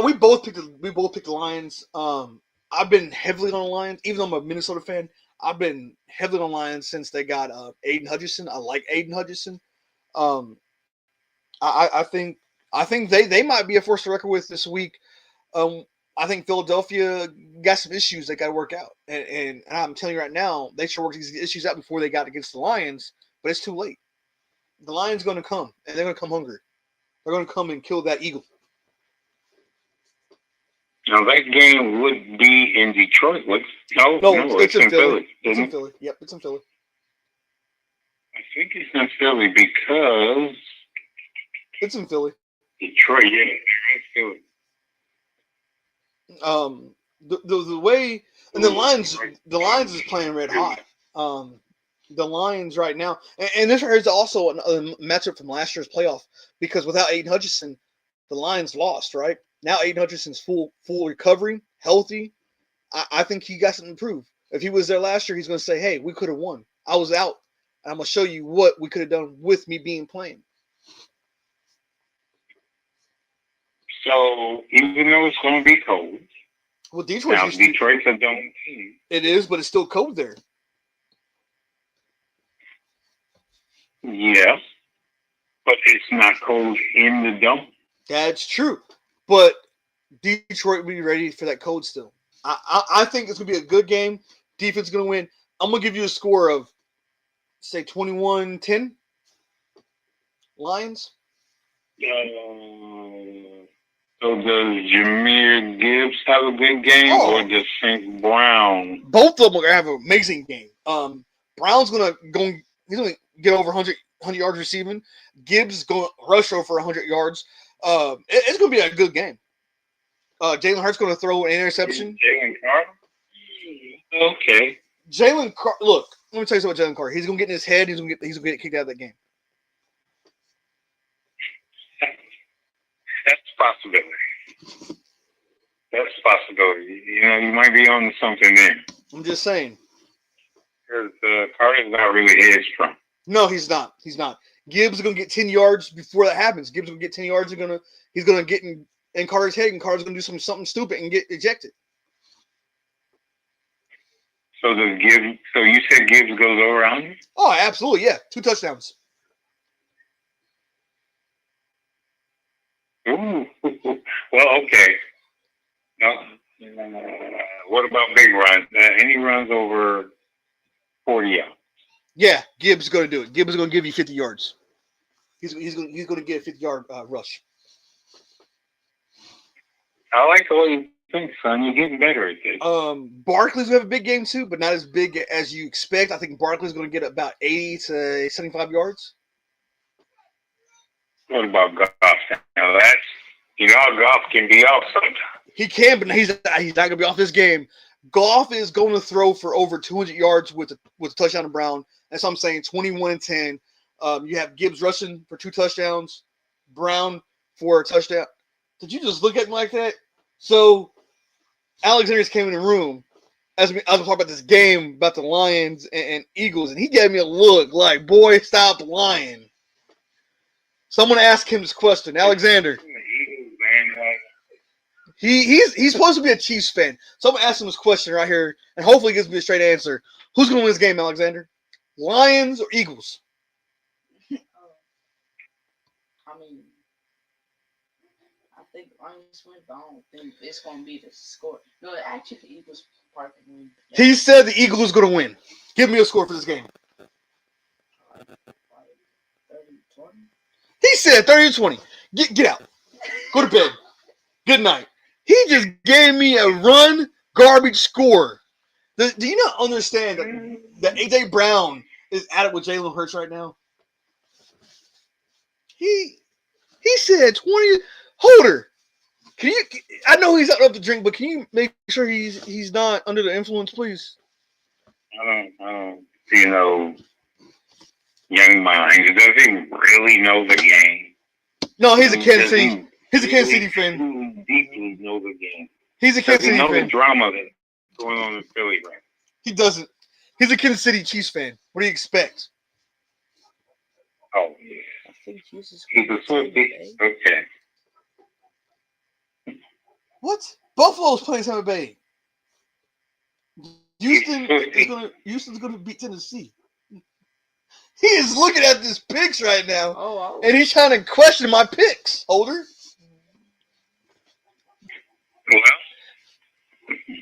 Speaker 1: We both picked the Lions. I've been heavily on the Lions, even though I'm a Minnesota fan. I've been heavily on the Lions since they got Aiden Hutchinson. I like Aiden Hutchinson. I think they might be a force to reckon with this week. I think Philadelphia got some issues they got to work out, and I'm telling you right now, they should work these issues out before they got against the Lions. But it's too late. The Lions going to come, and they're going to come hungry. They're going to come and kill that Eagle.
Speaker 2: Now that game would be in Detroit. No, it's in Philly.
Speaker 1: It's in Philly. Yep, it's in Philly.
Speaker 2: I think it's in Philly because
Speaker 1: it's in Philly.
Speaker 2: Detroit, yeah, it's Philly.
Speaker 1: The way and the Lions is playing red hot. The Lions right now, and this is also a matchup from last year's playoff because without Aiden Hutchinson, the Lions lost. Right now, Aiden Hutchinson's full recovery, healthy. I think he got something to prove. If he was there last year, he's going to say, "Hey, we could have won. I was out, and I'm going to show you what we could have done with me being playing."
Speaker 2: So even though it's going to be cold,
Speaker 1: well, Detroit's
Speaker 2: a dome team.
Speaker 1: It is, but it's still cold there.
Speaker 2: Yeah, but it's not cold in the dome.
Speaker 1: That's true, but Detroit will be ready for that cold still. I think it's going to be a good game. Defense is going to win. I'm going to give you a score of, say, 21-10. Lions.
Speaker 2: So does Jahmyr Gibbs have a good game, or does St. Brown?
Speaker 1: Both of them are going to have an amazing game. Brown's going to he's going to get over 100 yards receiving. Gibbs is going to rush over 100 yards. It's going to be a good game. Jalen Hurts going to throw an interception.
Speaker 2: Jalen Carter? Okay.
Speaker 1: Jalen Carter. Look, let me tell you something about Jalen Carter. He's going to get in his head. He's going to get kicked out of that game.
Speaker 2: That's a possibility. That's a possibility. You might be on to something there.
Speaker 1: I'm just saying.
Speaker 2: Because Carter's not really edge strong.
Speaker 1: No, he's not. He's not. Gibbs is going to get 10 yards before that happens. Gibbs is going to get 10 yards. He's going to get in in Carter's head, and Carter's gonna do something stupid and get ejected.
Speaker 2: So does Gibbs? So you said Gibbs goes over on?
Speaker 1: Oh, absolutely, yeah, 2 touchdowns.
Speaker 2: Ooh. Well, okay. No. What about big runs? Any runs over 40 yards?
Speaker 1: Yeah, Gibbs is gonna do it. Gibbs is gonna give you 50 yards. He's gonna get a 50-yard rush.
Speaker 2: I like the way you think, son. You're getting better at this.
Speaker 1: Barkley's gonna have a big game too, but not as big as you expect. I think Barkley's gonna get about 80 to 75 yards.
Speaker 2: What about Goff? Now that's Goff can be off sometimes.
Speaker 1: He can, but he's not gonna be off this game. Goff is going to throw for over 200 yards with a touchdown to Brown. That's what I'm saying. 21-10. You have Gibbs rushing for 2 touchdowns, Brown for a touchdown. Did you just look at me like that? So Alexander just came in the room as I was talking about this game about the Lions and Eagles, and he gave me a look like, "Boy, stop lying." Someone asked him this question, Alexander. He's supposed to be a Chiefs fan. Someone asked him this question right here, and hopefully he gives me a straight answer. Who's going to win this game, Alexander? Lions or Eagles?
Speaker 3: I mean, I think Lions win, but I don't think it's going to be the score. No, actually, the Eagles probably win.
Speaker 1: He said the Eagles is going to win. Give me a score for this game.
Speaker 3: 30-20.
Speaker 1: He said 30-20. Get out. Go to bed. Good night. He just gave me a run garbage score. Do you not understand that A.J. Brown is at it with Jalen Hurts right now? He said 20. Holder, can you? I know he's not up to drink, but can you make sure he's not under the influence, please?
Speaker 2: I don't young mind. Does he really know the game?
Speaker 1: No, he's a Kansas City. He's a Kansas City fan.
Speaker 2: Deeply know the game.
Speaker 1: He's a Kansas City
Speaker 2: know
Speaker 1: fan.
Speaker 2: The drama that's going on in Philly right now.
Speaker 1: He doesn't. He's a Kansas City Chiefs fan. What do you expect?
Speaker 2: Oh, yeah.
Speaker 3: I think Chiefs is
Speaker 2: He's a Swiftie. Okay.
Speaker 1: What? Buffalo's playing Tampa Bay. Houston's gonna beat Tennessee. He is looking at this picks right now, and he's trying to question my picks. Holder.
Speaker 2: Well,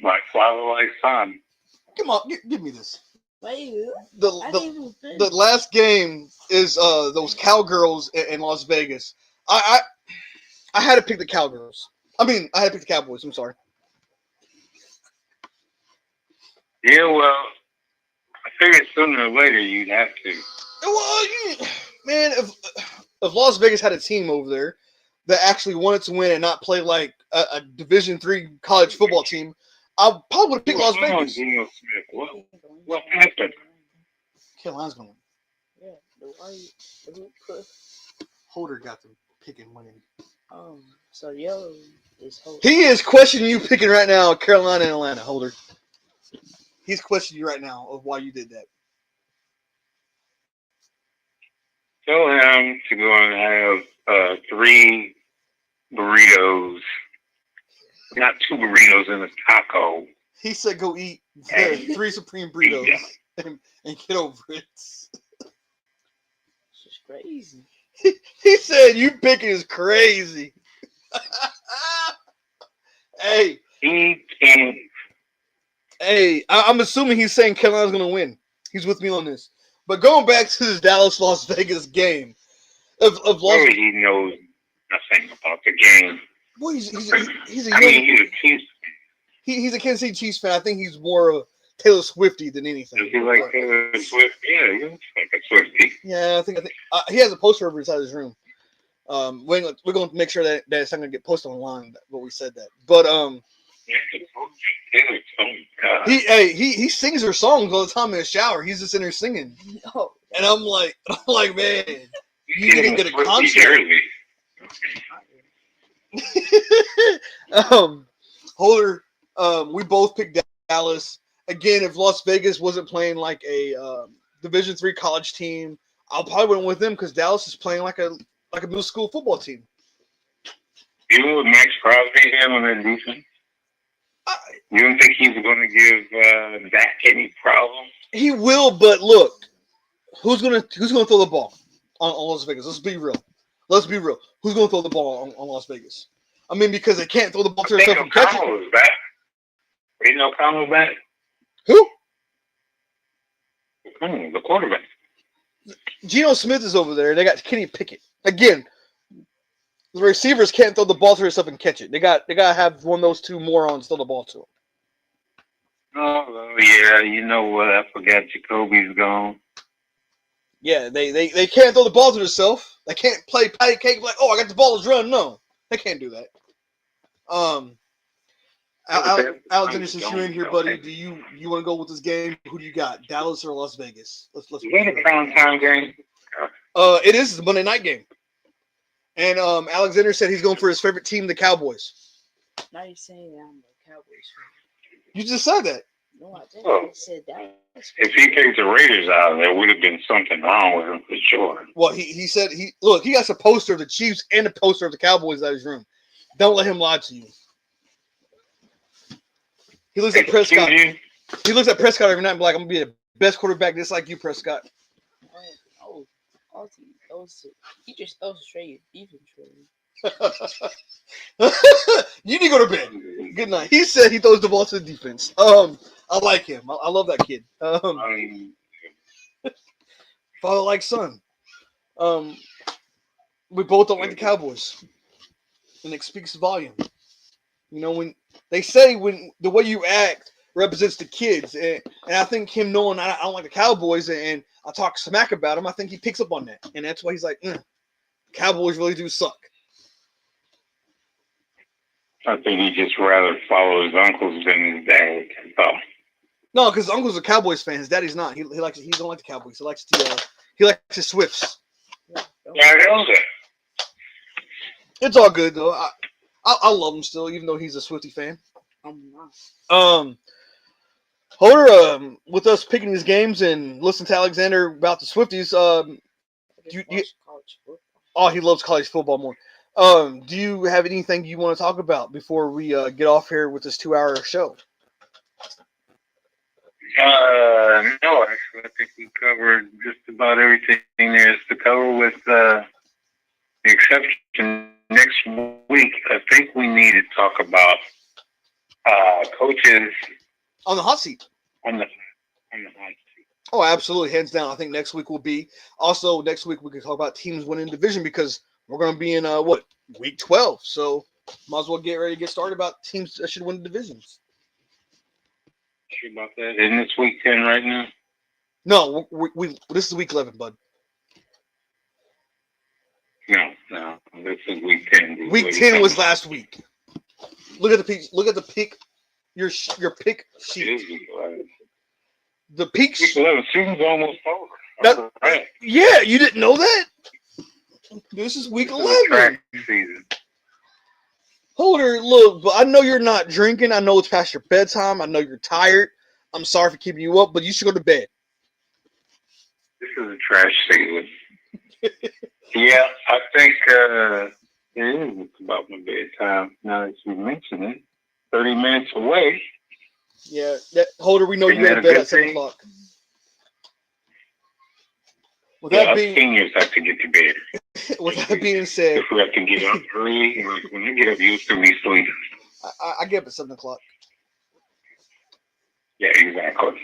Speaker 2: like father, like son.
Speaker 1: Come on, give me this.
Speaker 3: Wait,
Speaker 1: the last game is those Cowgirls in Las Vegas. I had to pick the Cowgirls. I had to pick the Cowboys. I'm sorry.
Speaker 2: Yeah, well, I figured sooner or later you'd have to.
Speaker 1: Well, man, if Las Vegas had a team over there that actually wanted to win and not play like a Division III college football team, I probably would have picked Las Vegas.
Speaker 2: What happened?
Speaker 1: Carolina's going to win.
Speaker 3: Yeah,
Speaker 1: Holder got them picking winning.
Speaker 3: So yellow is Holder.
Speaker 1: He is questioning you picking right now Carolina and Atlanta, Holder. He's questioning you right now of why you did that.
Speaker 2: Tell him to go and have 3 burritos, not 2 burritos in a taco.
Speaker 1: He said go eat 3 supreme burritos and get over it.
Speaker 3: This is crazy.
Speaker 1: He said you picking is crazy. Hey.
Speaker 2: He can't.
Speaker 1: Hey, I'm assuming he's saying Carolina's going to win. He's with me on this. But going back to this Dallas-Las Vegas game,
Speaker 2: he knows nothing about the game.
Speaker 1: Well, he's a
Speaker 2: Chiefs fan.
Speaker 1: He's a Kansas City Chiefs fan. I think he's more a Taylor Swiftie than anything.
Speaker 2: Does he like Taylor Swift? Yeah, he looks like a Swiftie.
Speaker 1: Yeah, I think he has a poster over inside his room. We're going to make sure that it's not going to get posted online. What we said that, but he sings her songs all the time in the shower. He's just in there singing, and I'm like, man, you didn't get a concert. Holder, we both picked Dallas. Again, if Las Vegas wasn't playing like a Division III college team, I probably went with them because Dallas is playing like a middle school football team.
Speaker 2: He do with Max Crosby have on that defense? You don't think he's going to give Dak any problem?
Speaker 1: He will, but look, who's gonna throw the ball on Las Vegas? Let's be real. Who's gonna throw the ball on Las Vegas? I mean, because they can't throw the ball to themselves and catch it.
Speaker 2: O'Connell is back. Ain't O'Connell back?
Speaker 1: Who?
Speaker 2: O'Connell, the quarterback.
Speaker 1: Geno Smith is over there. They got Kenny Pickett. Again, the receivers can't throw the ball to themselves and catch it. They got to have one of those two morons throw the ball to them.
Speaker 2: Oh, yeah. You know what? I forgot Jacoby's gone.
Speaker 1: Yeah, they can't throw the ball to themselves. They can't play patty cake like, oh, I got the ball, let's run. No, they can't do that. Alexander, since you're in here, buddy, do you want to go with this game? Who do you got, Dallas or Las Vegas? Let's.
Speaker 2: Is that a prime time game?
Speaker 1: It is a Monday night game, and Alexander said he's going for his favorite team, the Cowboys.
Speaker 3: Now you're saying I'm a Cowboys fan.
Speaker 1: You just said that.
Speaker 3: No, I didn't.
Speaker 2: Oh.
Speaker 3: I said that.
Speaker 2: If he takes the Raiders out, there would have been something wrong with him for sure.
Speaker 1: Well, he said he got a poster of the Chiefs and a poster of the Cowboys at his room. Don't let him lie to you. He looks at Prescott. He looks at Prescott every night and be like, I'm gonna be the best quarterback just like you, Prescott.
Speaker 3: He just throws straight defense.
Speaker 1: You need to go to bed. Good night. He said he throws the ball to the defense. I like him. I love that kid. Father like son. We both don't like the Cowboys, and it speaks volume. You know, when they say when the way you act represents the kids, and I think him knowing I don't like the Cowboys and I talk smack about him, I think he picks up on that, and that's why he's like, Cowboys really do suck.
Speaker 2: I think he just rather follow his uncles than his dad. Oh.
Speaker 1: No, because uncle's a Cowboys fan. His daddy's not. He don't like the Cowboys. He likes the Swifts.
Speaker 2: Yeah, I know that.
Speaker 1: It's all good though. I love him still, even though he's a Swiftie fan.
Speaker 3: I'm not.
Speaker 1: Holder, with us picking these games and listening to Alexander about the Swifties, he loves college football more. Do you have anything you want to talk about before we get off here with this 2-hour show?
Speaker 2: No, actually, I think we covered just about everything there is to cover with the exception. Next week, I think we need to talk about coaches
Speaker 1: on the hot seat.
Speaker 2: On the hot seat.
Speaker 1: Oh, absolutely, hands down. I think next week will be. Also, next week we can talk about teams winning division because we're going to be in week 12. So might as well get ready to get started about teams that should win the divisions.
Speaker 2: Sure about that? Isn't this week 10 right now?
Speaker 1: No, we this is week 11, bud.
Speaker 2: No, this is week 10.
Speaker 1: Week 10 was last week. Look at the pick. Look at the pick. Your pick sheet. The peak.
Speaker 2: Week 11 season's almost over. Right.
Speaker 1: Yeah, you didn't know that. This is week 11.
Speaker 2: Track season.
Speaker 1: Holder, look, but I know you're not drinking. I know it's past your bedtime. I know you're tired. I'm sorry for keeping you up, but you should go to bed.
Speaker 2: This is a trash season. Yeah, I think it is about my bedtime. Now that you mention it, 30 minutes away.
Speaker 1: Yeah, Holder, we know you go to bed at 7 o'clock.
Speaker 2: Seniors have to get to bed.
Speaker 1: With that being said,
Speaker 2: if we have to get up early, when you get up, you still be sleeping.
Speaker 1: I get up at 7 o'clock.
Speaker 2: Yeah, exactly.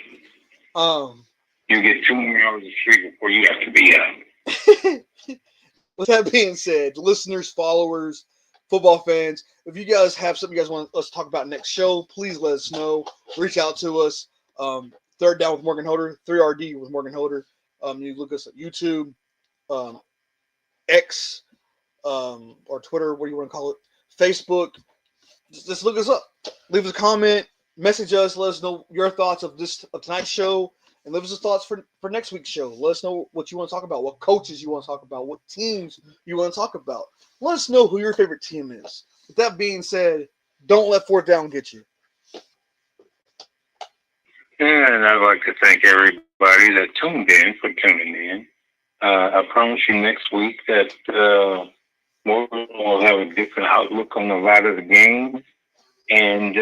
Speaker 2: You get 2 more hours of sleep before you have to be up.
Speaker 1: With that being said, listeners, followers, football fans, if you guys have something you guys want us to talk about next show, please let us know. Reach out to us. Third Down with Morgan Holder, 3RD with Morgan Holder. You look us at YouTube, X, or Twitter, what do you want to call it? Facebook. Just look us up. Leave us a comment. Message us. Let us know your thoughts of tonight's show. And leave us your thoughts for next week's show. Let us know what you want to talk about, what coaches you want to talk about, what teams you want to talk about. Let us know who your favorite team is. With that being said, don't let 4th down get you.
Speaker 2: And I'd like to thank everybody that tuned in for tuning in. I promise you next week that Morgan will have a different outlook on a lot of the games. And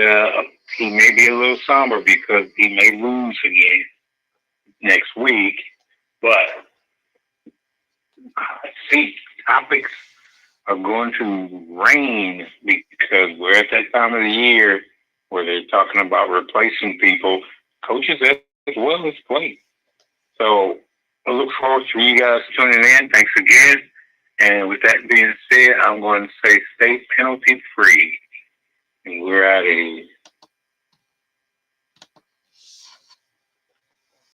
Speaker 2: he may be a little somber because he may lose again next week. But I see topics are going to rain because we're at that time of the year where they're talking about replacing people, coaches as well as players. So I look forward to you guys tuning in. Thanks again. And with that being said, I'm going to say stay penalty free. And we're out of here.